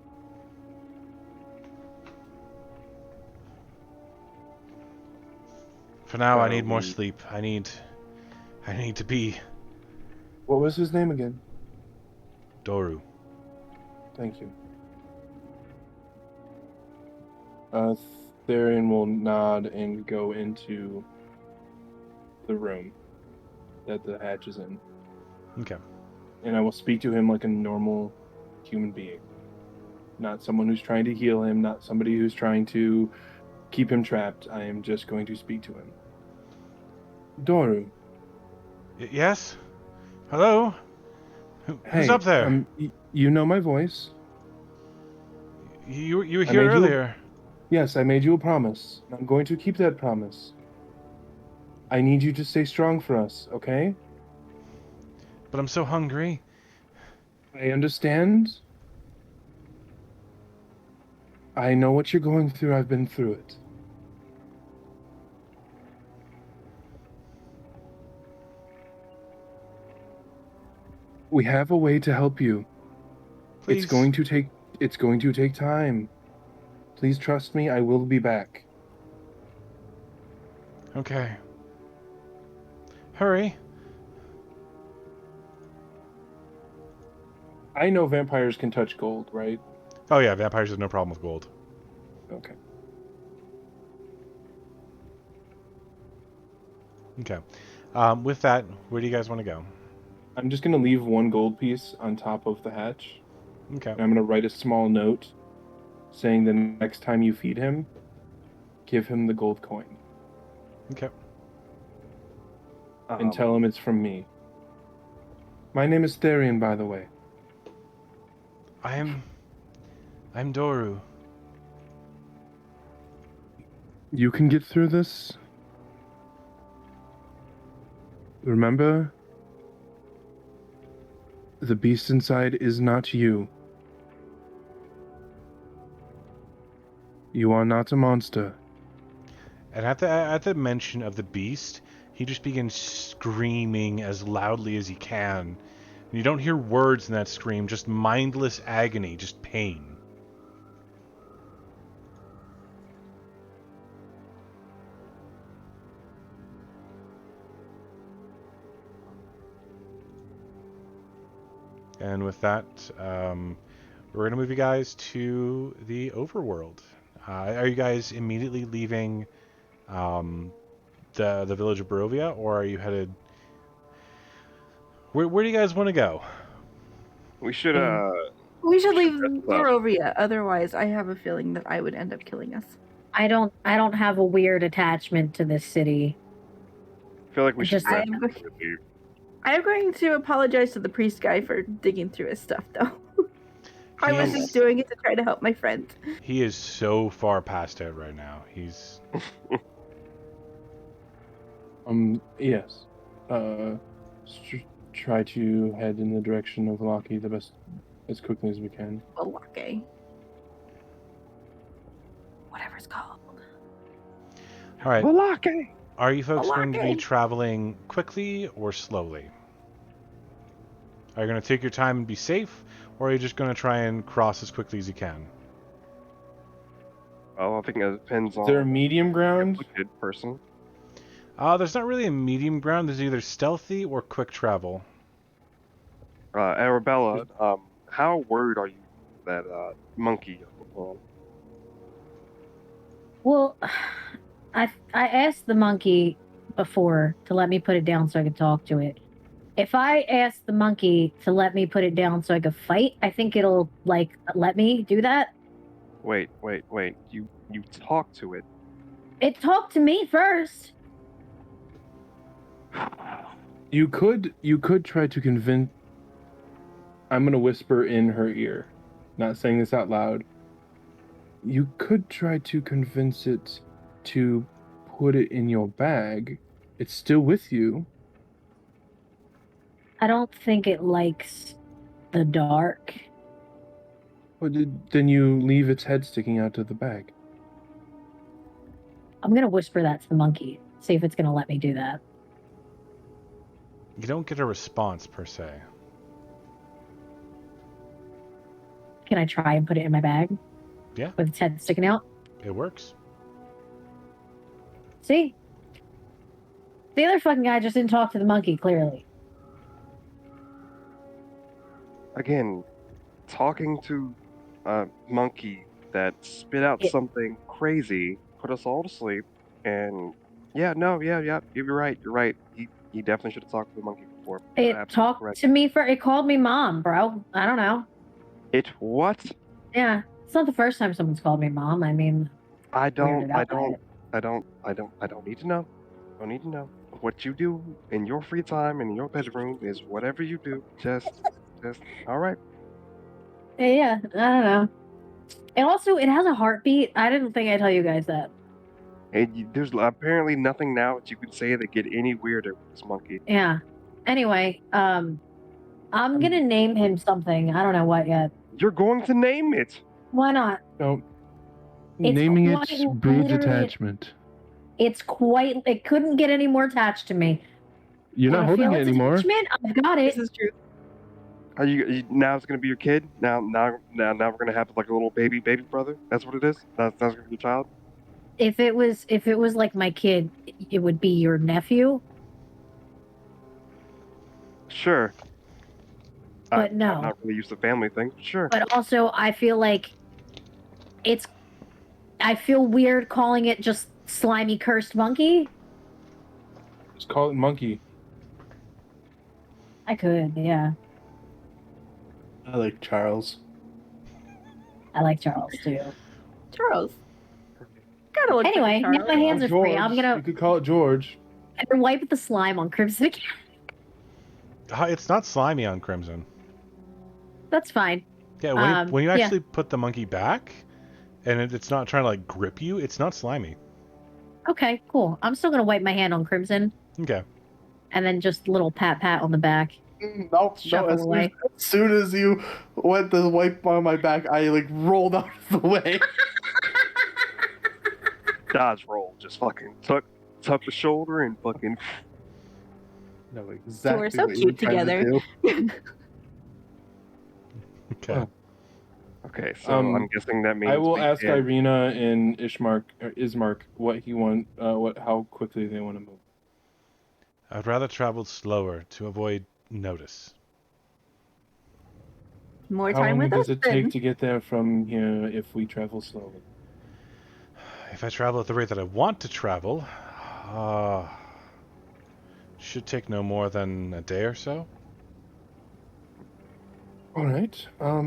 For now, I So need more we- sleep. I need to be what was his name again? Doru. Thank you. Therian will nod and go into the room that the hatch is in. Okay. And I will speak to him like a normal human being. Not someone who's trying to heal him, not somebody who's trying to keep him trapped. I am just going to speak to him. Doru. Yes? Hello? Who's up there? You know my voice. You were I here made you- earlier. Yes, I made you a promise. I'm going to keep that promise. I need you to stay strong for us, okay? But I'm so hungry. I understand. I know what you're going through. I've been through it. We have a way to help you. Please. It's going to take time. Please trust me. I will be back. Okay. Hurry. I know vampires can touch gold, right? Oh yeah, vampires have no problem with gold. Okay. Okay. With that, where do you guys want to go? I'm just gonna leave one gold piece on top of the hatch. Okay. And I'm gonna write a small note saying the next time you feed him, give him the gold coin. Okay. And tell him it's from me. My name is Therian, by the way. I'm Doru. You can get through this. Remember, the beast inside is not you. You are not a monster. And at the mention of the beast, he just begins screaming as loudly as he can. And you don't hear words in that scream, just mindless agony, just pain. And with that, we're going to move you guys to the overworld. Are you guys immediately leaving the village of Barovia, or are you headed... Where do you guys want to go? We should We should leave rest up. Zorovia. Otherwise, I have a feeling that I would end up killing us. I don't have a weird attachment to this city. I feel like we should Just- rest I'm- before we leave. I'm going to apologize to the priest guy for digging through his stuff, though. I was He's- just doing it to try to help my friend. He is so far past out right now. He's Yes. Try to head in the direction of Loki as quickly as we can. Balake. Whatever it's called. all right. Balake! Are you folks going to be Balake. traveling quickly or slowly? Are you going to take your time and be safe, or are you just going to try and cross as quickly as you can? Oh, I think it depends on Is there a medium ground? the good person. There's not really a medium ground. There's either stealthy or quick travel. Arabella, how worried are you that monkey? Well, I asked the monkey before to let me put it down so I could talk to it. If I ask the monkey to let me put it down so I could fight, I think it'll let me do that. Wait. You talk to it. It talked to me first. You could try to convince. I'm gonna whisper in her ear, not saying this out loud. You could try to convince it to put it in your bag. It's still with you. I don't think it likes the dark. Then you leave its head sticking out of the bag. I'm gonna whisper that to the monkey. See if it's gonna let me do that. You don't get a response per se. Can I try and put it in my bag? Yeah. With its head sticking out? It works. See? The other fucking guy just didn't talk to the monkey, clearly. Again, talking to a monkey that spit out something crazy put us all to sleep. And yeah, you're right. He definitely should have talked to the monkey before. It Absolutely talked correct. to me it called me mom, bro. I don't know. It what? Yeah. It's not the first time someone's called me mom. I mean, I don't weirded out by it. I don't need to know. Don't need to know. What you do in your free time in your bedroom is whatever you do. Just all right. Yeah, I don't know. And also, it has a heartbeat. I didn't think I'd tell you guys that. And there's apparently nothing now that you can say that get any weirder with this monkey. Yeah. Anyway, I'm gonna name him something. I don't know what yet. You're going to name it. Why not? No. It's Naming quite it breeds literally- attachment. It couldn't get any more attached to me. You're When not I holding feel it its anymore. attachment, I've got This it. is true. Are you now? It's gonna be your kid. Now we're gonna have like a little baby brother. That's what it is. That's gonna be your child. If it was like my kid, it would be your nephew. Sure. But no. I'm not really used to family things. But sure. But also, I feel like I feel weird calling it just slimy cursed monkey. Just call it monkey. I could, yeah. I like Charles. I like Charles too. Charles. Gotta look Anyway, for now Charles. my hands are free. George. I'm You gonna could call it George. wipe the slime on Crimson again. It's not slimy on Crimson. That's fine. Yeah, when you actually put the monkey back, and it's not trying to like grip you, it's not slimy. Okay, cool. I'm still gonna wipe my hand on Crimson, Okay. and then just a little pat pat on the back. No, Shuffle away. as soon as you went to wipe on my back, I like rolled out of the way. Dodge roll. Just fucking tuck the shoulder and fucking. No, exactly. we're so what you were cute trying to together. do. Okay. Oh. Okay, so I'm guessing that means I will we ask can- Irina and Ismark how quickly they want to move. I'd rather travel slower to avoid notice. More How time long with us does it then. take to get there from here if we travel slowly? If I travel at the rate that I want to travel, should take no more than a day or so. All right. All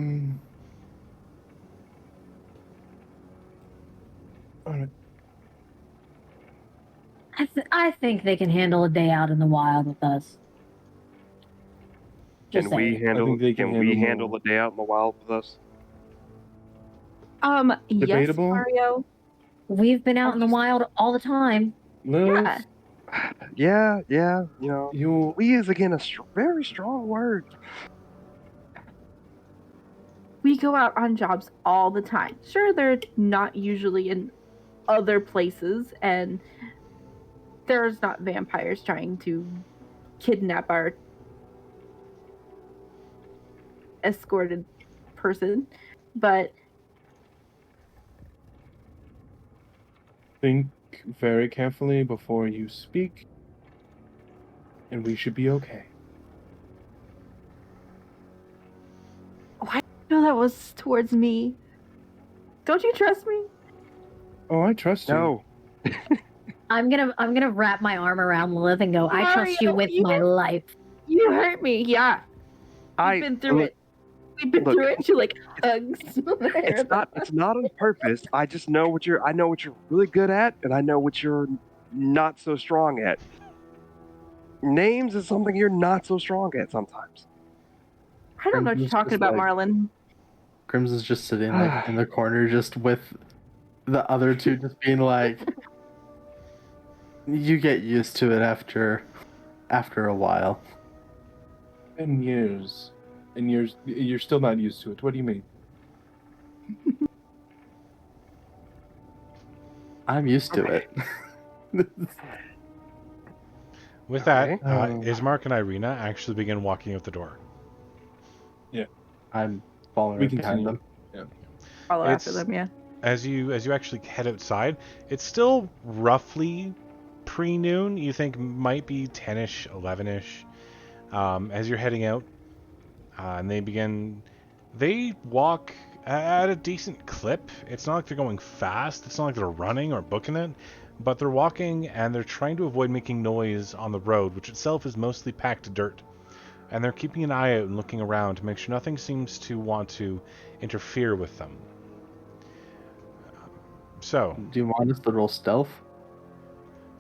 right. I think they can handle a day out in the wild with us. Just Can we saying. handle? I think they can Can we handle handle more. the day out in the wild with us? Yes, Debatable? Mario. We've been out in the wild all the time. Lilith, Yeah. Yeah. You know, you we is again a very strong word. We go out on jobs all the time. Sure, they're not usually in other places, and there's not vampires trying to kidnap our escorted person, but think very carefully before you speak, and we should be okay. why do you know that was towards me? Don't you trust me? Oh, I trust you. No. I'm gonna wrap my arm around Lilith and go, I trust you Mario, with my life. You hurt me, yeah. We've been through it. We've been through it. She like hugs. It's not on purpose. I just know I know what you're really good at, and I know what you're not so strong at. Names is something you're not so strong at sometimes. I don't know what you're Crimson's talking just about, like- Marlon. Crimson's just sitting like in the corner, just with the other two, just being like, "You get used to it after a while." 10 years. And you're still not used to it. What do you mean? I'm used to it. With that, Okay. Ismark and Irina actually begin walking out the door. I'm following We right behind continue. them. Follow after It's- them, yeah. As you actually head outside, it's still roughly pre-noon. You think might be 10ish, 11ish. As you're heading out, and they walk at a decent clip. It's not like they're going fast. It's not like they're running or booking it, but they're walking and they're trying to avoid making noise on the road, which itself is mostly packed dirt. And they're keeping an eye out and looking around to make sure nothing seems to want to interfere with them. So, Do you want us to roll stealth?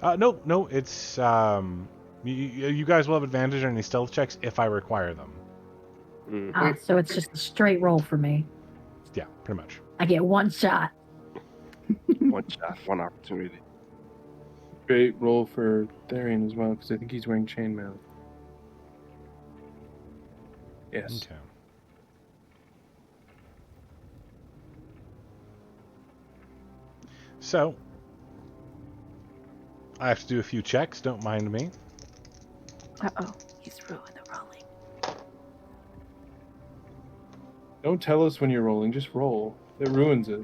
no, it's you guys will have advantage on any stealth checks if I require them. So it's just a straight roll for me. Yeah, pretty much. I get one shot. One shot, one opportunity. Great roll for Therian as well, because I think he's wearing chainmail. Yes. Okay. So, I have to do a few checks. Don't mind me. Uh-oh. He's ruined the rolling. Don't tell us when you're rolling, just roll. It ruins it.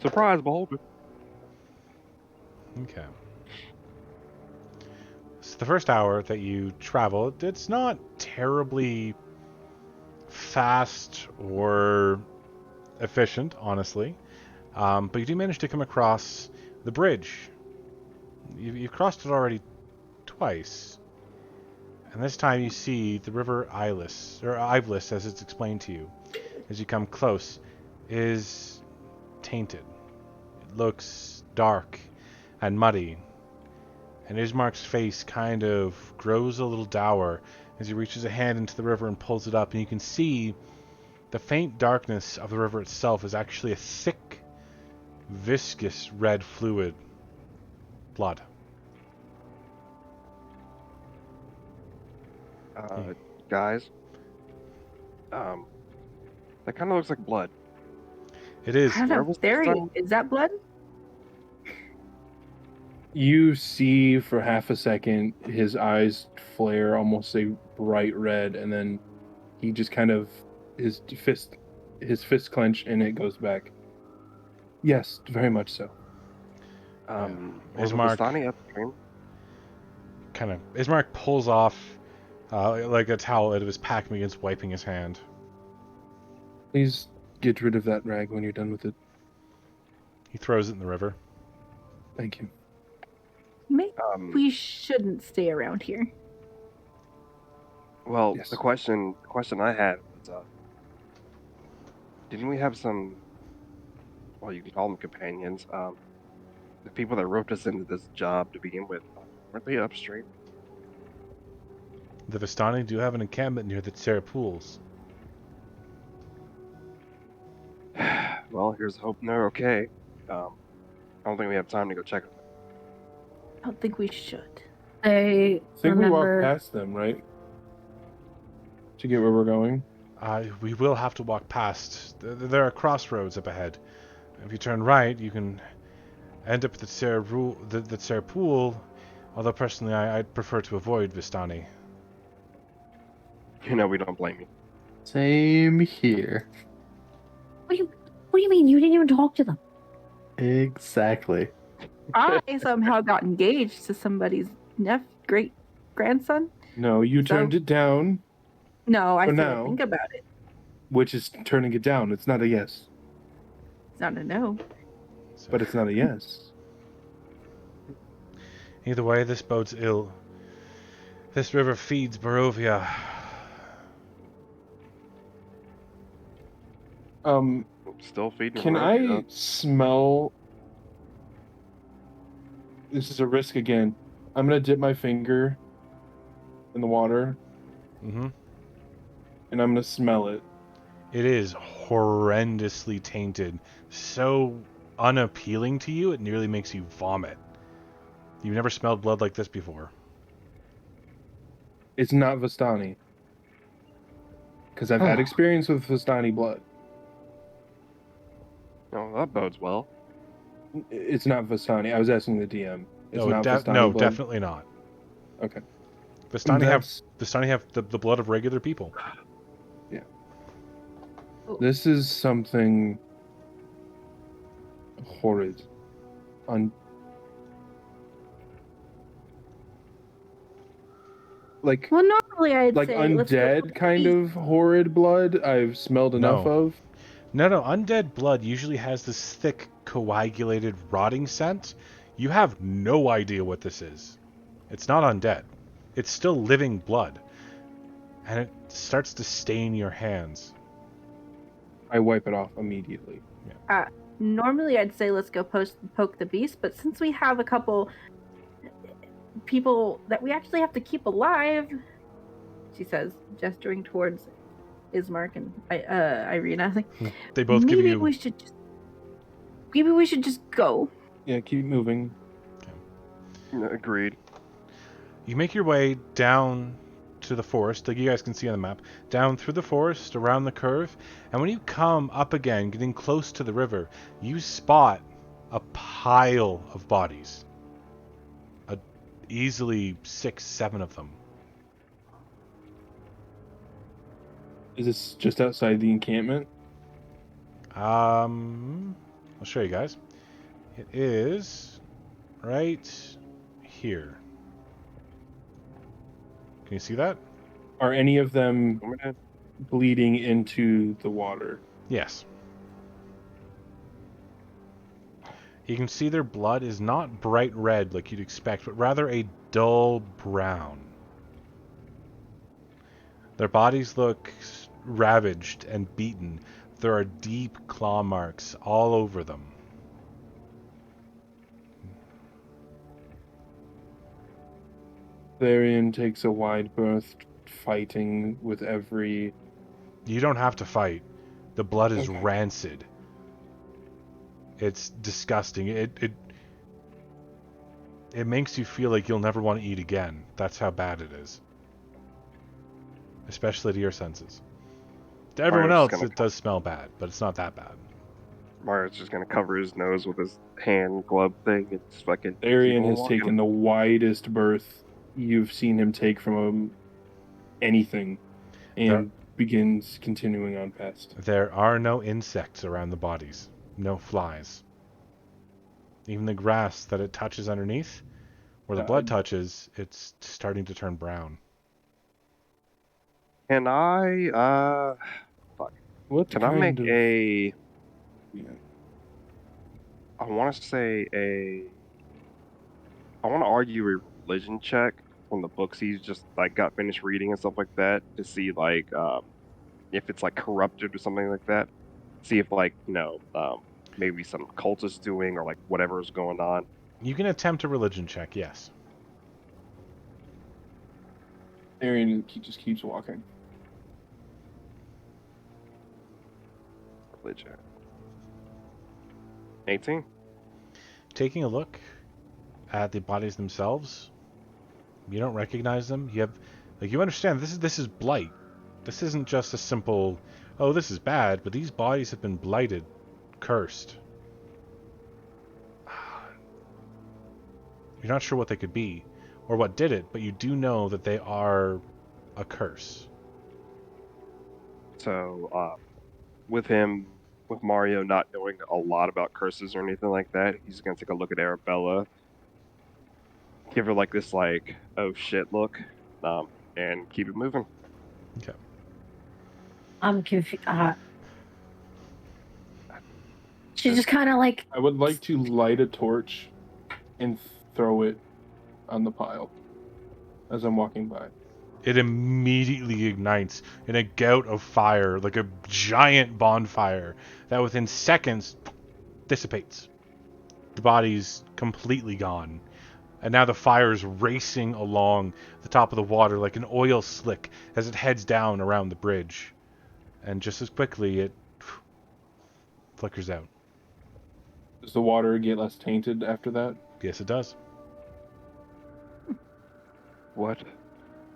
Surprise, beholder. Okay. So the first hour that you travel, it's not terribly fast or efficient, honestly. But you do manage to come across the bridge. You've crossed it already twice. And this time you see the river Ivelis, as it's explained to you, as you come close, is tainted. It looks dark and muddy. And Ismark's face kind of grows a little dour as he reaches a hand into the river and pulls it up, and you can see the faint darkness of the river itself is actually a thick, viscous red fluid. Blood. Guys, that kind of looks like blood. It is. I don't Where know. was There this he from? is. That blood? You see for half a second his eyes flare almost a bright red, and then he just kind of his fist clench and it goes back. Yes, very much so. Ismark Vistani upstream. Ismark pulls off like a towel out of his pack and begins wiping his hand. Please get rid of that rag when you're done with it. He throws it in the river. Thank you. Maybe Um, we shouldn't stay around here. well, Yes. the question I had was, didn't we have some? Well, you can call them companions. The people that roped us into this job to begin with, weren't they upstream? The Vistani do have an encampment near the Tsar pools. Well, here's hoping they're okay. I don't think we have time to go check them. I don't think we should. I think we walk remember. past them, right? To get where we're going. We will have to walk past. There are crossroads up ahead. If you turn right, you can end up at the Tsar pool. Although personally, I'd prefer to avoid Vistani. You know, we don't blame you. Same here. What do you mean? You didn't even talk to them. Exactly. I somehow got engaged to somebody's great grandson. No, you turned it down, No, I For still now. think about it. which is turning it down. It's not a yes, It's not a no. So, but it's not a yes. either way, this bodes ill. This river feeds Barovia. Still feeding. Can I smell? This is a risk again. I'm gonna dip my finger in the water, Mm-hmm. and I'm gonna smell it. It is horrendously tainted. So unappealing to you, it nearly makes you vomit. You've never smelled blood like this before. It's not Vistani, because I've had experience with Vistani blood. Oh, that bodes well. It's not Vistani. I was asking the DM. It's No, not Vistani no, blood. definitely not. Okay. Vistani That's- have the blood of regular people. This is something horrid. Like Well, normally I'd like say let's go undead kind of horrid blood I've smelled enough No. of. No, undead blood usually has this thick, coagulated, rotting scent. You have no idea what this is. It's not undead. It's still living blood. And it starts to stain your hands. I wipe it off immediately. Normally I'd say let's go poke the beast, but since we have a couple people that we actually have to keep alive, she says, gesturing towards Ismark and Irina. Like, They both give maybe you... we should just go. Yeah, keep moving. Agreed. You make your way down to the forest, like you guys can see on the map, down through the forest, around the curve, and when you come up again, getting close to the river, you spot a pile of bodies. Easily 6-7 of them. Is this just outside the encampment? I'll show you guys. It is right here. Can you see that? Are any of them bleeding into the water? Yes. You can see their blood is not bright red like you'd expect, but rather a dull brown. Their bodies look ravaged and beaten. There are deep claw marks all over them. Therian takes a wide berth, fighting with every... You don't have to fight. The blood is Okay. rancid. It's disgusting. It makes you feel like you'll never want to eat again. That's how bad it is. Especially to your senses. To everyone Mario's else, gonna it does smell bad, but it's not that bad. Mario's just gonna cover his nose with his hand glove thing and just fucking. Therian has taken the widest berth you've seen him take from anything, and begins continuing on past. There are no insects around the bodies. No flies. Even the grass that it touches underneath, where the blood touches, it's starting to turn brown. Can I What Can I kind make of... a? Yeah. I want to say a. I want to argue a religion check from the books he's just like got finished reading and stuff like that to see like if it's like corrupted or something like that. see if like maybe some cultists doing or like whatever is going on. You can attempt a religion check, yes. Arian just keeps walking. Religion. 18. Taking a look at the bodies themselves, you don't recognize them. You understand this is blight. This isn't just a simple, oh, this is bad, but these bodies have been blighted, cursed. You're not sure what they could be or what did it, but you do know that they are a curse. So, with Mario not knowing a lot about curses or anything like that, he's gonna take a look at Arabella, give her like this like, oh shit look, and keep it moving. Okay. I'm confused. She just kind of like. I would like to light a torch and throw it on the pile as I'm walking by. It immediately ignites in a gout of fire, like a giant bonfire that within seconds dissipates. The body's completely gone. And now the fire is racing along the top of the water like an oil slick as it heads down around the bridge. And just as quickly, it flickers out. Does the water get less tainted after that? Yes, it does. What?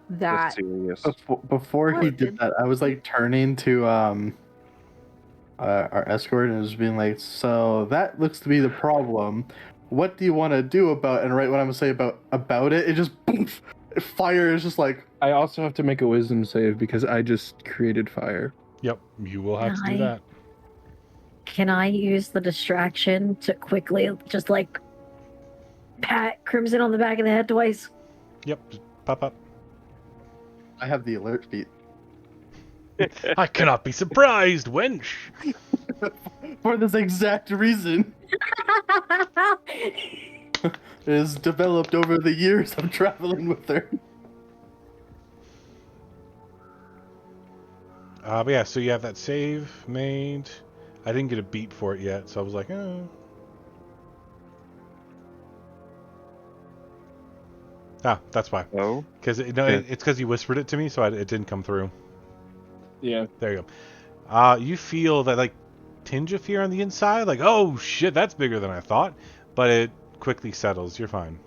That Serious. Before he What did that, I was like turning to our escort and was being like, "So that looks to be the problem. What do you want to do about?" And right when I'm gonna say about it, it just poof, fire is just like. I also have to make a wisdom save because I just created fire. Yep, you will have to do that. Can I use the distraction to quickly just like pat Crimson on the back of the head twice? Yep, just pop up. I have the alert feat. I cannot be surprised, wench. For this exact reason. It is developed over the years of traveling with her. But yeah, so you have that save made. I didn't get a beat for it yet, so I was like, oh. Ah, that's why. Oh? Because it's because you whispered it to me, so it didn't come through. Yeah. There you go. You feel that like tinge of fear on the inside, like, oh shit, that's bigger than I thought, but it quickly settles. You're fine.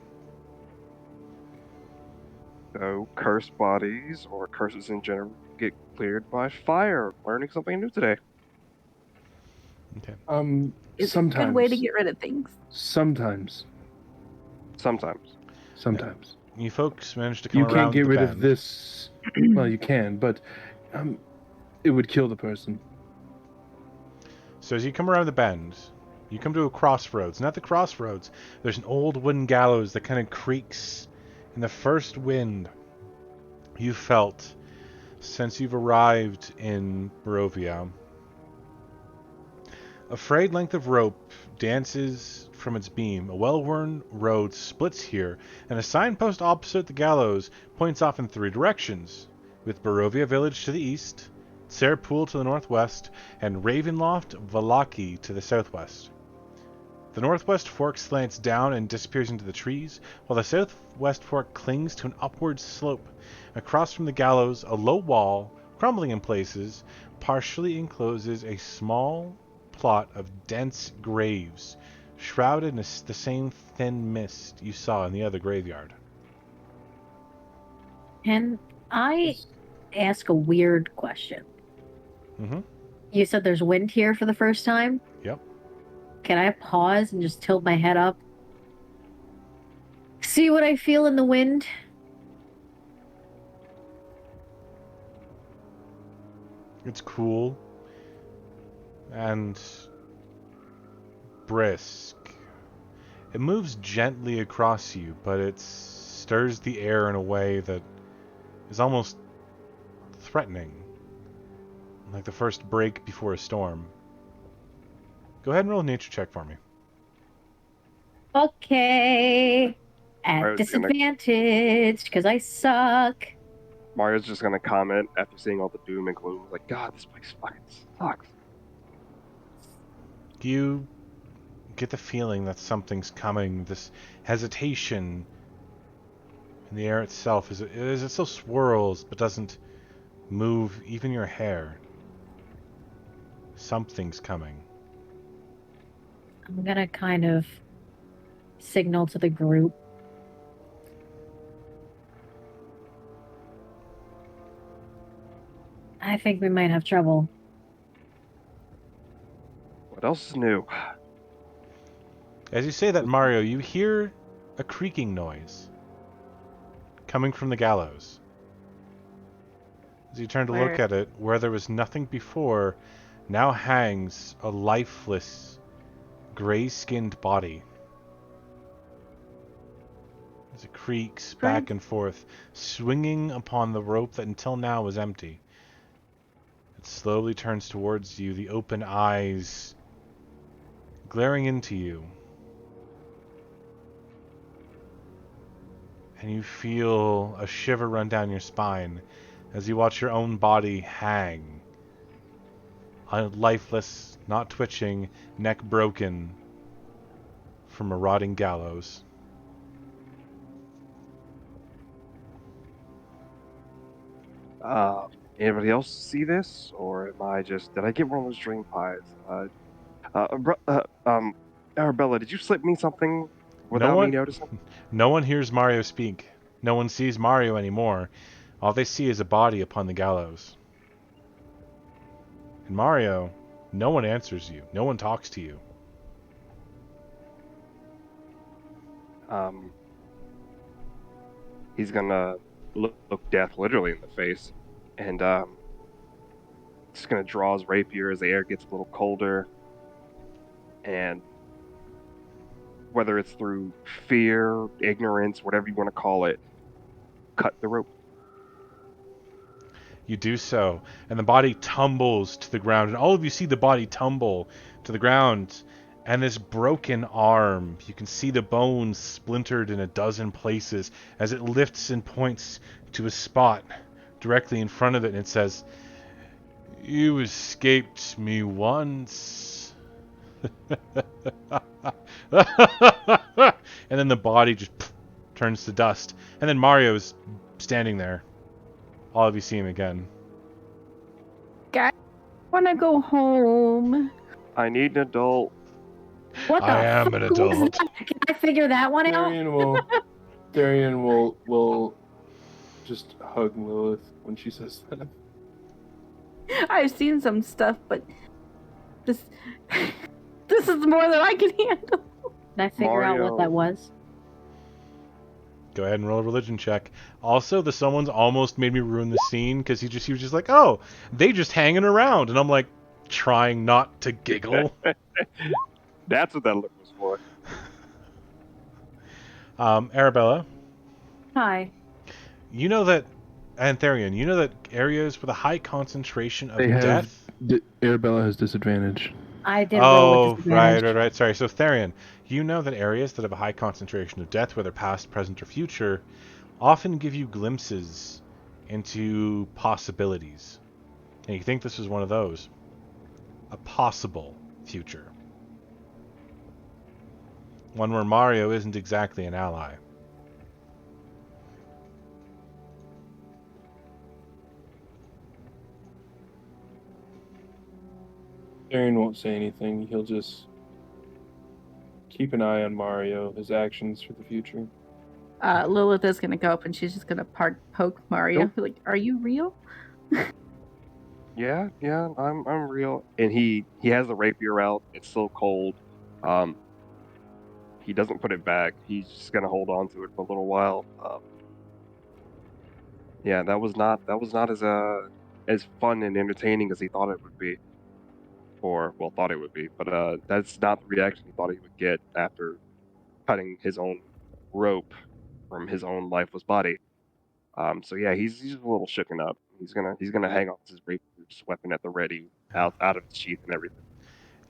So, cursed bodies or curses in general get cleared by fire. Learning something new today. Okay. is Sometimes. a good way to get rid of things. Sometimes. Sometimes. You folks managed to come You around can't get the rid bend. of this. Well, you can, but it would kill the person. So as you come around the bend, you come to a crossroads. And at the crossroads, there's an old wooden gallows that kind of creaks in the first wind you felt since you've arrived in Barovia. A frayed length of rope dances from its beam. A well-worn road splits here, and a signpost opposite the gallows points off in 3 directions, with Barovia Village to the east, Serpool to the northwest, and Ravenloft Valaki to the southwest. The northwest fork slants down and disappears into the trees, while the southwest fork clings to an upward slope. Across from the gallows, a low wall, crumbling in places, partially encloses a small plot of dense graves, shrouded in the same thin mist you saw in the other graveyard. Can I ask a weird question? Mm-hmm. You said there's wind here for the first time? Yep. Can I pause and just tilt my head up? See what I feel in the wind? It's cool and brisk. It moves gently across you, but it stirs the air in a way that is almost threatening, like the first break before a storm. Go ahead and roll a nature check for me. Okay. At disadvantage, because I suck. Mario's just gonna comment after seeing all the doom and gloom, like, God, this place fucking sucks. You get the feeling that something's coming. This hesitation in the air itself as it still swirls but doesn't move even your hair. Something's coming. I'm gonna kind of signal to the group. I think we might have trouble. What else is new? As you say that, Mario, you hear a creaking noise coming from the gallows. As you turn to look at it, where there was nothing before, now hangs a lifeless, gray-skinned body. As it creaks back and forth, swinging upon the rope that until now was empty. It slowly turns towards you, the open eyes glaring into you. And you feel a shiver run down your spine as you watch your own body hang. Lifeless, not twitching, neck broken from a rotting gallows. Anybody else see this, or am I just? Did I get one of those dream pies? Arabella, did you slip me something without me noticing? No one hears Mario speak. No one sees Mario anymore. All they see is a body upon the gallows. And Mario, no one answers you. No one talks to you. He's gonna look death literally in the face, and just gonna draw his rapier as the air gets a little colder, and whether it's through fear, ignorance, whatever you want to call it, cut the rope. You do so, and the body tumbles to the ground, and all of you see the body tumble to the ground, and this broken arm, you can see the bones splintered in a dozen places as it lifts and points to a spot directly in front of it, and it says, "You escaped me once." And then the body just turns to dust, and then Mario's standing there. All of you see him again. Guys, I want to go home. I need an adult. What the I am an adult. Can I figure that one out? Darian will just hug Lilith when she says that. I've seen some stuff, but this is more than I can handle. Can I figure out what that was? Go ahead and roll a religion check. Also, the someone's almost made me ruin the scene because he was just like, oh, they just hanging around, and I'm like trying not to giggle. That's what that look was for. Arabella. Hi. You know that, Antharian, you know that areas with a high concentration of death. Arabella has disadvantage. I did roll with disadvantage. Right. Sorry. So Therian, you know that areas that have a high concentration of death, whether past, present, or future, often give you glimpses into possibilities. And you think this is one of those. A possible future. One where Mario isn't exactly an ally. Darian won't say anything. He'll just keep an eye on Mario, his actions for the future. Lilith is gonna go up and she's just gonna poke Mario. Nope. Like, are you real? Yeah, I'm real. And he has the rapier out. It's still cold. He doesn't put it back. He's just gonna hold on to it for a little while. Yeah, that was not as fun and entertaining as he thought it would be. Thought it would be, but that's not the reaction he thought he would get after cutting his own rope from his own lifeless body. So yeah, he's a little shooken up. He's gonna hang on to his rapier's weapon at the ready, out of his sheath and everything.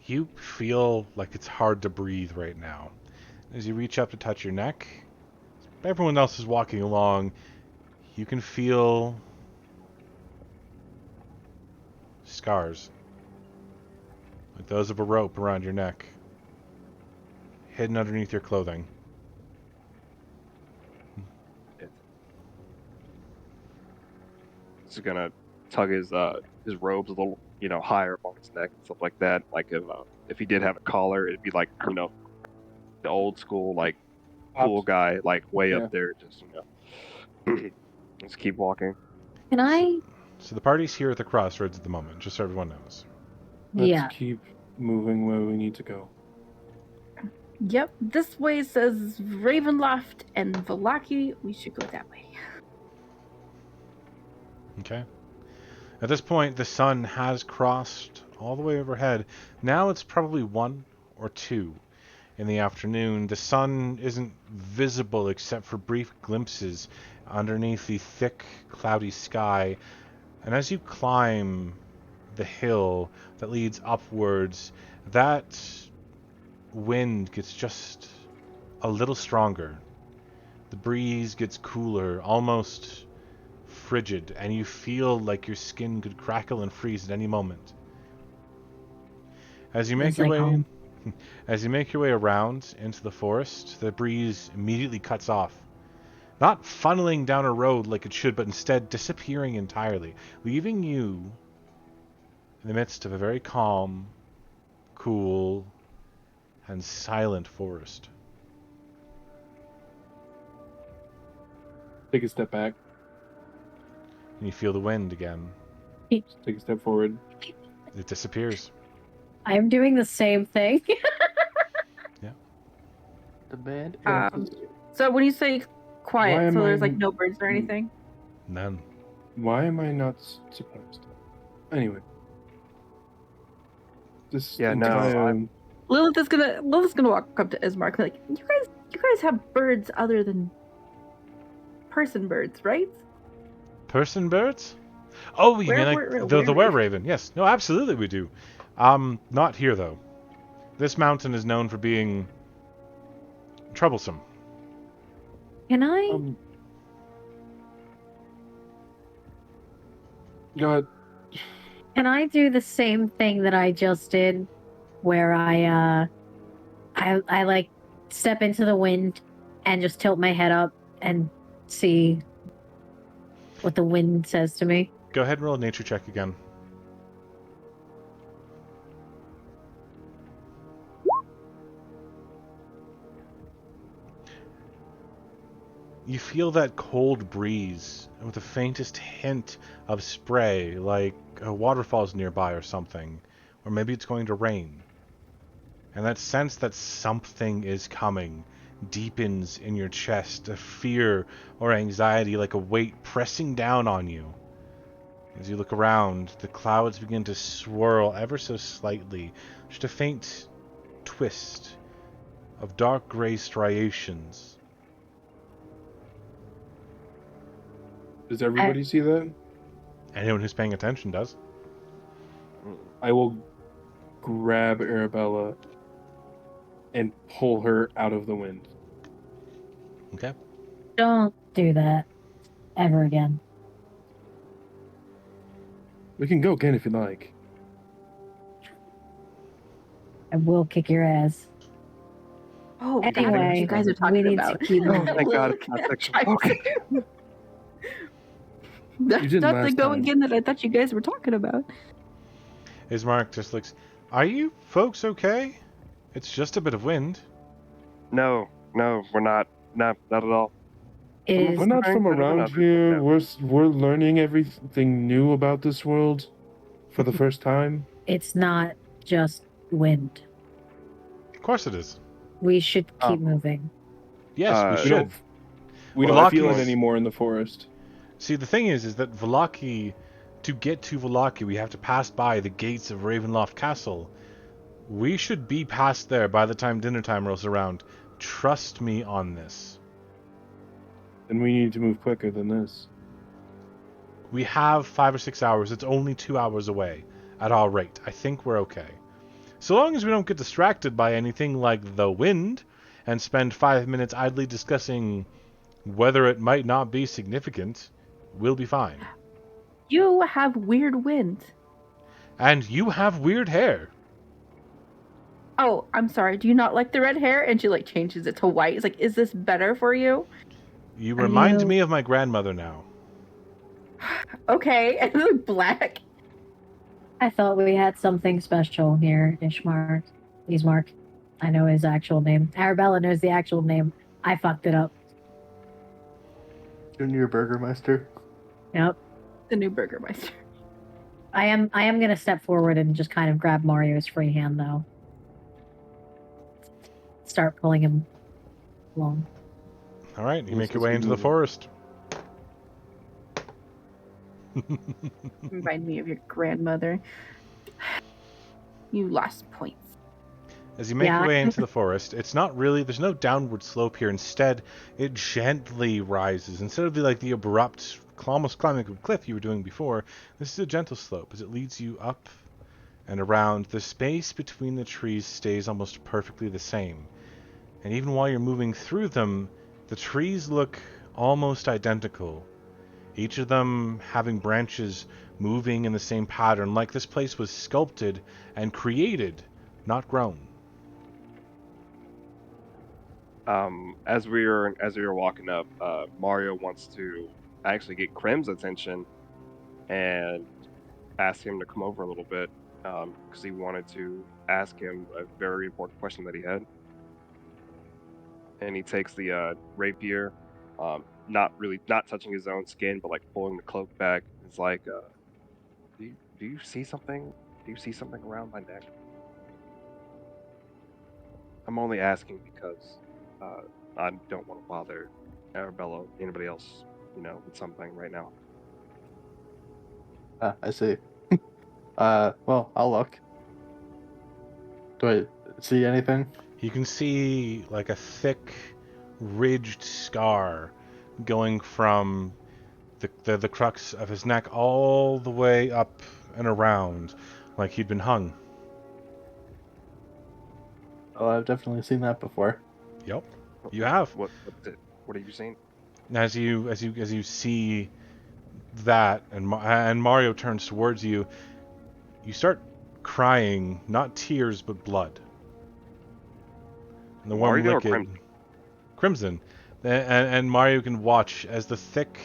You feel like it's hard to breathe right now. As you reach up to touch your neck, everyone else is walking along. You can feel scars. like those of a rope around your neck, hidden underneath your clothing. He's gonna tug his robes a little, higher up on his neck and stuff like that. Like if he did have a collar, it'd be like, the old school like cool guy, like way up there. Just let's keep walking. Can I? So the party's here at the crossroads at the moment, just so everyone knows. Let's keep moving where we need to go. Yep, this way says Ravenloft and Vallaki. We should go that way. Okay. At this point, the sun has crossed all the way overhead. Now it's probably 1 or 2 in the afternoon. The sun isn't visible except for brief glimpses underneath the thick, cloudy sky. And as you climb the hill that leads upwards, that wind gets just a little stronger. The breeze gets cooler, almost frigid, and you feel like your skin could crackle and freeze at any moment. As you make your way around into the forest, the breeze immediately cuts off. Not funneling down a road like it should, but instead disappearing entirely, leaving you in the midst of a very calm, cool, and silent forest. Take a step back. And you feel the wind again. Take a step forward. It disappears. I'm doing the same thing. Yeah. The band. So when you say quiet, so there's like no birds or anything? None. Why am I not surprised? Anyway. Lilith is gonna walk up to Ismark and be like, you guys have birds other than person birds, right? Person birds? Oh, you mean like the were-raven? Yes. No, absolutely we do. Not here though. This mountain is known for being troublesome. Can I? God. Can I do the same thing that I just did, where I like step into the wind and just tilt my head up and see what the wind says to me? Go ahead and roll a nature check again. You feel that cold breeze with the faintest hint of spray, like a waterfall's nearby or something, or maybe it's going to rain. And that sense that something is coming deepens in your chest, a fear or anxiety like a weight pressing down on you. As you look around, the clouds begin to swirl ever so slightly, just a faint twist of dark gray striations. Does everybody see that? Anyone who's paying attention does. I will grab Arabella and pull her out of the wind. Okay. Don't do that ever again. We can go again if you like. I will kick your ass. Oh, anyway, you guys are talking about. To keep moving. Thank God it's not sexual. Okay. That's not the go again that I thought you guys were talking about. Ismark just looks, are you folks okay? It's just a bit of wind. No, we're not. No, not at all. We're not from around here. We're learning everything new about this world for the first time. It's not just wind. Of course it is. We should keep moving. Yes, we should. We don't feel it anymore in the forest. See, the thing is that Vallaki, to get to Vallaki, we have to pass by the gates of Ravenloft Castle. We should be past there by the time dinner time rolls around. Trust me on this. Then we need to move quicker than this. We have 5 or 6 hours. It's only 2 hours away at our rate. I think we're okay. So long as we don't get distracted by anything like the wind and spend 5 minutes idly discussing whether it might not be significant, we'll be fine. You have weird wind. And you have weird hair. Oh, I'm sorry. Do you not like the red hair? And she like changes it to white. It's like, is this better for you? You Are remind you- me of my grandmother now. Okay, and then black. I thought we had something special here, Ishmark. Ismark. I know his actual name. Arabella knows the actual name. I fucked it up. Junior Burgermeister. Yep. The new Burgermeister. I am gonna step forward and just kind of grab Mario's free hand though. Start pulling him along. All right, you Yes, make your as way we into the move. forest. Remind me of your grandmother. You lost points. As you make Yeah, your way I- into the forest, it's not really, there's no downward slope here. Instead, it gently rises. Instead of the abrupt, almost climbing a cliff you were doing before, this is a gentle slope as it leads you up and around. The space between the trees stays almost perfectly the same. And even while you're moving through them, the trees look almost identical. Each of them having branches moving in the same pattern, like this place was sculpted and created, not grown. As we were walking up, Mario wants to actually get Krem's attention and ask him to come over a little bit because he wanted to ask him a very important question that he had. And he takes the rapier, not touching his own skin, but like pulling the cloak back. It's like, do you see something? Do you see something around my neck? I'm only asking because I don't want to bother Arabella, anybody else, with something right now. Ah, I see. Well, I'll look. Do I see anything? You can see like a thick, ridged scar going from the crux of his neck all the way up and around, like he'd been hung. Oh, I've definitely seen that before. Yep, you have. What have you seen? And as you see that, and Mario turns towards you, you start crying, not tears but blood. And the warm Mario or liquid, crimson, and Mario can watch as the thick,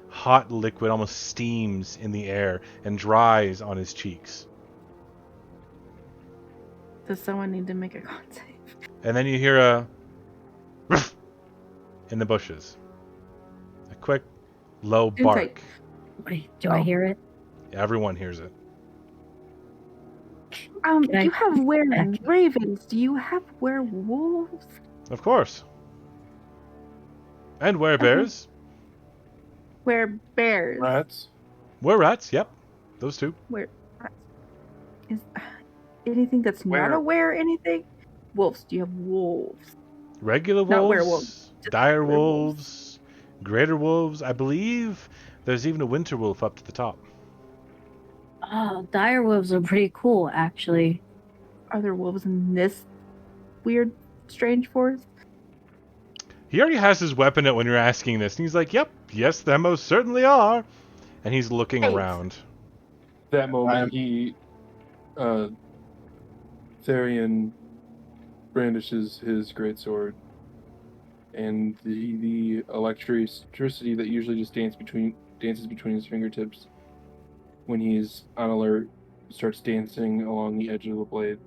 hot liquid almost steams in the air and dries on his cheeks. Does someone need to make a con save? And then you hear a ruff in the bushes. A quick, low Too bark. tight. Wait, do I hear it? Everyone hears it. Can You I- have ravens. Do you have werewolves? Of course. And werebears. Bears. Rats. Were-rats, yep. Those two. Rats. Is anything that's not Were- a were anything? Wolves. Do you have wolves? Regular Not wolves, werewolves, just dire regular wolves, greater wolves. I believe there's even a winter wolf up to the top. Oh, dire wolves are pretty cool, actually. Are there wolves in this weird, strange forest? He already has his weapon out when you're asking this, and he's like, "Yep, yes, there most certainly are." And he's looking Thanks. around. That moment, I'm- he, Therian brandishes his greatsword, and the electricity that usually just dances between his fingertips when he's on alert starts dancing along the edge of the blade.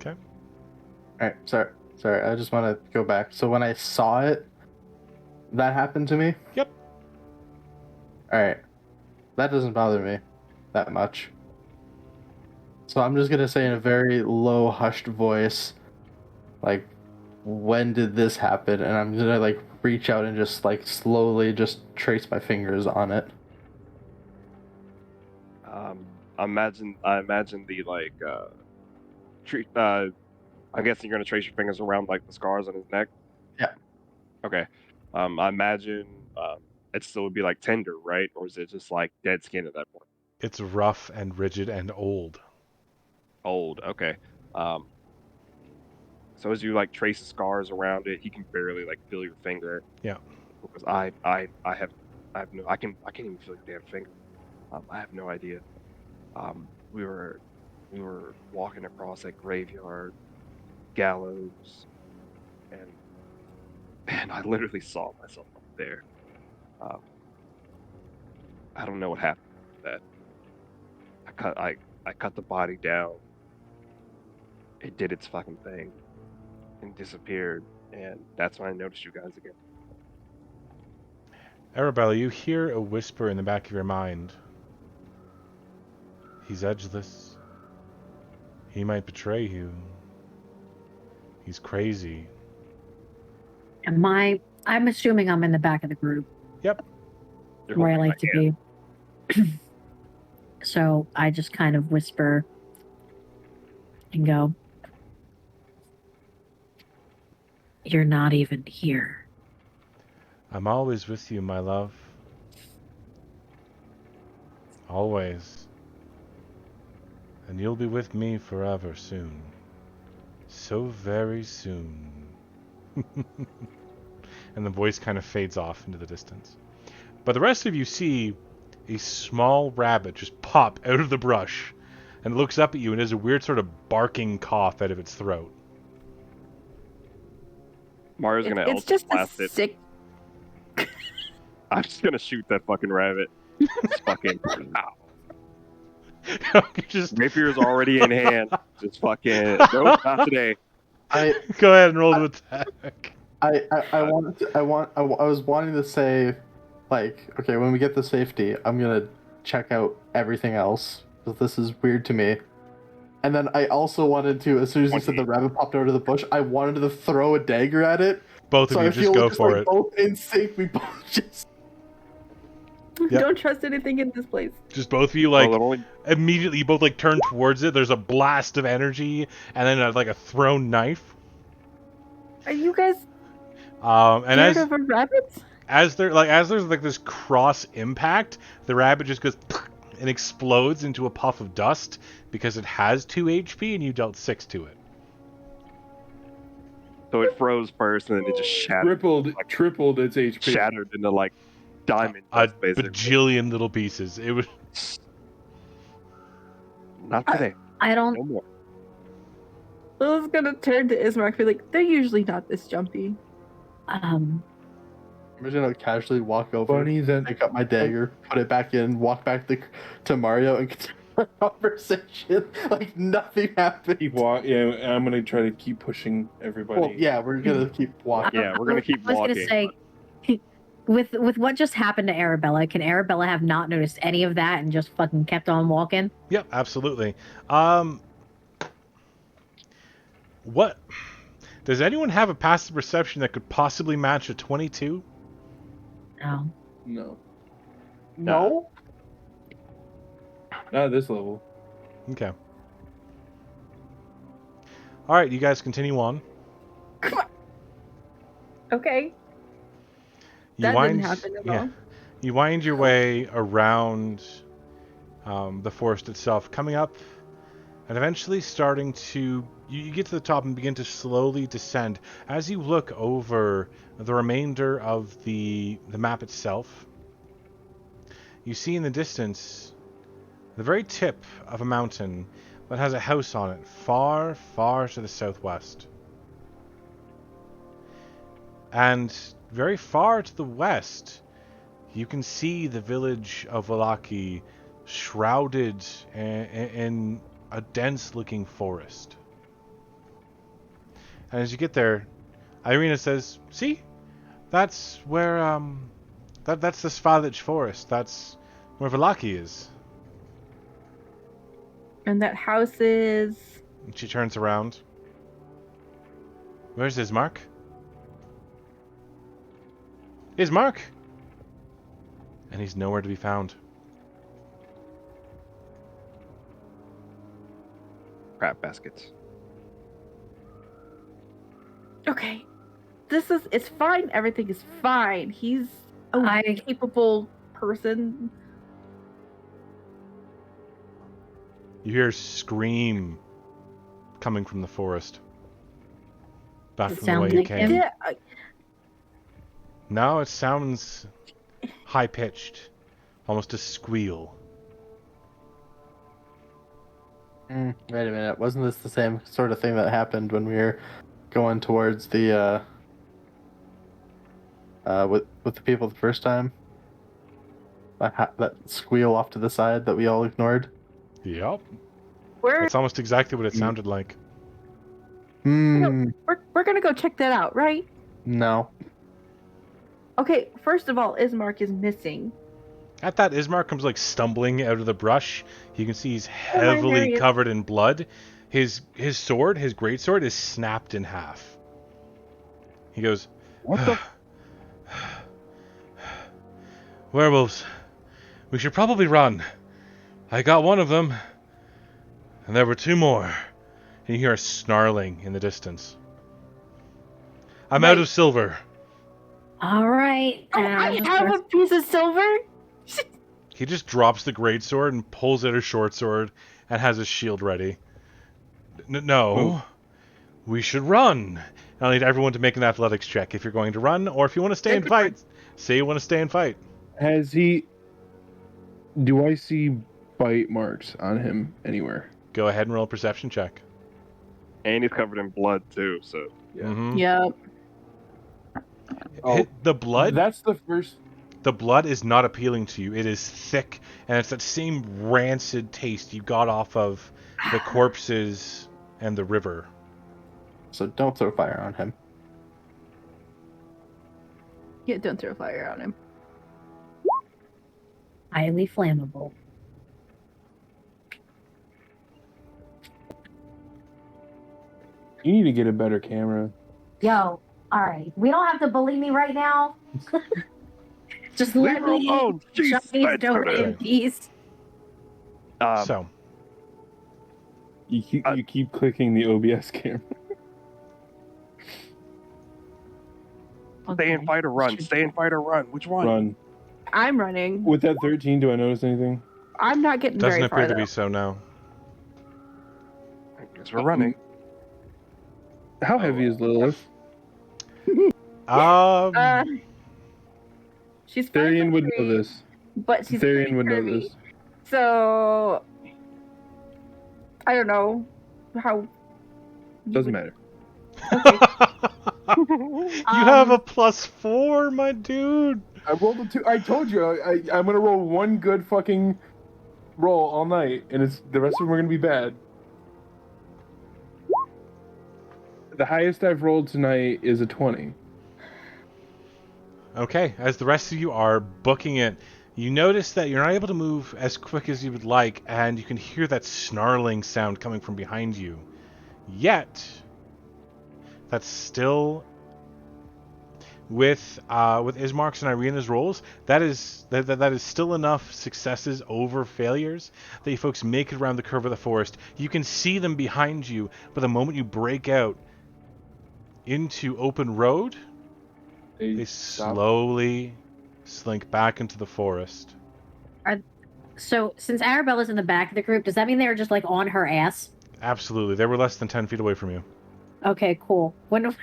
Okay. Alright, sorry, I just want to go back. So when I saw it, that happened to me? Yep. Alright. That doesn't bother me that much. So I'm just gonna say in a very low, hushed voice, like, when did this happen? And I'm gonna, like, reach out and just, like, slowly just trace my fingers on it. I imagine the I'm guessing you're gonna trace your fingers around like the scars on his neck. Yeah. Okay. I imagine it still would be like tender, right? Or is it just like dead skin at that point? It's rough and rigid and old. Old. Okay. So as you like trace the scars around it, he can barely like feel your finger. Yeah. Because I can't even feel your damn finger. I have no idea. We were walking across that graveyard gallows, and I literally saw myself up there. I don't know what happened with that. I cut the body down. It did its fucking thing and disappeared, and that's when I noticed you guys again. Arabella, you hear a whisper in the back of your mind. He's edgeless. He might betray you. He's crazy. I'm assuming I'm in the back of the group. Yep. You're Where I holding like to my hand. be. So I just kind of whisper and go, "You're not even here." I'm always with you, my love. Always. And you'll be with me forever soon. So very soon. And the voice kind of fades off into the distance. But the rest of you see a small rabbit just pop out of the brush and looks up at you and has a weird sort of barking cough out of its throat. Mario's gonna It's just a blast it. sick. I'm just gonna shoot that fucking rabbit. Just fucking. Just Rapier's already in hand. Just fucking. Nope, not today. go ahead and roll to attack. I was wanting to say, like, okay, when we get to safety, I'm gonna check out everything else, because this is weird to me. And then I also wanted to, as soon as you said the rabbit popped out of the bush, I wanted to throw a dagger at it. Both of you, just go for it. Both in sync, we both just... Yep. Don't trust anything in this place. Just both of you, immediately, you both, turn towards it. There's a blast of energy, and then, a thrown knife. Are you guys And scared of a rabbit? as there's this cross impact, the rabbit just goes and explodes into a puff of dust because it has 2 HP and you dealt 6 to it. So it froze first, and then it just shattered. Tripled its HP. Shattered into diamond A dust, basically. bajillion little pieces. It was Not today. I don't. No more. Lila's gonna turn to Ismark and be like, they're usually not this jumpy. I'm just gonna casually walk over, Funny that pick up my dagger, put it back in, walk back to Mario, and continue the conversation like nothing happened. I'm gonna try to keep pushing everybody. Well, yeah, we're gonna keep walking. Yeah, we're gonna keep walking. I was gonna say, with what just happened to Arabella, can Arabella have not noticed any of that and just fucking kept on walking? Yep, absolutely. What does anyone have a passive perception that could possibly match a 22? No. No, No? not at this level. Okay. All right, you guys continue on. Okay. That didn't happen at all. You wind your way around the forest itself, coming up and eventually starting to... You get to the top and begin to slowly descend. As you look over the remainder of the map itself, you see in the distance the very tip of a mountain that has a house on it, far, far to the southwest. And very far to the west, you can see the village of Valaki shrouded in a dense-looking forest. And as you get there, Irina says, "See, that's where that's the Svalich forest. That's where Valaki is." And that house is... And she turns around. "Where's Ismark? Ismark!" And he's nowhere to be found. Crap baskets. Okay. It's fine. Everything is fine. He's a capable person. You hear a scream coming from the forest. Back Does it from the sound way you like came. him? No, it sounds high-pitched. Almost a squeal. Wait a minute. Wasn't this the same sort of thing that happened when we were going towards the with the people the first time? That squeal off to the side that we all ignored. Yep. We're That's almost exactly what it sounded like. Hmm. we're gonna go check that out, right? No. Okay, first of all, Ismark is missing. At that, Ismark comes like stumbling out of the brush. You can see he's Oh, there heavily he is. covered in blood. His sword, his great sword, is snapped in half. He goes, What the? "Werewolves, we should probably run. I got one of them, and there were two more." And you hear a snarling in the distance. "I'm out of silver." All right. Oh, I have a piece of silver. He just drops the greatsword and pulls out his short sword and has his shield ready. No, we should run. I'll need everyone to make an athletics check if you're going to run, or if you want to stay and fight. Say you want to stay and fight. Has he? Do I see bite marks on him anywhere? Go ahead and roll a perception check. And he's covered in blood too. So Yeah. Mm-hmm. Yep. Oh, The blood. That's the first. The blood is not appealing to you. It is thick, and it's that same rancid taste you got off of the corpses and the river. So don't throw fire on him. Yeah, don't throw fire on him. Highly flammable. You need to get a better camera. Yo, all right. We don't have to bully me right now. Just leave let her me alone. She's shut these doors sensitive. in peace. So, You keep clicking the OBS camera. stay and fight or run. Stay and fight or run. Which one? Run. I'm running. With that 13, do I notice anything? I'm not getting doesn't very appear far to though. be so now. I guess we're running. How heavy is Lilith? She's 5'3", Therian would know this. but she's Therian pretty would know curvy. this. So I don't know how. Doesn't matter. Okay. You have a +4, my dude. I rolled a 2. I told you I'm gonna roll one good fucking roll all night, and the rest of them are gonna be bad. The highest I've rolled tonight is a 20. Okay, as the rest of you are booking it, you notice that you're not able to move as quick as you would like, and you can hear that snarling sound coming from behind you. Yet, that's still with Ismark's and Irina's rolls. That is still enough successes over failures that you folks make it around the curve of the forest. You can see them behind you, but the moment you break out into open road, they slowly slink back into the forest. So, since Arabella's in the back of the group, does that mean they were just like on her ass? Absolutely. They were less than 10 feet away from you. Okay, cool. When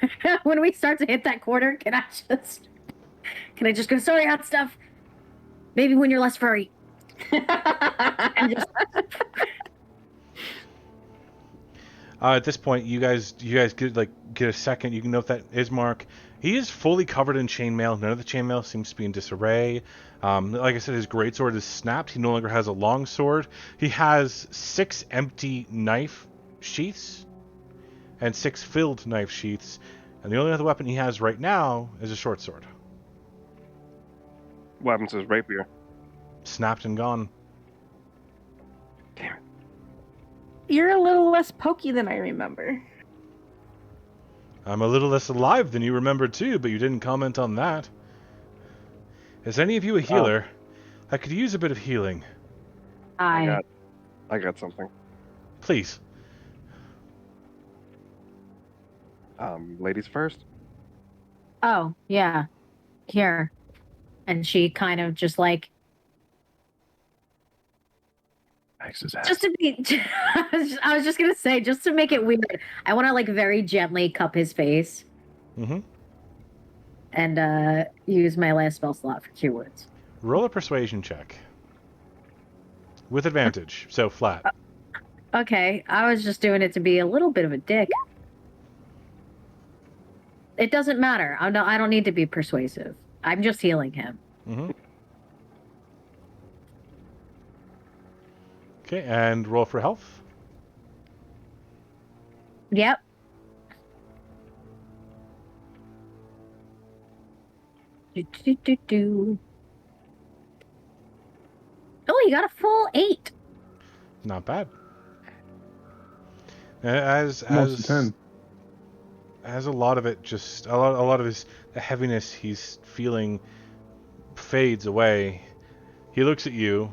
when we start to hit that corner, can I just go, sorry, hot stuff? Maybe when you're less furry. And just... At this point, you guys get a second. You can note that Ismark, he is fully covered in chainmail. None of the chainmail seems to be in disarray. Like I said, his greatsword is snapped. He no longer has a long sword. He has 6 empty knife sheaths and 6 filled knife sheaths. And the only other weapon he has right now is a short sword. What happens to his rapier? Snapped and gone. Damn it. You're a little less pokey than I remember. I'm a little less alive than you remembered too, but you didn't comment on that. Is any of you a healer? I could use a bit of healing. I got something. Please. Ladies first. Oh, yeah. Here. And she kind of just like... Just to be... I was just going to say, just to make it weird, I want to like very gently cup his face. Mm-hmm. And use my last spell slot for Cure Words. Roll a persuasion check. With advantage, so flat. Okay, I was just doing it to be a little bit of a dick. It doesn't matter. I don't need to be persuasive. I'm just healing him. Mm-hmm. Okay, and roll for health. Yep. Do. Oh, you got a full 8. Not bad. Almost a 10. As a lot of it, just a lot of the heaviness he's feeling fades away. He looks at you,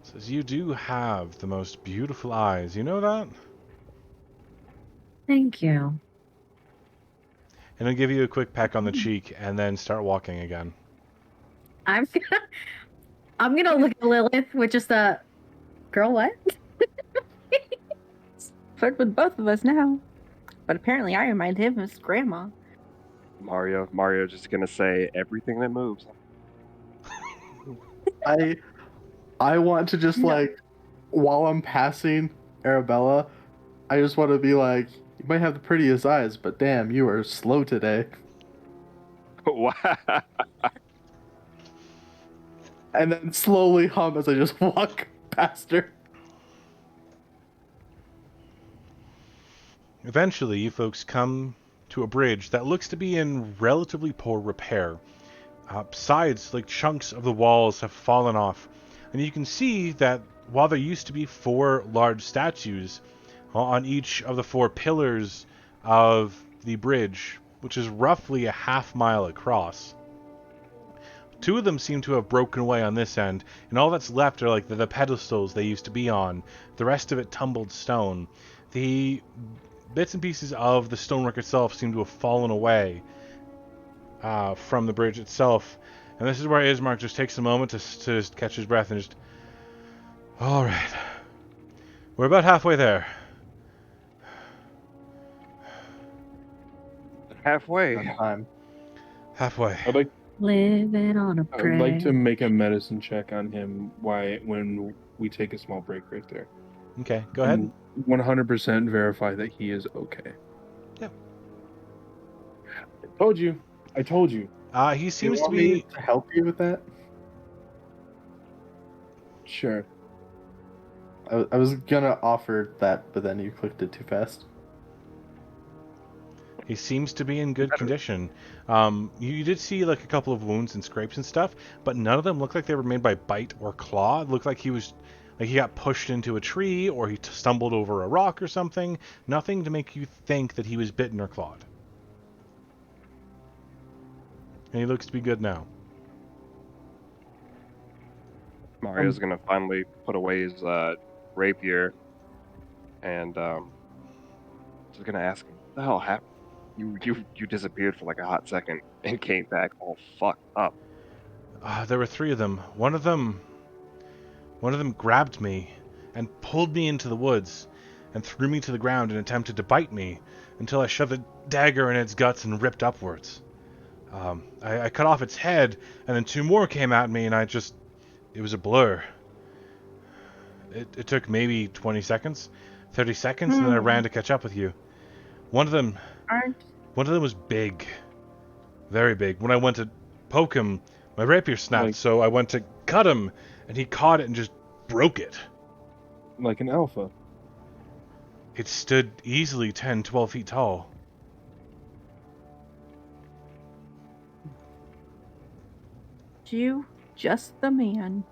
says, "You do have the most beautiful eyes. You know that?" Thank you. And I'll give you a quick peck on the cheek, and then start walking again. I'm gonna look at Lilith with just a girl. What? Flirt with both of us now. But apparently I remind him of his grandma. Mario just gonna say everything that moves. I want to just No. like, while I'm passing Arabella, I just want to be like, you might have the prettiest eyes, but damn, you are slow today. Wow. And then slowly hum as I just walk past her. Eventually, you folks come to a bridge that looks to be in relatively poor repair. Sides, like chunks of the walls, have fallen off, and you can see that while there used to be 4 large statues on each of the 4 pillars of the bridge, which is roughly a half-mile across, 2 of them seem to have broken away on this end, and all that's left are like the pedestals they used to be on. The rest of it tumbled stone. The bits and pieces of the stonework itself seem to have fallen away from the bridge itself. And this is where Ismark just takes a moment to catch his breath and just... Alright. We're about halfway there. Halfway. On time. Halfway. Living on a I prayer. would like to make a medicine check on him when we take a small break right there. Okay, go ahead. And 100% verify that he is okay. Yep. I told you. He seems you to want be... me to help you with that? Sure. I was gonna offer that, but then you clicked it too fast. He seems to be in good condition. You did see like a couple of wounds and scrapes and stuff, but none of them looked like they were made by bite or claw. It looked like he got pushed into a tree or he stumbled over a rock or something. Nothing to make you think that he was bitten or clawed. And he looks to be good now. Mario's gonna finally put away his rapier, and just gonna ask him, "What the hell happened? You disappeared for like a hot second and came back all fucked up." There were 3 of them. One of them grabbed me and pulled me into the woods and threw me to the ground and attempted to bite me until I shoved a dagger in its guts and ripped upwards. I cut off its head, and then 2 more came at me, and it was a blur. It took maybe 20 seconds, 30 seconds, and then I ran to catch up with you. One of them was big. Very big. When I went to poke him, my rapier snapped, so I went to cut him, and he caught it and just broke it. Like an alpha. It stood easily 10, 12 feet tall. You, just the man.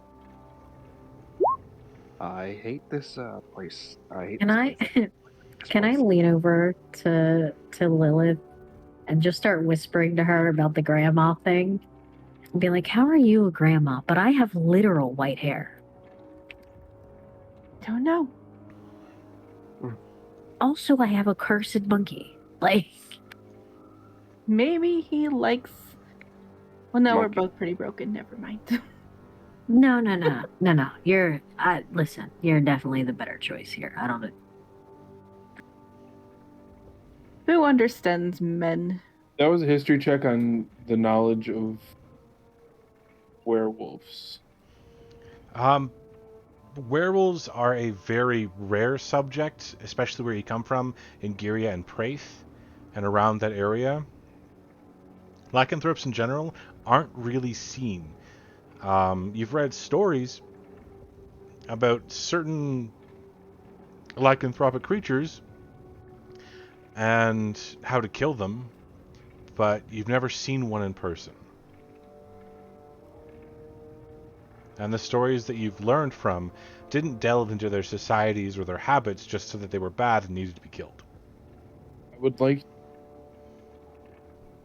I hate this place. Can I lean over to Lilith and just start whispering to her about the grandma thing? And be like, how are you a grandma? But I have literal white hair. Don't know. Also, I have a cursed monkey. Like, maybe he likes. Well, no, we're Monkey. both pretty broken. Never mind. no. Listen, you're definitely the better choice here. I don't. Who understands men? That was a history check on the knowledge of werewolves. werewolves are a very rare subject, especially where you come from, in Giria and Praith, and around that area. Lycanthropes in general aren't really seen. You've read stories about certain lycanthropic creatures and how to kill them, but you've never seen one in person. And the stories that you've learned from didn't delve into their societies or their habits just so that they were bad and needed to be killed.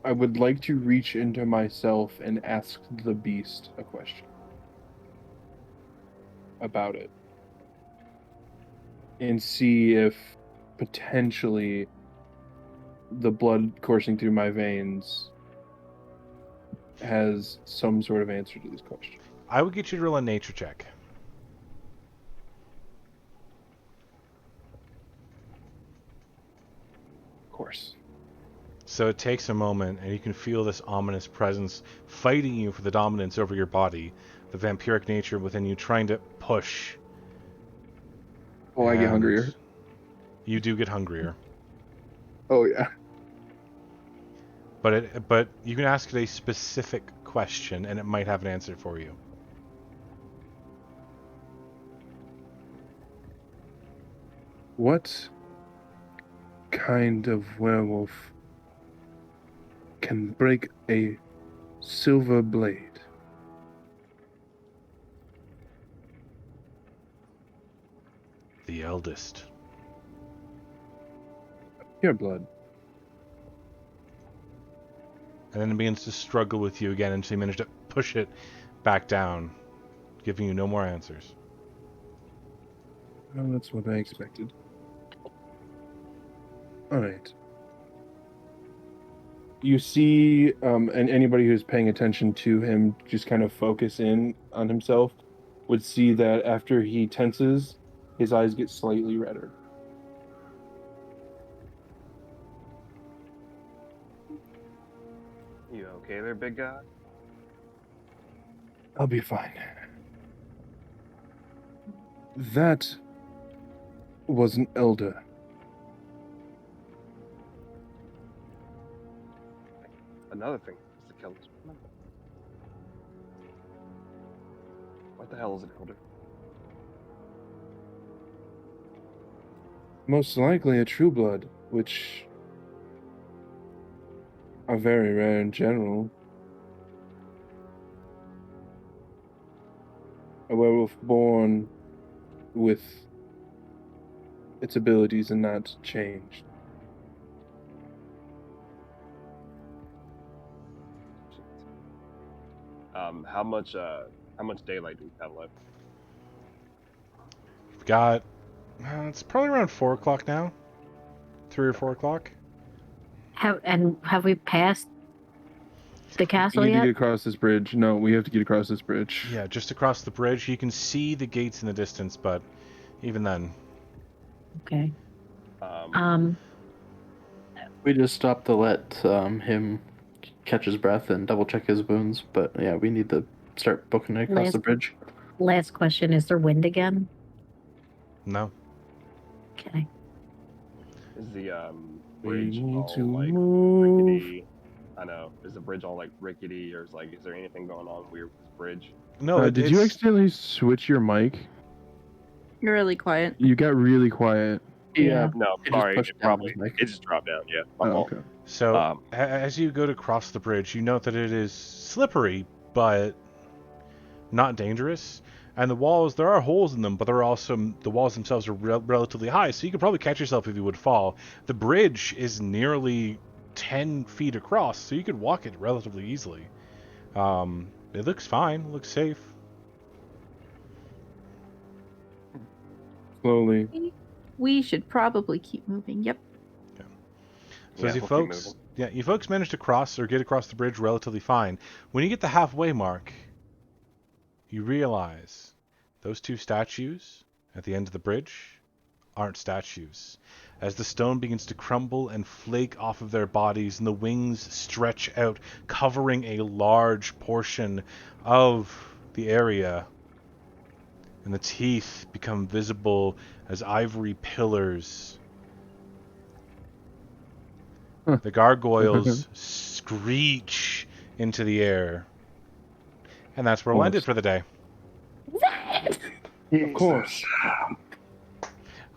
I would like to reach into myself and ask the beast a question about it. And see if potentially the blood coursing through my veins has some sort of answer to this question. I would get you to roll a nature check. Of course. So it takes a moment, and you can feel this ominous presence fighting you for the dominance over your body, the vampiric nature within you trying to push. Oh, I get And hungrier. You do get hungrier. Oh, yeah. But you can ask it a specific question, and it might have an answer for you. What kind of werewolf can break a silver blade? The eldest. Pure blood. And then it begins to struggle with you again until you manage to push it back down, giving you no more answers. Well, that's what I expected. Alright. You see, and anybody who's paying attention to him just kind of focus in on himself would see that after he tenses, his eyes get slightly redder. You okay there, big guy? I'll be fine. That was an elder. Another thing is the killers. What the hell is an elder? Most likely a true blood, which are very rare in general. A werewolf born with its abilities and not changed. How much daylight do we have left? We've got... it's probably around 4 o'clock now. 3 or 4 o'clock. Have we passed the castle We need to yet? get across this bridge. No, we have to get across this bridge. Yeah, just across the bridge. You can see the gates in the distance, but even then... Okay. We just stopped to let him catch his breath and double check his wounds, but yeah, we need to start booking it across the bridge. Last question, is there wind again? No. Okay. Is the We bridge need all to like move. rickety? I know. Is the bridge all like rickety, or is there anything going on weird with this bridge? No, Did you accidentally switch your mic? You're really quiet. You got really quiet. Yeah. No, He just sorry. pushed It down probably his mic. it just dropped down. Yeah, my Oh, fault. okay. So, as you go to cross the bridge, you note that it is slippery, but not dangerous. And the walls, there are holes in them, but the walls themselves are relatively high, so you could probably catch yourself if you would fall. The bridge is nearly 10 feet across, so you could walk it relatively easily. It looks fine, it looks safe. Slowly. We should probably keep moving. Yep. So as Yeah, you we'll keep folks, you folks manage to cross or get across the bridge relatively fine. When you get the halfway mark, you realize those two statues at the end of the bridge aren't statues. As the stone begins to crumble and flake off of their bodies and the wings stretch out, covering a large portion of the area, and the teeth become visible as ivory pillars. The gargoyles screech into the air. And that's where we'll end it for the day. Of course.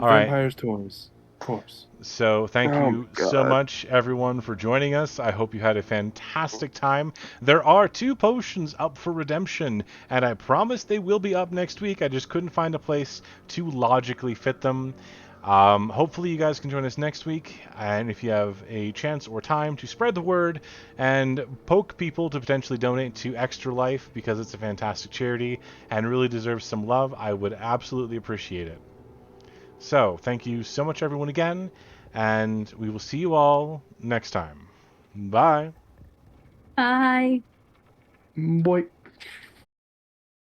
All right. Vampire's toys. Of course. So thank Oh you my so God. much, everyone, for joining us. I hope you had a fantastic time. There are 2 potions up for redemption, and I promise they will be up next week. I just couldn't find a place to logically fit them. Hopefully you guys can join us next week, and if you have a chance or time to spread the word and poke people to potentially donate to Extra Life, because it's a fantastic charity and really deserves some love, I would absolutely appreciate it. So, thank you so much, everyone, again, and we will see you all next time. Bye. Bye. Boy.